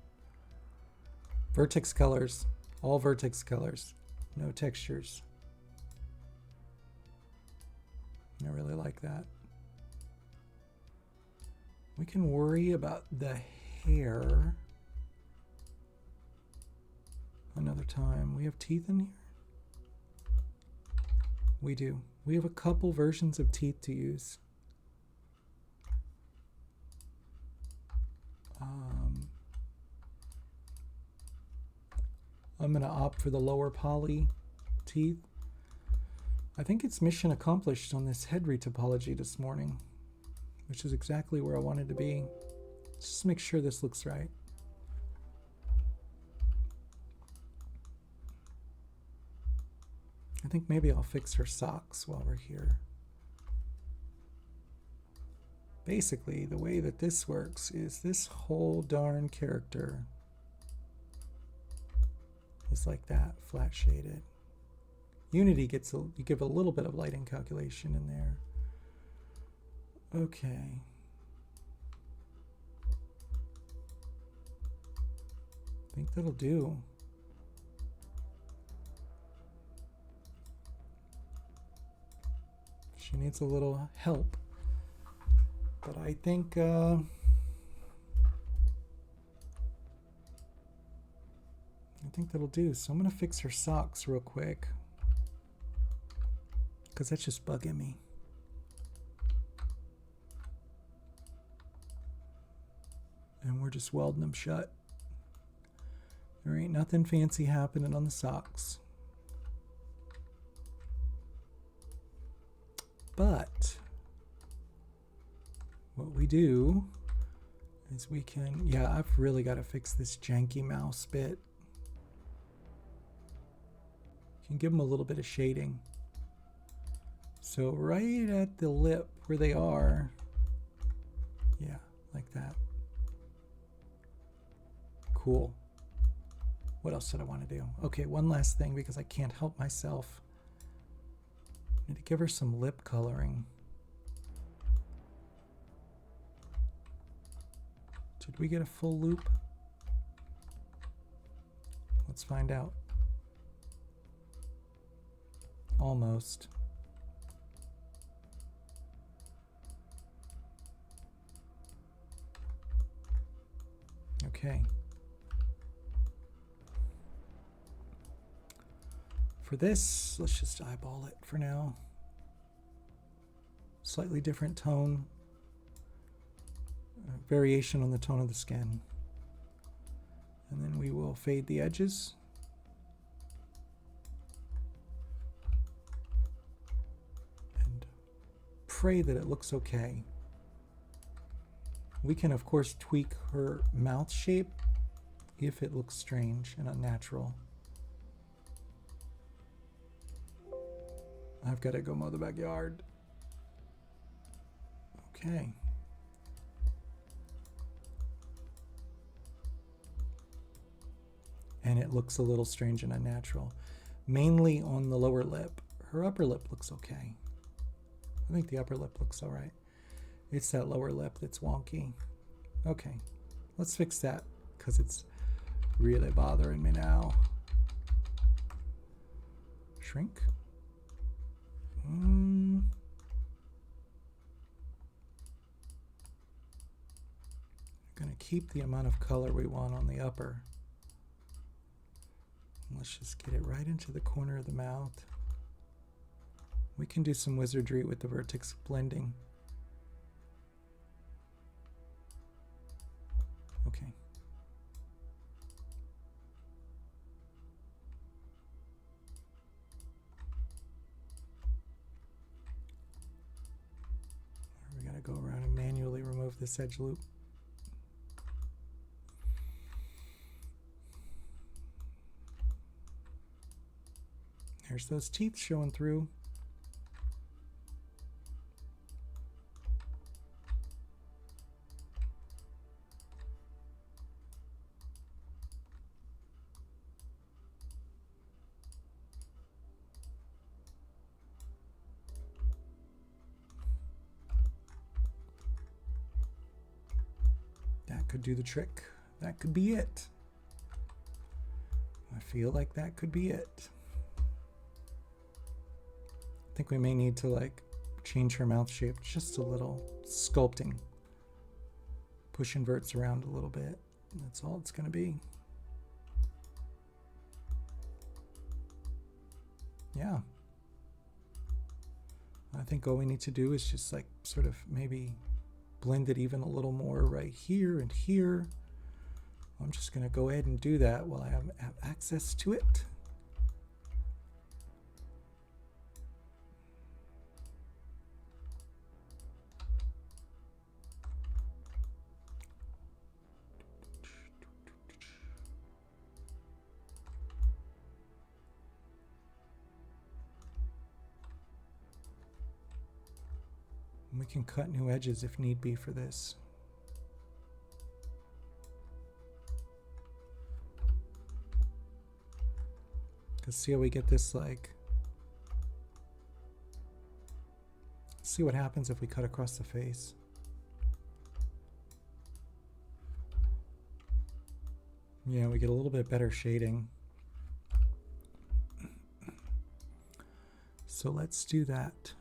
Vertex colors, all vertex colors, no textures. I really like that. We can worry about the hair another time. We have teeth in here? We do. We have a couple versions of teeth to use. I'm going to opt for the lower poly teeth. I think it's mission accomplished on this head retopology this morning, which is exactly where I wanted to be. Let's just make sure this looks right. I think maybe I'll fix her socks while we're here. Basically, the way that this works is this whole darn character is like that, flat shaded. Unity gets you give a little bit of lighting calculation in there. Okay. I think that'll do. She needs a little help, but I think that'll do. So I'm gonna fix her socks real quick because that's just bugging me. And we're just welding them shut. There ain't nothing fancy happening on the socks. But what we do is we can, yeah, I've really got to fix this janky mouse bit. You can give them a little bit of shading. So right at the lip where they are, yeah, like that. Cool. What else did I want to do? Okay, one last thing because I can't help myself. I need to give her some lip coloring. Did we get a full loop? Let's find out. Almost. Okay. For this, let's just eyeball it for now. Slightly different tone. Variation on the tone of the skin. And then we will fade the edges. And pray that it looks okay. We can, of course, tweak her mouth shape if it looks strange and unnatural. I've got to go mow the backyard. Okay. and it looks a little strange and unnatural. Mainly on the lower lip. Her upper lip looks okay. I think the upper lip looks all right. It's that lower lip that's wonky. Okay, let's fix that because it's really bothering me now. Shrink. Going to keep the amount of color we want on the upper. Let's just get it right into the corner of the mouth. We can do some wizardry with the vertex blending. Okay. We gotta go around and manually remove this edge loop. There's those teeth showing through. That could do the trick. That could be it. I feel like that could be it. I think we may need to like change her mouth shape just a little. Sculpting. Push inverts around a little bit. That's all it's going to be. Yeah. I think all we need to do is just like sort of maybe blend it even a little more right here and here. I'm just going to go ahead and do that while I have access to it. We can cut new edges if need be for this. Because see how we get this like... See what happens if we cut across the face. Yeah, we get a little bit better shading. So let's do that.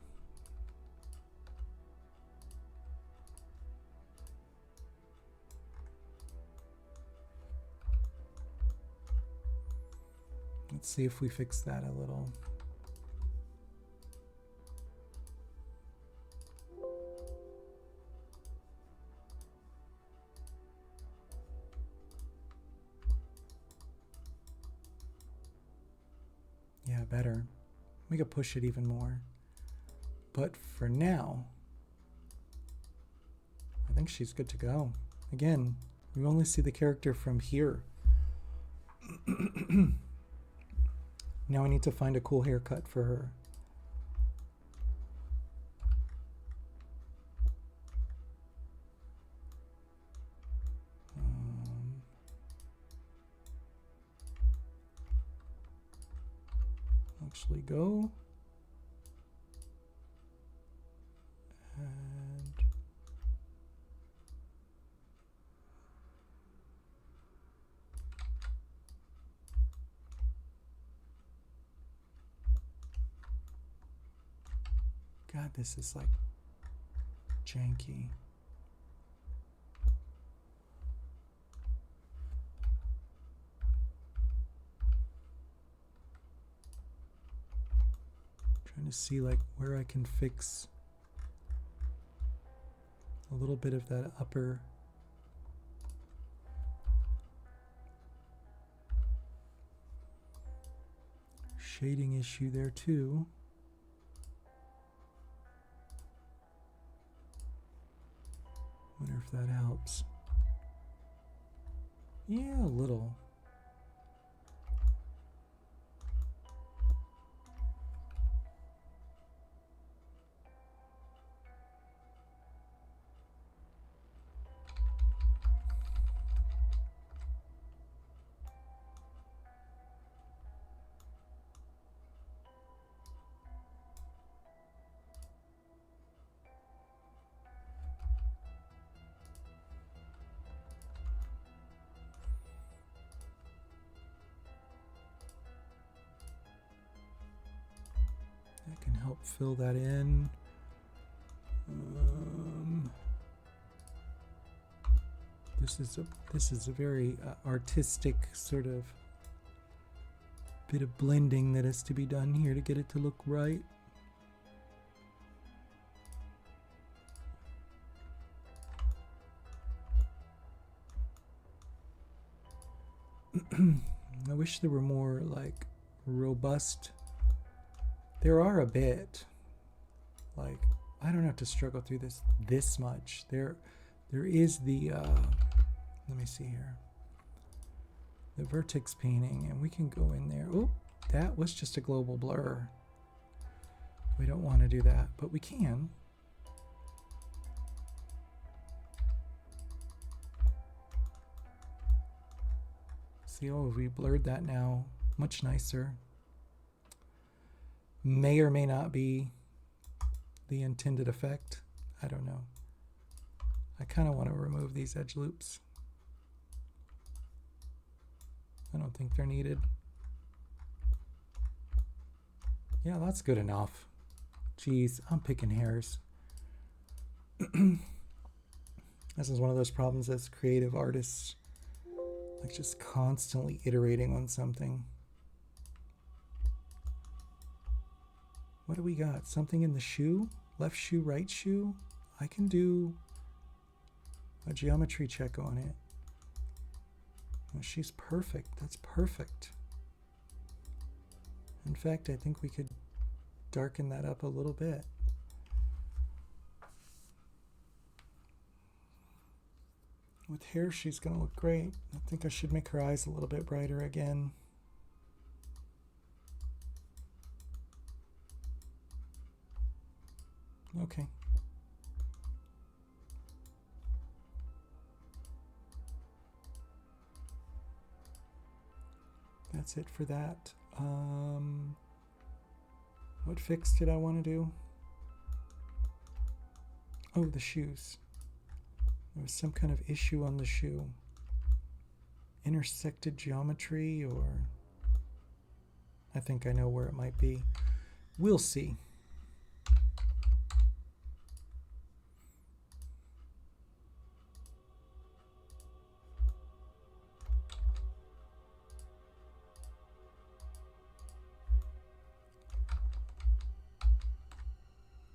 Let's see if we fix that a little. Yeah, better. We could push it even more. But for now, I think she's good to go. Again, you only see the character from here. Now I need to find a cool haircut for her. Actually go. And God, this is like janky. Trying to see like where I can fix a little bit of that upper shading issue there too. Wonder if that helps. Yeah, a little. help fill that in. This is a very artistic sort of bit of blending that has to be done here to get it to look right. I wish there were more like robust. There are a bit. Like, I don't have to struggle through this much. There is the let me see here. The vertex painting, and we can go in there. Oh, that was just a global blur. We don't want to do that, but we can. See, oh, we blurred that now. Much nicer. May or may not be the intended effect. I don't know. I kind of want to remove these edge loops. I don't think they're needed. Yeah, that's good enough. Geez, I'm picking hairs. This is one of those problems as creative artists, like just constantly iterating on something. What do we got? Something in the shoe? Left shoe, right shoe? I can do a geometry check on it. Oh, she's perfect. That's perfect. In fact, I think we could darken that up a little bit. With hair, she's going to look great. I think I should make her eyes a little bit brighter again. Okay. That's it for that. What fix did I want to do? Oh, the shoes. There was some kind of issue on the shoe. Intersected geometry, or I think I know where it might be. We'll see.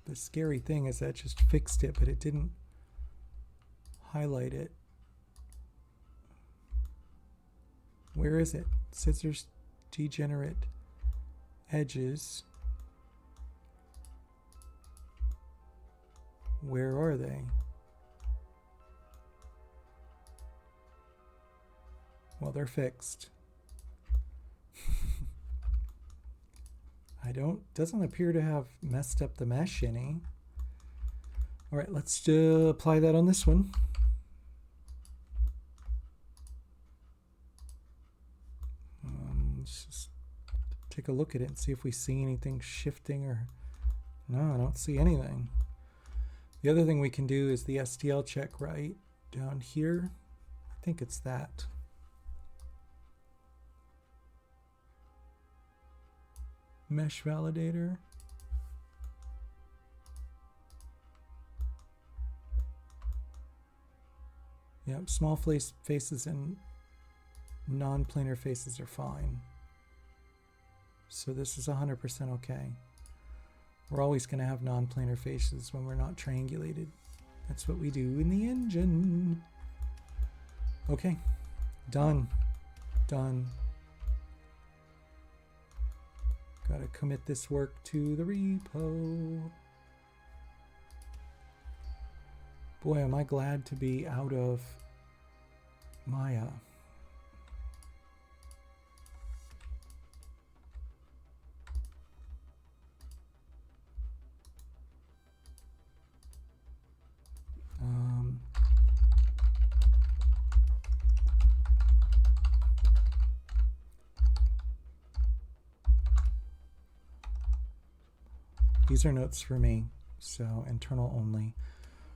The scary thing is that just fixed it, but it didn't highlight it. Where is it? Scissors degenerate edges. Where are they? Well, they're fixed. Doesn't appear to have messed up the mesh any. All right, let's apply that on this one. Let's just take a look at it and see if we see anything shifting or... No, I don't see anything. The other thing we can do is the STL check right down here. I think it's that. Mesh validator. Yep, small faces and non-planar faces are fine. So this is 100% okay. We're always going to have non-planar faces when we're not triangulated. That's what we do in the engine. Okay, done. Done. Gotta commit this work to the repo. Boy, am I glad to be out of Maya. These are notes for me, so internal only.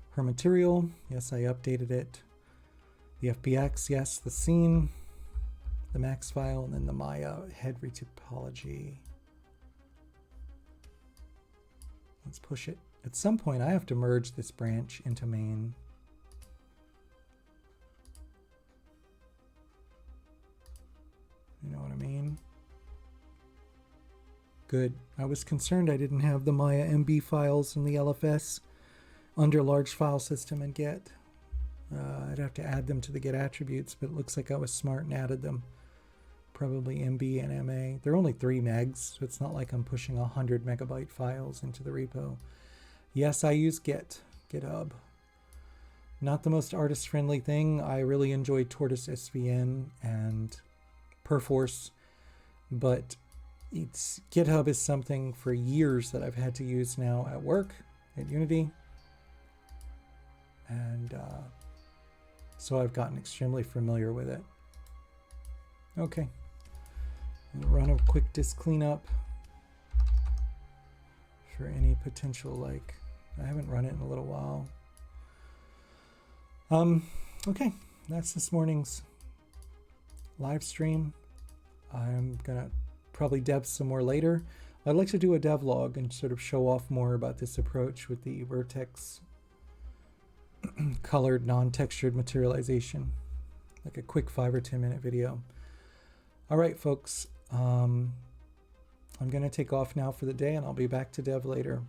Her material, yes, I updated it. The FBX, yes, the scene, the max file, and then the Maya head retopology. Let's push it. At some point, I have to merge this branch into main. You know what I mean? Good. I was concerned I didn't have the Maya MB files in the LFS under large file system and get. I'd have to add them to the get attributes, but it looks like I was smart and added them. Probably MB and MA. They're only 3 megs, so it's not like I'm pushing 100 megabyte files into the repo. Yes, I use GitHub. Not the most artist-friendly thing. I really enjoy Tortoise SVN and Perforce, but GitHub is something for years that I've had to use now at work, at Unity. And so I've gotten extremely familiar with it. Okay. Run a quick disk cleanup for any potential, like, I haven't run it in a little while. Okay, that's this morning's live stream. I'm gonna probably dev some more later. I'd like to do a devlog and sort of show off more about this approach with the vertex colored non-textured materialization, like a quick 5 or 10 minute video. All right, folks, I'm gonna take off now for the day and I'll be back to dev later.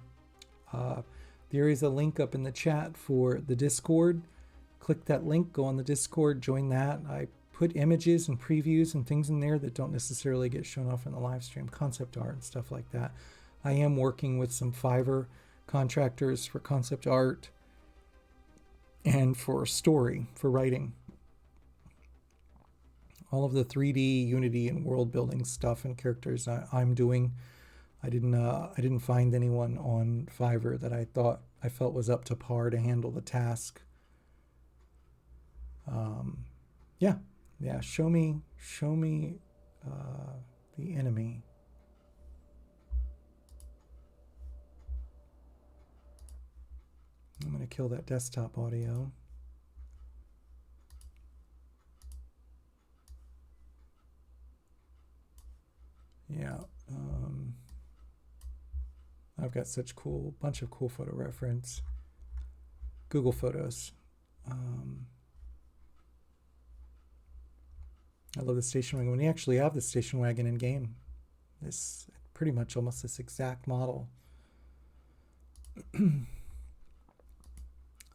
There is a link up in the chat for the Discord. Click that link, go on the Discord, join that. I put images and previews and things in there that don't necessarily get shown off in the live stream, concept art and stuff like that. I am working with some Fiverr contractors for concept art and for story, for writing. All of the 3D, Unity, and world building stuff and characters I'm doing. I didn't find anyone on Fiverr that I felt was up to par to handle the task. Yeah. Show me the enemy. I'm going to kill that desktop audio. Yeah. I've got such bunch of cool photo reference. Google Photos. I love the station wagon. We actually have the station wagon in game. This pretty much almost this exact model.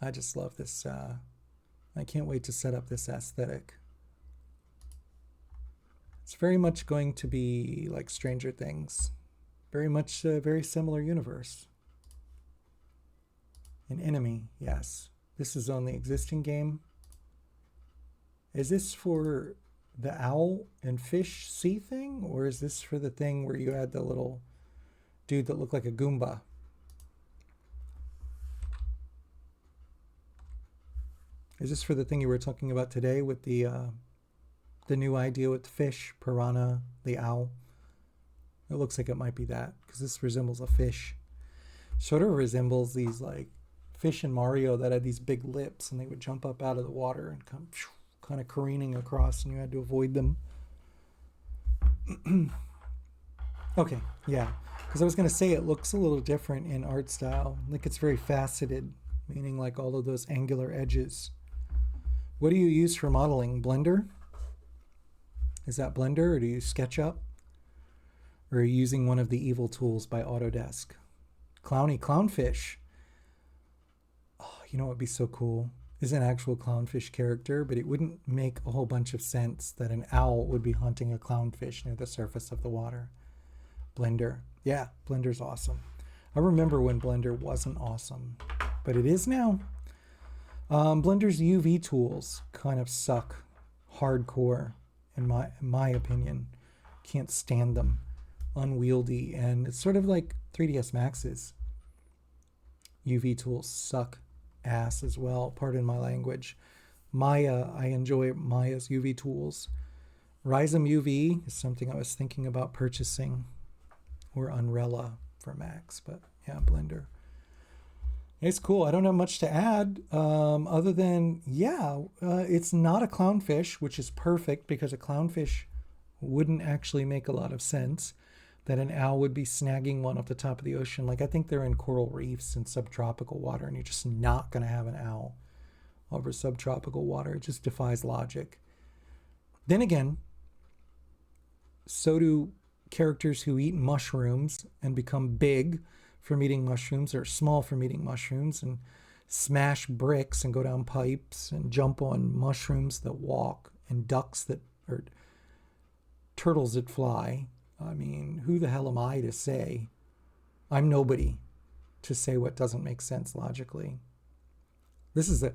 I just love this. I can't wait to set up this aesthetic. It's very much going to be like Stranger Things. Very much a very similar universe. An enemy, yes. This is on the existing game. Is this for the owl and fish sea thing? Or is this for the thing where you had the little dude that looked like a Goomba? Is this for the thing you were talking about today with the new idea with the fish, piranha, the owl? It looks like it might be that, because this resembles a fish. Sort of resembles these like fish in Mario that had these big lips and they would jump up out of the water and come kind of careening across and you had to avoid them. Okay, yeah. Because I was going to say it looks a little different in art style. Like it's very faceted, meaning like all of those angular edges. What do you use for modeling? Blender? Is that Blender or do you use SketchUp? Or are you using one of the evil tools by Autodesk? Clowny Clownfish. Oh, you know what would be so cool? Is an actual clownfish character, but it wouldn't make a whole bunch of sense that an owl would be hunting a clownfish near the surface of the water. Blender. Yeah, Blender's awesome. I remember when Blender wasn't awesome, but it is now. Blender's UV tools kind of suck hardcore, in my opinion. Can't stand them. Unwieldy, and it's sort of like 3ds Max's UV tools suck ass as well, pardon my language. Maya, I enjoy Maya's UV tools. Risum UV is something I was thinking about purchasing, or Unrella for Macs, but yeah, Blender. It's cool. I don't have much to add other than, it's not a clownfish, which is perfect because a clownfish wouldn't actually make a lot of sense. that an owl would be snagging one off the top of the ocean. Like, I think they're in coral reefs and subtropical water, and you're just not going to have an owl over subtropical water. It just defies logic. Then again, so do characters who eat mushrooms and become big from eating mushrooms, or small from eating mushrooms, and smash bricks and go down pipes and jump on mushrooms that walk and ducks that, or turtles that fly. I mean, who the hell am I to say? I'm nobody to say what doesn't make sense logically. This is a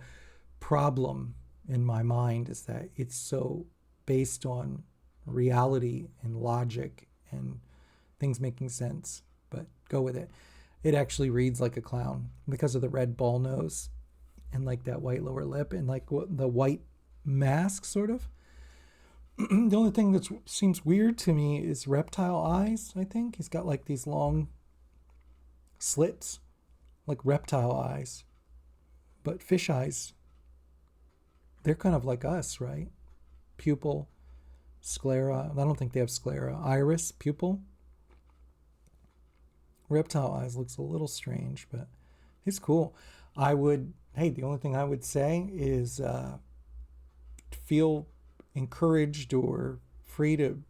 problem in my mind, is that it's so based on reality and logic and things making sense. But go with it. It actually reads like a clown because of the red ball nose and like that white lower lip and like the white mask sort of. The only thing that seems weird to me is reptile eyes, I think. He's got like these long slits, like reptile eyes. But fish eyes, they're kind of like us, right? Pupil, sclera. I don't think they have sclera. Iris, pupil. Reptile eyes looks a little strange, but it's cool. The only thing I would say is feel encouraged or free to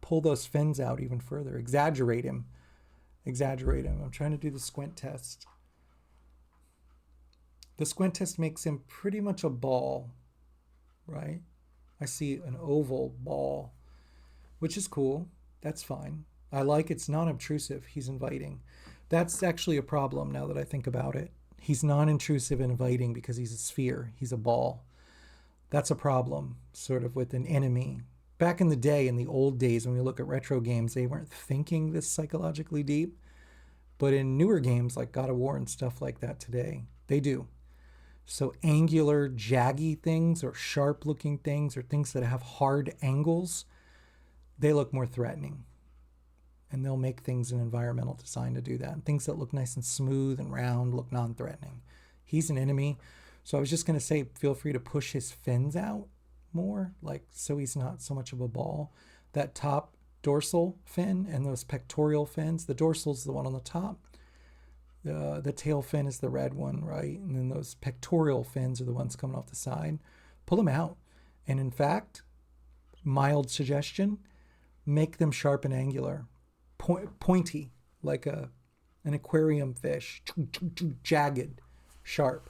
pull those fins out even further. Exaggerate him. I'm trying to do the squint test. The squint test makes him pretty much a ball, right? I see an oval ball, which is cool. That's fine. I like it's non-obtrusive. He's inviting. That's actually a problem now that I think about it. He's non-intrusive and inviting because he's a sphere. He's a ball. That's a problem, sort of, with an enemy. Back in the day, in the old days, when we look at retro games, they weren't thinking this psychologically deep. But in newer games like God of War and stuff like that today, they do. So angular, jaggy things or sharp-looking things or things that have hard angles, they look more threatening. And they'll make things in environmental design to do that. And things that look nice and smooth and round look non-threatening. He's an enemy. So I was just going to say, feel free to push his fins out more, like so he's not so much of a ball. That top dorsal fin and those pectoral fins, the dorsal is the one on the top. The tail fin is the red one, right? And then those pectoral fins are the ones coming off the side. Pull them out. And in fact, mild suggestion, make them sharp and angular. Pointy, like an aquarium fish, jagged, sharp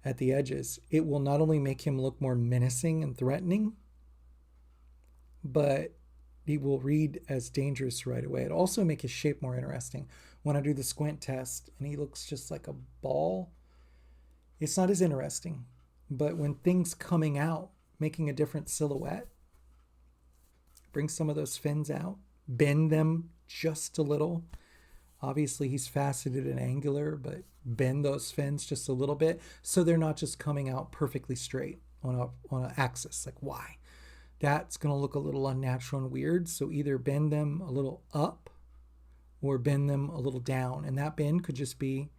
at the edges. It will not only make him look more menacing and threatening, but he will read as dangerous right away. It'll also make his shape more interesting. When I do the squint test and he looks just like a ball, it's not as interesting. But when things coming out, making a different silhouette, bring some of those fins out, bend them just a little. Obviously, he's faceted and angular, but bend those fins just a little bit so they're not just coming out perfectly straight on an axis, like Y. That's going to look a little unnatural and weird, so either bend them a little up or bend them a little down. And that bend could just be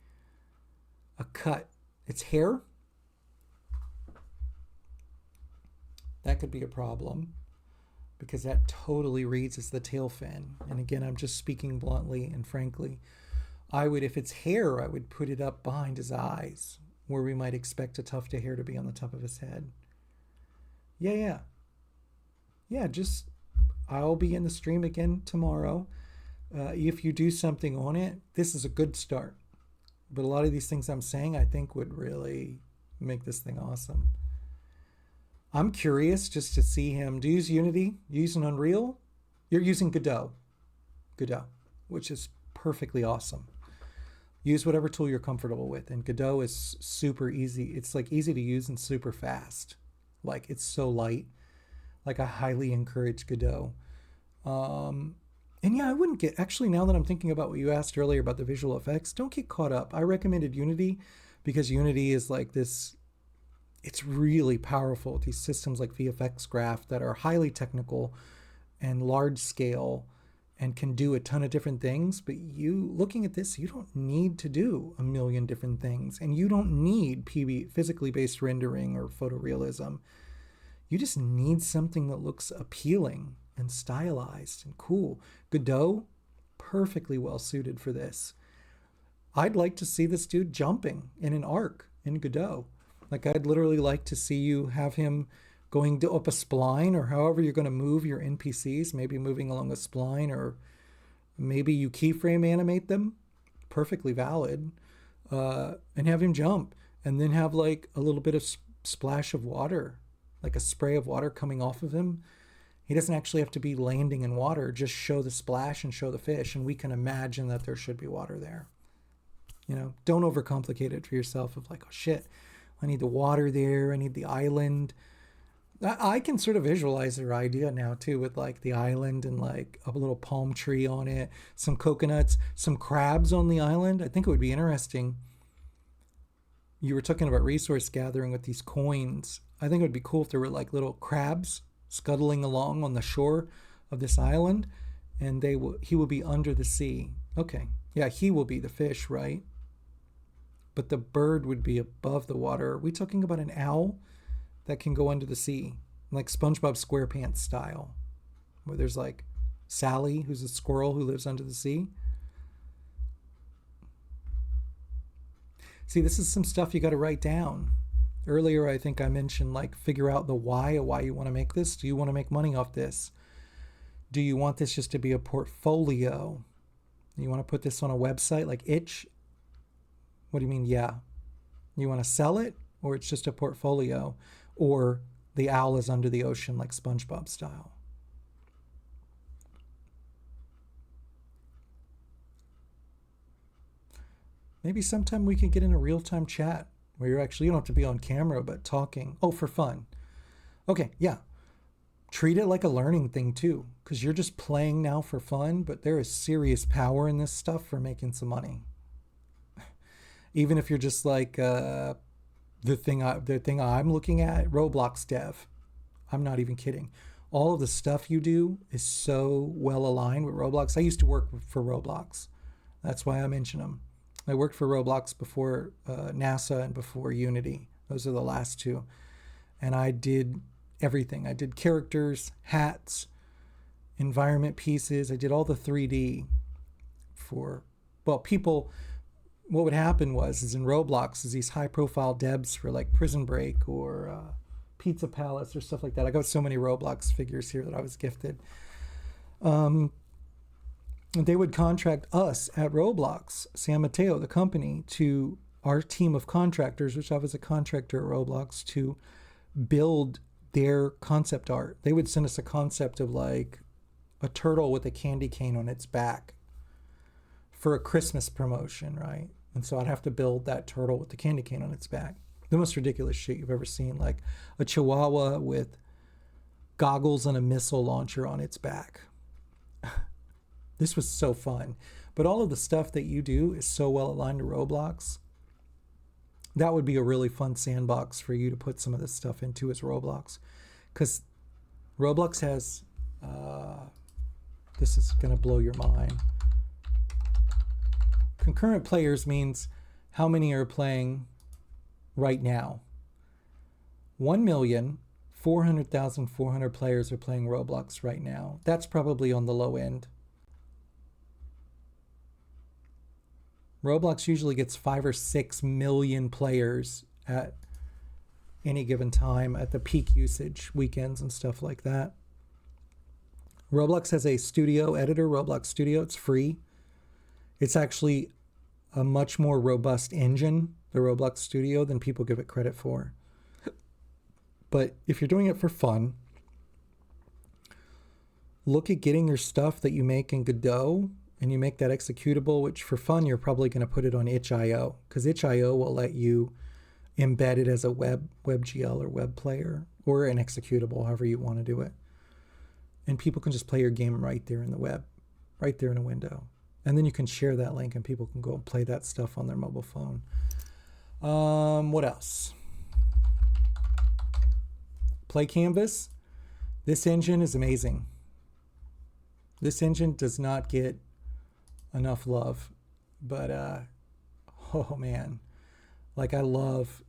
a cut. It's hair. That could be a problem, because that totally reads as the tail fin. And again, I'm just speaking bluntly and frankly. If it's hair, I would put it up behind his eyes, where we might expect a tuft of hair to be on the top of his head. Yeah, I'll be in the stream again tomorrow. If you do something on it, this is a good start. But a lot of these things I'm saying, I think would really make this thing awesome. I'm curious just to see him. Do you use Unity? Using Unreal? You're using Godot, which is perfectly awesome. Use whatever tool you're comfortable with. And Godot is super easy. It's like easy to use and super fast. Like, it's so light. Like, I highly encourage Godot. And yeah, I wouldn't get, actually, now that I'm thinking about what you asked earlier about the visual effects, don't get caught up. I recommended Unity because Unity is like this, it's really powerful with these systems like VFX Graph that are highly technical and large scale and can do a ton of different things. But you, looking at this, you don't need to do a million different things. And you don't need physically based rendering or photorealism. You just need something that looks appealing and stylized and cool. Godot perfectly well suited for this. I'd like to see this dude jumping in an arc in Godot. Like, I'd literally like to see you have him going up a spline, or however you're going to move your NPCs, maybe moving along a spline, or maybe you keyframe animate them. Perfectly valid. And have him jump, and then have like a little bit of splash of water, like a spray of water coming off of him. He doesn't actually have to be landing in water, just show the splash and show the fish, and we can imagine that there should be water there. You know, don't overcomplicate it for yourself of like, oh shit, I need the water there, I need the island. I can sort of visualize their idea now too, with like the island and like a little palm tree on it, some coconuts, some crabs on the island. I think it would be interesting. You were talking about resource gathering with these coins. I think it would be cool if there were like little crabs scuttling along on the shore of this island, and he will be under the sea. Okay, yeah, he will be the fish, right? But the bird would be above the water. Are we talking about an owl that can go under the sea, like SpongeBob SquarePants style, where there's like Sally, who's a squirrel who lives under the sea? See, this is some stuff you got to write down. Earlier, I think I mentioned like figure out the why you want to make this. Do you want to make money off this? Do you want this just to be a portfolio? You want to put this on a website like Itch? What do you mean? Yeah. You want to sell it, or it's just a portfolio, or the owl is under the ocean like SpongeBob style? Maybe sometime we can get in a real-time chat where you don't have to be on camera, but talking. Oh, for fun. Okay, yeah. Treat it like a learning thing too, because you're just playing now for fun, but there is serious power in this stuff for making some money. Even if you're just like the thing I'm looking at, Roblox dev. I'm not even kidding. All of the stuff you do is so well aligned with Roblox. I used to work for Roblox. That's why I mention them. I worked for Roblox before NASA and before Unity. Those are the last two. And I did everything. I did characters, hats, environment pieces. I did all the 3D for, well, people. What would happen is in Roblox is these high profile devs for like Prison Break or Pizza Palace or stuff like that. I got so many Roblox figures here that I was gifted. They would contract us at Roblox, San Mateo, the company, to our team of contractors, which I was a contractor at Roblox, to build their concept art. They would send us a concept of like a turtle with a candy cane on its back for a Christmas promotion, right? And so I'd have to build that turtle with the candy cane on its back. The most ridiculous shit you've ever seen, like a chihuahua with goggles and a missile launcher on its back. This was so fun. But all of the stuff that you do is so well aligned to Roblox. That would be a really fun sandbox for you to put some of this stuff into, as Roblox. Because Roblox has, this is going to blow your mind. Concurrent players means how many are playing right now. 1,400,400 players are playing Roblox right now. That's probably on the low end. Roblox usually gets 5 or 6 million players at any given time at the peak usage, weekends and stuff like that. Roblox has a studio editor, Roblox Studio. It's free. It's actually a much more robust engine, the Roblox Studio, than people give it credit for. But if you're doing it for fun, look at getting your stuff that you make in Godot, and you make that executable, which for fun, you're probably going to put it on itch.io, because itch.io will let you embed it as a WebGL or web player, or an executable, however you want to do it. And people can just play your game right there in the web, right there in a window. And then you can share that link and people can go and play that stuff on their mobile phone. What else? Play Canvas. This engine is amazing. This engine does not get enough love, but oh man, like I love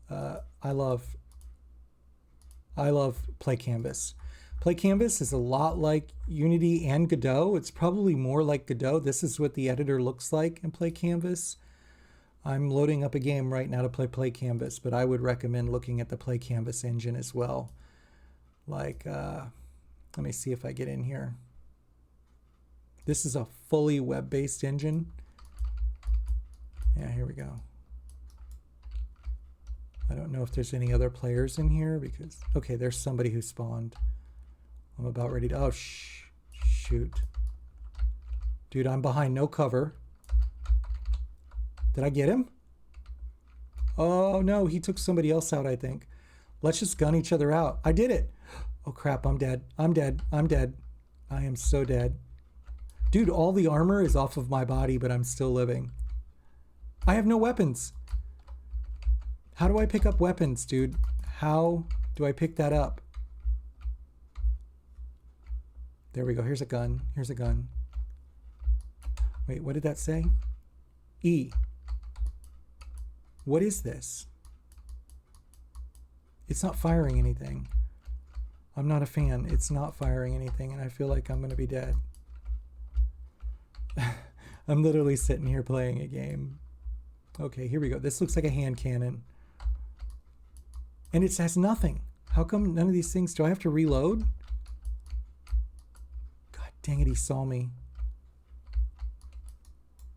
Play Canvas. Play Canvas is a lot like Unity and Godot. It's probably more like Godot. This is what the editor looks like in Play Canvas. I'm loading up a game right now to play Canvas, but I would recommend looking at the Play Canvas engine as well. Like, let me see if I get in here. This is a fully web-based engine. Yeah, here we go. I don't know if there's any other players in here because, okay, there's somebody who spawned. I'm about ready to, oh, shoot. Dude, I'm behind no cover. Did I get him? Oh, no, he took somebody else out, I think. Let's just gun each other out. I did it. Oh, crap, I'm dead. I'm dead. I'm dead. I am so dead. Dude, all the armor is off of my body, but I'm still living. I have no weapons. How do I pick up weapons, dude? How do I pick that up? There we go. Here's a gun. Here's a gun. Wait, what did that say? E. What is this? It's not firing anything. I'm not a fan. It's not firing anything, and I feel like I'm going to be dead. I'm literally sitting here playing a game. Okay, here we go. This looks like a hand cannon. And it has nothing. How come none of these things... Do I have to reload? God dang it, he saw me.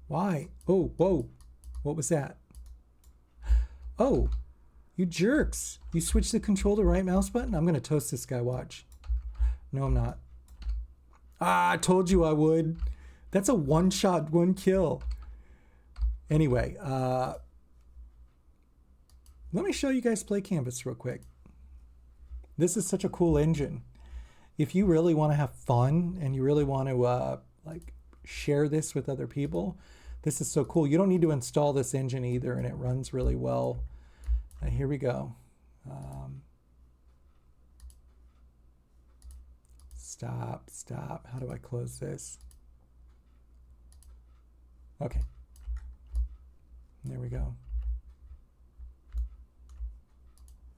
Why? Oh, whoa. What was that? Oh, you jerks. You switched the control to right mouse button? I'm going to toast this guy, watch. No, I'm not. Ah, I told you I would. That's a one-shot, one kill. Anyway, let me show you guys Play Canvas real quick. This is such a cool engine. If you really want to have fun and you really want to like share this with other people, this is so cool. You don't need to install this engine either, and it runs really well. Here we go. Stop. How do I close this? Okay. There we go.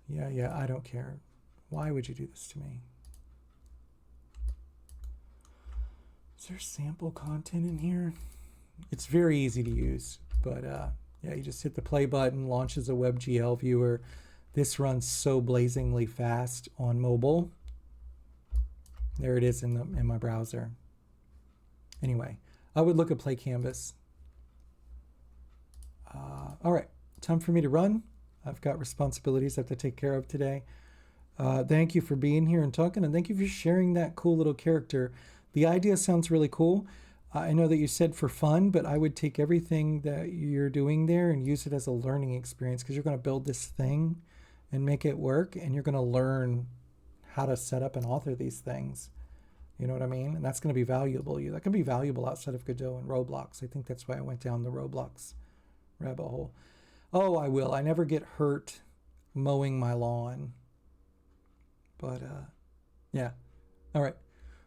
Yeah, I don't care. Why would you do this to me? Is there sample content in here? It's very easy to use, but yeah, you just hit the play button, launches a WebGL viewer. This runs so blazingly fast on mobile. There it is in my browser. Anyway, I would look at Play Canvas. All right, time for me to run. I've got responsibilities I have to take care of today. Thank you for being here and talking, and thank you for sharing that cool little character. The idea sounds really cool. I know that you said for fun, but I would take everything that you're doing there and use it as a learning experience, because you're going to build this thing and make it work, and you're going to learn how to set up and author these things. You know what I mean? And that's going to be valuable. That can be valuable outside of Godot and Roblox. I think that's why I went down the Roblox rabbit hole. Oh, I will. I never get hurt mowing my lawn. But, yeah. All right.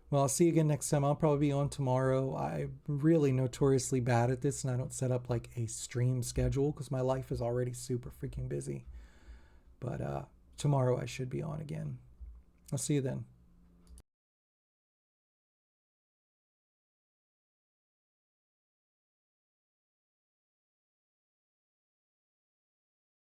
Well, I'll see you again next time. I'll probably be on tomorrow. I'm really notoriously bad at this, and I don't set up like a stream schedule because my life is already super freaking busy. But tomorrow I should be on again. I'll see you then.